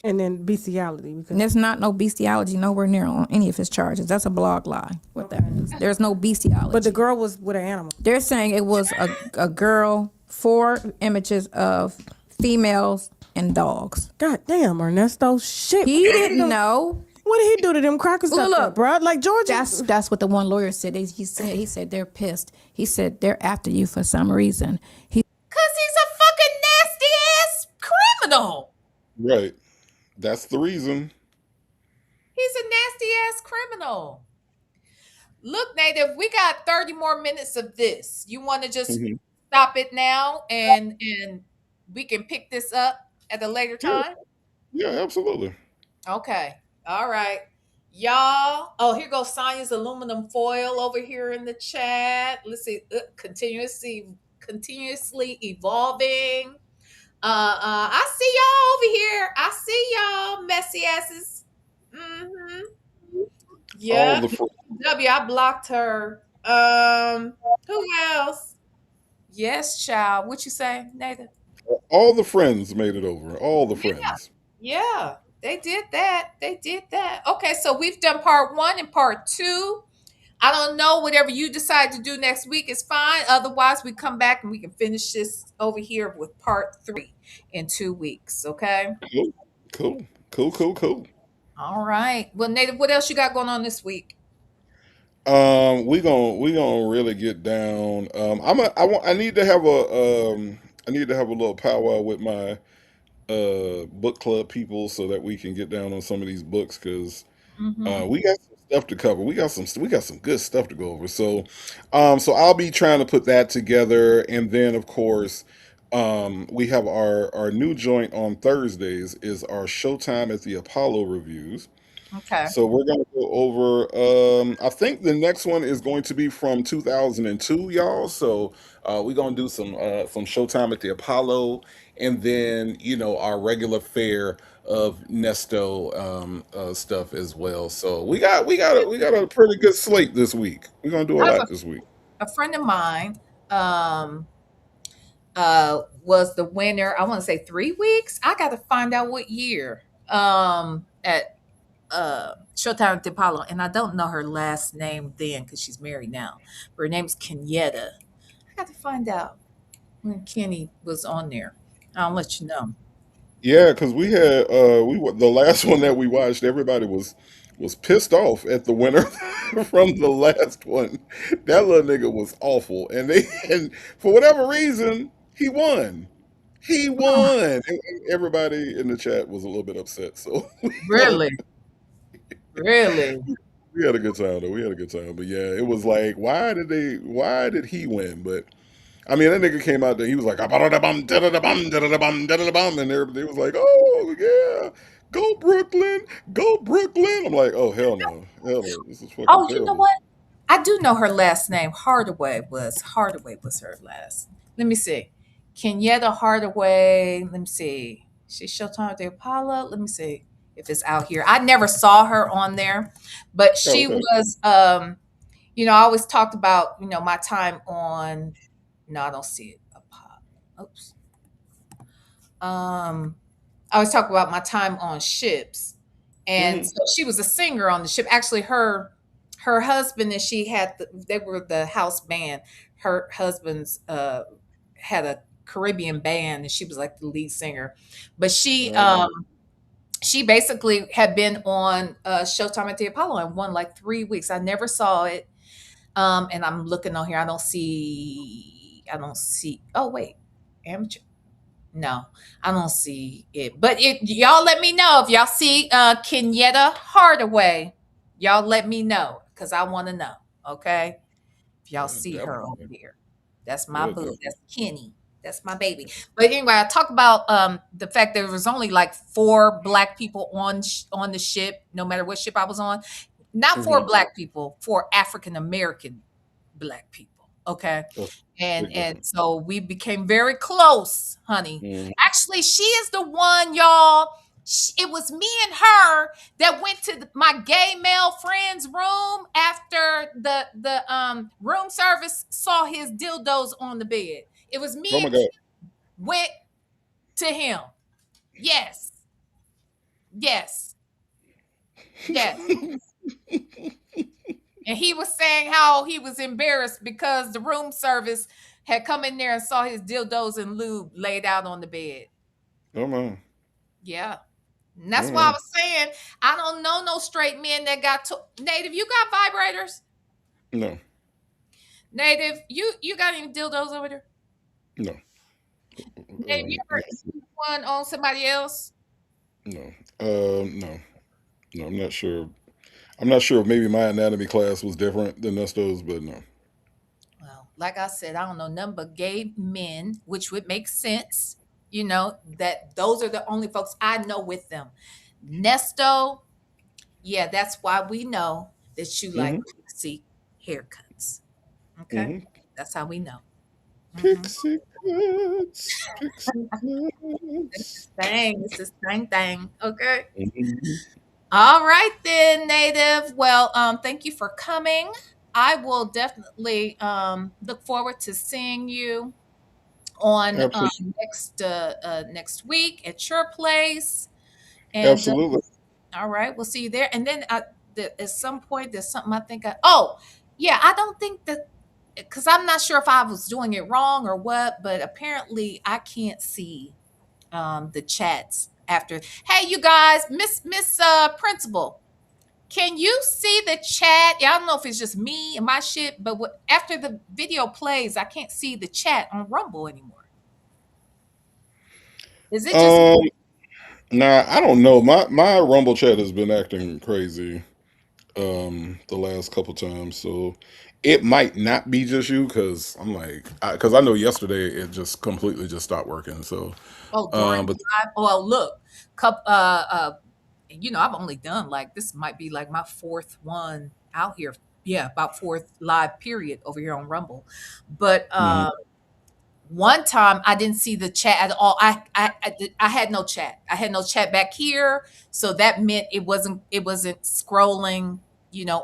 And then bestiality. Because There's not no bestiality nowhere near on any of his charges. That's a blog lie. What that is. There's no bestiality. But the girl was with an animal. They're saying it was a girl, 4 images of females and dogs. God damn, Ernesto, shit. He didn't know. What did he do to them crackers? Look, bro. Like Georgia. That's what the one lawyer said. He said they're pissed. He said they're after you for some reason. Cause he's a fucking nasty ass criminal. Right. That's the reason. He's a nasty ass criminal. Look, Native, we got 30 more minutes of this. You want to just stop it now and we can pick this up at a later time? Yeah, absolutely. Okay. All right. Y'all. Oh, here goes Sonya's aluminum foil over here in the chat. Let's see. Continuously evolving. I see y'all over here. I see y'all messy asses. Yeah. W, I blocked her. Who else? Yes, child. What you say, Nathan? All the friends made it over. All the friends. Yeah, they did that. They did that. Okay, so we've done part 1 and part 2. I don't know. Whatever you decide to do next week is fine. Otherwise, we come back and we can finish this over here with part 3 in 2 weeks. Okay. Cool. All right. Well, Native, what else you got going on this week? We gonna really get down. I need to have a little powwow with my book club people so that we can get down on some of these books because we got some stuff to cover. We got some good stuff to go over. So I'll be trying to put that together, and then of course we have our new joint on Thursdays is our Showtime at the Apollo reviews. Okay. So we're gonna go over. I think the next one is going to be from 2002, y'all. So we're gonna do some Showtime at the Apollo, and then our regular fare of Nesto stuff as well. So we got a pretty good slate this week. We're gonna do a lot this week. A friend of mine was the winner. I want to say 3 weeks. I got to find out what year at Showtime at the Apollo, and I don't know her last name then because she's married now. Her name's Kenyetta. I got to find out when Kenny was on there. I'll let you know. Yeah, because we had the last one that we watched. Everybody was pissed off at the winner from the last one. That little nigga was awful, and for whatever reason he won. He won, and everybody in the chat was a little bit upset. So Really? we had a good time though. We had a good time, but yeah, it was like, why did he win? But I mean, that nigga came out there. He was like, "Bum, da-da-da-bum, da-da-da-bum, da-da-da-bum, da-da-da-bum," and everybody was like, "Oh yeah, Go Brooklyn, go Brooklyn. I'm like, oh hell no, hell no, this is fucking Oh, you know terrible. what? I do know her last name. Hardaway was her last. Let me see. Kenyetta Hardaway. Let me see. She Showtime at the Apollo. Let me see if it's out here. I never saw her on there, but Oh, she okay. was I always talked about, my time on no, I don't see it. Apollo. Oops. I always talk about my time on ships. And Hmm. so she was a singer on the ship. Actually, her husband and she they were the house band. Her husband's had a Caribbean band and she was like the lead singer. But she basically had been on Showtime at the Apollo and won like 3 weeks. I never saw it. And I'm looking on here. I don't see. Oh wait, amateur. No, I don't see it. But y'all let me know if y'all see Kenyetta Hardaway. Y'all let me know because I want to know. Okay. If y'all Yeah, see her over definitely. here. That's my Yeah, boo. definitely. That's Kenny. That's my baby. But anyway, I talk about the fact there was only like 4 black people on the ship, no matter what ship I was on. Not 4 black people, 4 African American black people. Okay. That's And big and difference. so we became very close, honey. Mhm. Actually, she is the one, y'all. It was me and her that went to my gay male friend's room after the room service saw his dildos on the bed. It was Oh me my and god. Kim went to him. Yes, yes, yes. And he was saying how he was embarrassed because the room service had come in there and saw his dildos and lube laid out on the bed. Oh man. Yeah. And Oh that's why I man. was saying I don't know no straight men that got Native. You got vibrators? No, Native, you got any dildos over there? no, Native, you ever not, used one on somebody else? no, no, no. I'm not sure. I'm not sure if maybe my anatomy class was different than Nesto's, but no. Well, like I said, I don't know nothing but gay men, which would make sense. That those are the only folks I know with them. Nesto, yeah, that's why we know that you like Hmm. pixie haircuts. Okay, Hmm. that's how we know. Mhm. Pixie cuts, pixie cuts. It's the same thing. Okay. Mhm. All right then, Native. Well, thank you for coming. I will definitely look forward to seeing you on Absolutely, next week at your place. And absolutely. all right, we'll see you there. And then at some point, there's something I think. Oh, yeah, I don't think that because I'm not sure if I was doing it wrong or what, but apparently I can't see the chats after. Hey, you guys, Miss Principal, can you see the chat? Yeah, I don't know if it's just me and my shit, but after the video plays, I can't see the chat on Rumble anymore. Is it just Um, Nah, I don't know. My Rumble chat has been acting crazy the last couple times, so it might not be just you because I'm like because I know yesterday it just completely just stopped working. So, during but the live? Well, look, I've only done like this might be like my fourth one out here. Yeah, about fourth live period over here on Rumble. But mhm, one time I didn't see the chat at all. I had no chat. I had no chat back here, so that meant it wasn't scrolling,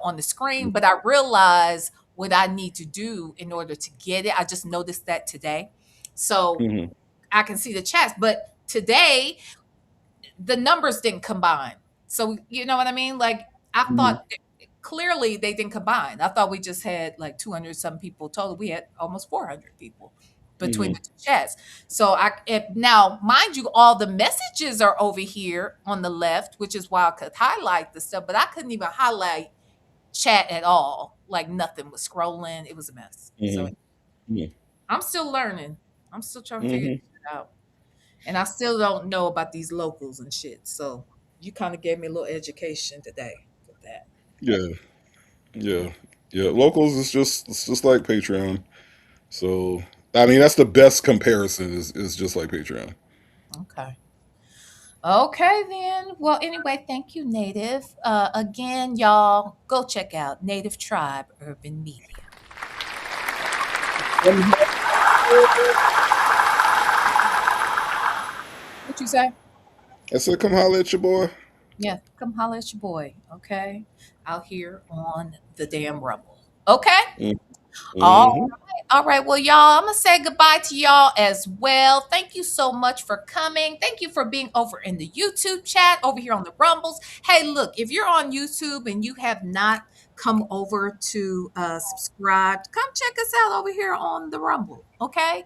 on the screen. But I realized what I need to do in order to get it. I just noticed that today, so mhm, I can see the chats. But today the numbers didn't combine. So you know what I mean? Like I thought mhm, clearly they didn't combine. I thought we just had like 200 some people total. We had almost 400 people between mhm, the two chats. So now, mind you, all the messages are over here on the left, which is why I could highlight the stuff, but I couldn't even highlight chat at all. Like nothing was scrolling. It was a mess. So mhm, mhm, I'm still learning. I'm still trying to figure mhm. it out. And I still don't know about these locals and shit. So you kind of gave me a little education today with that. Yeah, yeah, yeah. Locals is just it's just like Patreon. So I mean that's the best comparison is just like Patreon. Okay. Okay, then. Well, anyway, thank you, Native. Again, y'all, go check out Native Tribe Urban Media. What you say? I said, come holler at your boy. Yeah, come holler at your boy, okay? Out here on the damn Rumble. Okay? Mm-hmm. All right. Well, y'all, I'm going to say goodbye to y'all as well. Thank you so much for coming. Thank you for being over in the YouTube chat, over here on the Rumbles. Hey, look, if you're on YouTube and you have not come over to subscribe, come check us out over here on the Rumble. Okay.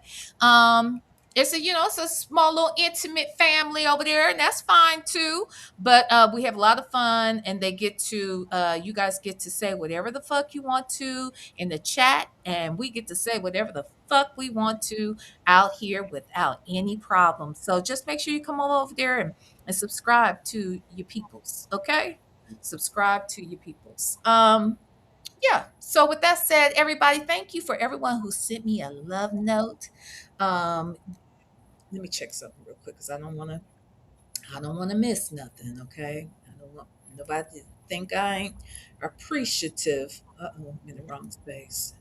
It's a small little intimate family over there, and that's fine too. But we have a lot of fun, and you guys get to say whatever the fuck you want to in the chat, and we get to say whatever the fuck we want to out here without any problem. So just make sure you come over there and subscribe to your peoples, okay? Subscribe to your peoples. Yeah. So with that said, everybody, thank you for everyone who sent me a love note. Let me check something real quick because I don't want to miss nothing, okay? I don't want nobody to think I ain't appreciative. I'm in the wrong space.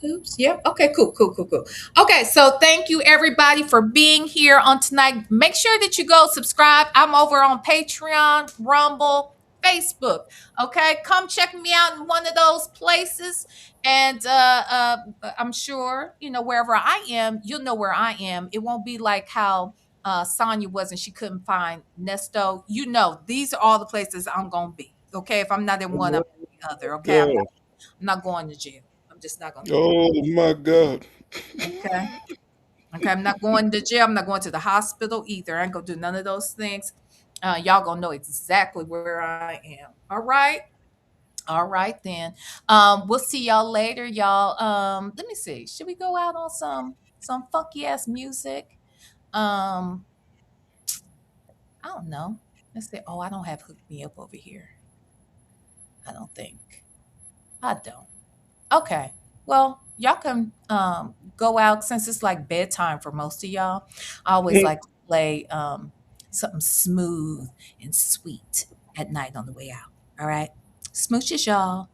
Oops. Yep. Okay, cool. Okay, so thank you everybody for being here on tonight. Make sure that you go subscribe. I'm over on Patreon, Rumble, Facebook. Okay, come check me out in one of those places. And I'm sure, wherever I am, you'll know where I am. It won't be like how Sonya was and she couldn't find Nesto. These are all the places I'm gonna be. Okay, if I'm not in one, I'm in the other. Okay, I'm not going to jail. I'm just not going to. Oh my God. Okay. I'm not going to jail. I'm not going to the hospital either. I ain't gonna do none of those things. Y'all gonna know exactly where I am. All right. All right then. We'll see y'all later, y'all. Let me see. Should we go out on some funky ass music? I don't know. Let's see. Oh, I don't have Hook Me Up over here. I don't think. I don't. Okay. Well, y'all can go out since it's like bedtime for most of y'all. I always like to play something smooth and sweet at night on the way out. All right. Smooches, y'all.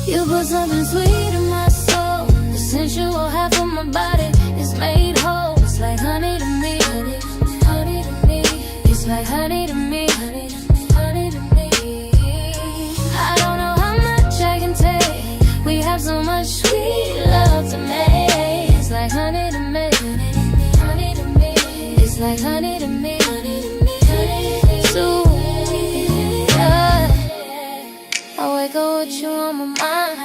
You put something sweet in my soul. The sensual half of my body is made whole. It's like honey to me, honey to me. It's like honey to me, honey to me. I don't know how much I can take. We have so much sweet love to make. It's like honey to me, honey to me. It's like honey to me, honey to me. So I wake up with you on my mind.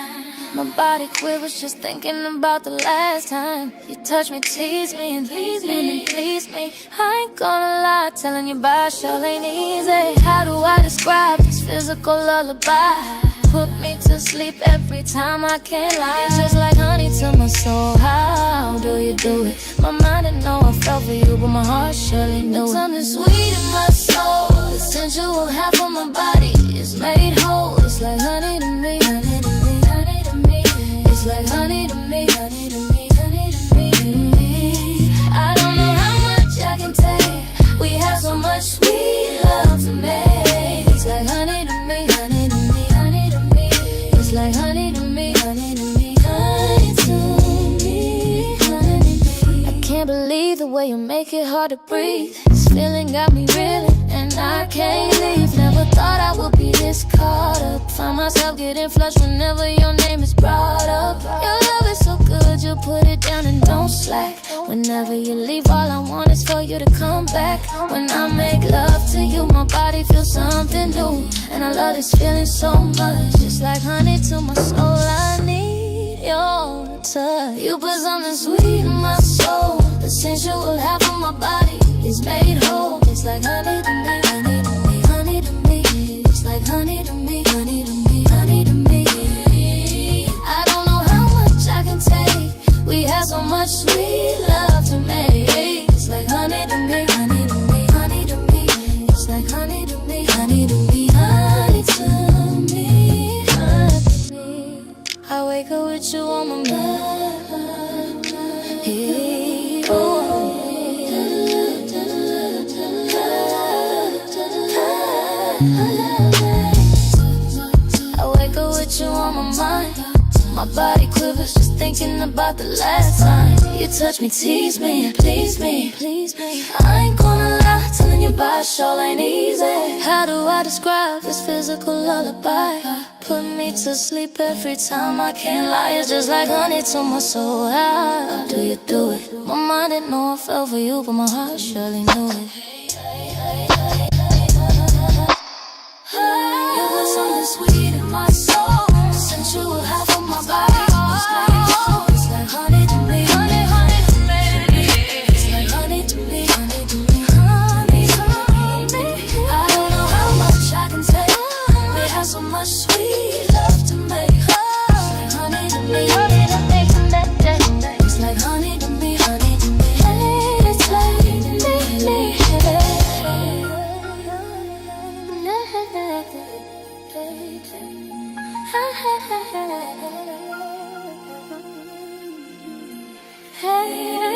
My body quivers just thinking about the last time you touched me, tease me, and please me, and please me. I ain't gonna lie, telling you about sure ain't easy. How do I describe this physical lullaby? Put me to sleep every time I can't lie. It's just like honey to my soul. How do you do it? My mind didn't know I fell for you, but my heart surely knew it. Something sweet in my soul. The sensual half of my body is made whole. It's like honey to me, honey to me, honey to me. It's like honey to me, honey to me, honey to me. I don't know how much I can take. We have so much sweet love to make. It's like honey to me, honey to me, honey to me. It's like honey to me, honey to me, honey to me, honey to me. I can't believe the way you make it hard to breathe. This feeling got me reeling, and I can't leave. Never thought I would be this caught up. Find myself getting flushed whenever your name is brought up. Your love is so good, you put it down and don't slack. Whenever you leave, all I want is for you to come back. When I make love to you, my body feels something new, and I love this feeling so much. Just like honey to my soul, I need your touch. You put something sweet in my soul. The sensual half of my body is made whole. It's like honey to me, honey to me, honey to me. It's like honey to me, honey to me, honey to me. I don't know how much I can take. We have so much much sweet love to me. It's like honey to me, honey to me, honey to me. It's like honey to me, honey to me, honey to me, honey to me. I wake up with you on my mind. Hey, oh. I wake up with you on my mind. My body quivers just thinking about the last time you touched me, tease me, and please me, please me. I ain't gonna lie, telling you about sure ain't easy. How do I describe this physical lullaby? Put me to sleep every time, I can't lie. It's just like honey to my soul. How do you do it? My mind didn't know I fell for you, but my heart surely knew it. You put something sweet in my soul, since you were half of my body. It's like honey to me, honey, honey to me. It's like honey to me, honey to me, honey to me. I don't know how much I can take. We have so much sweet love to make. It's like honey to me, honey to me. It's like honey to me, honey to me. It's like me. Hey.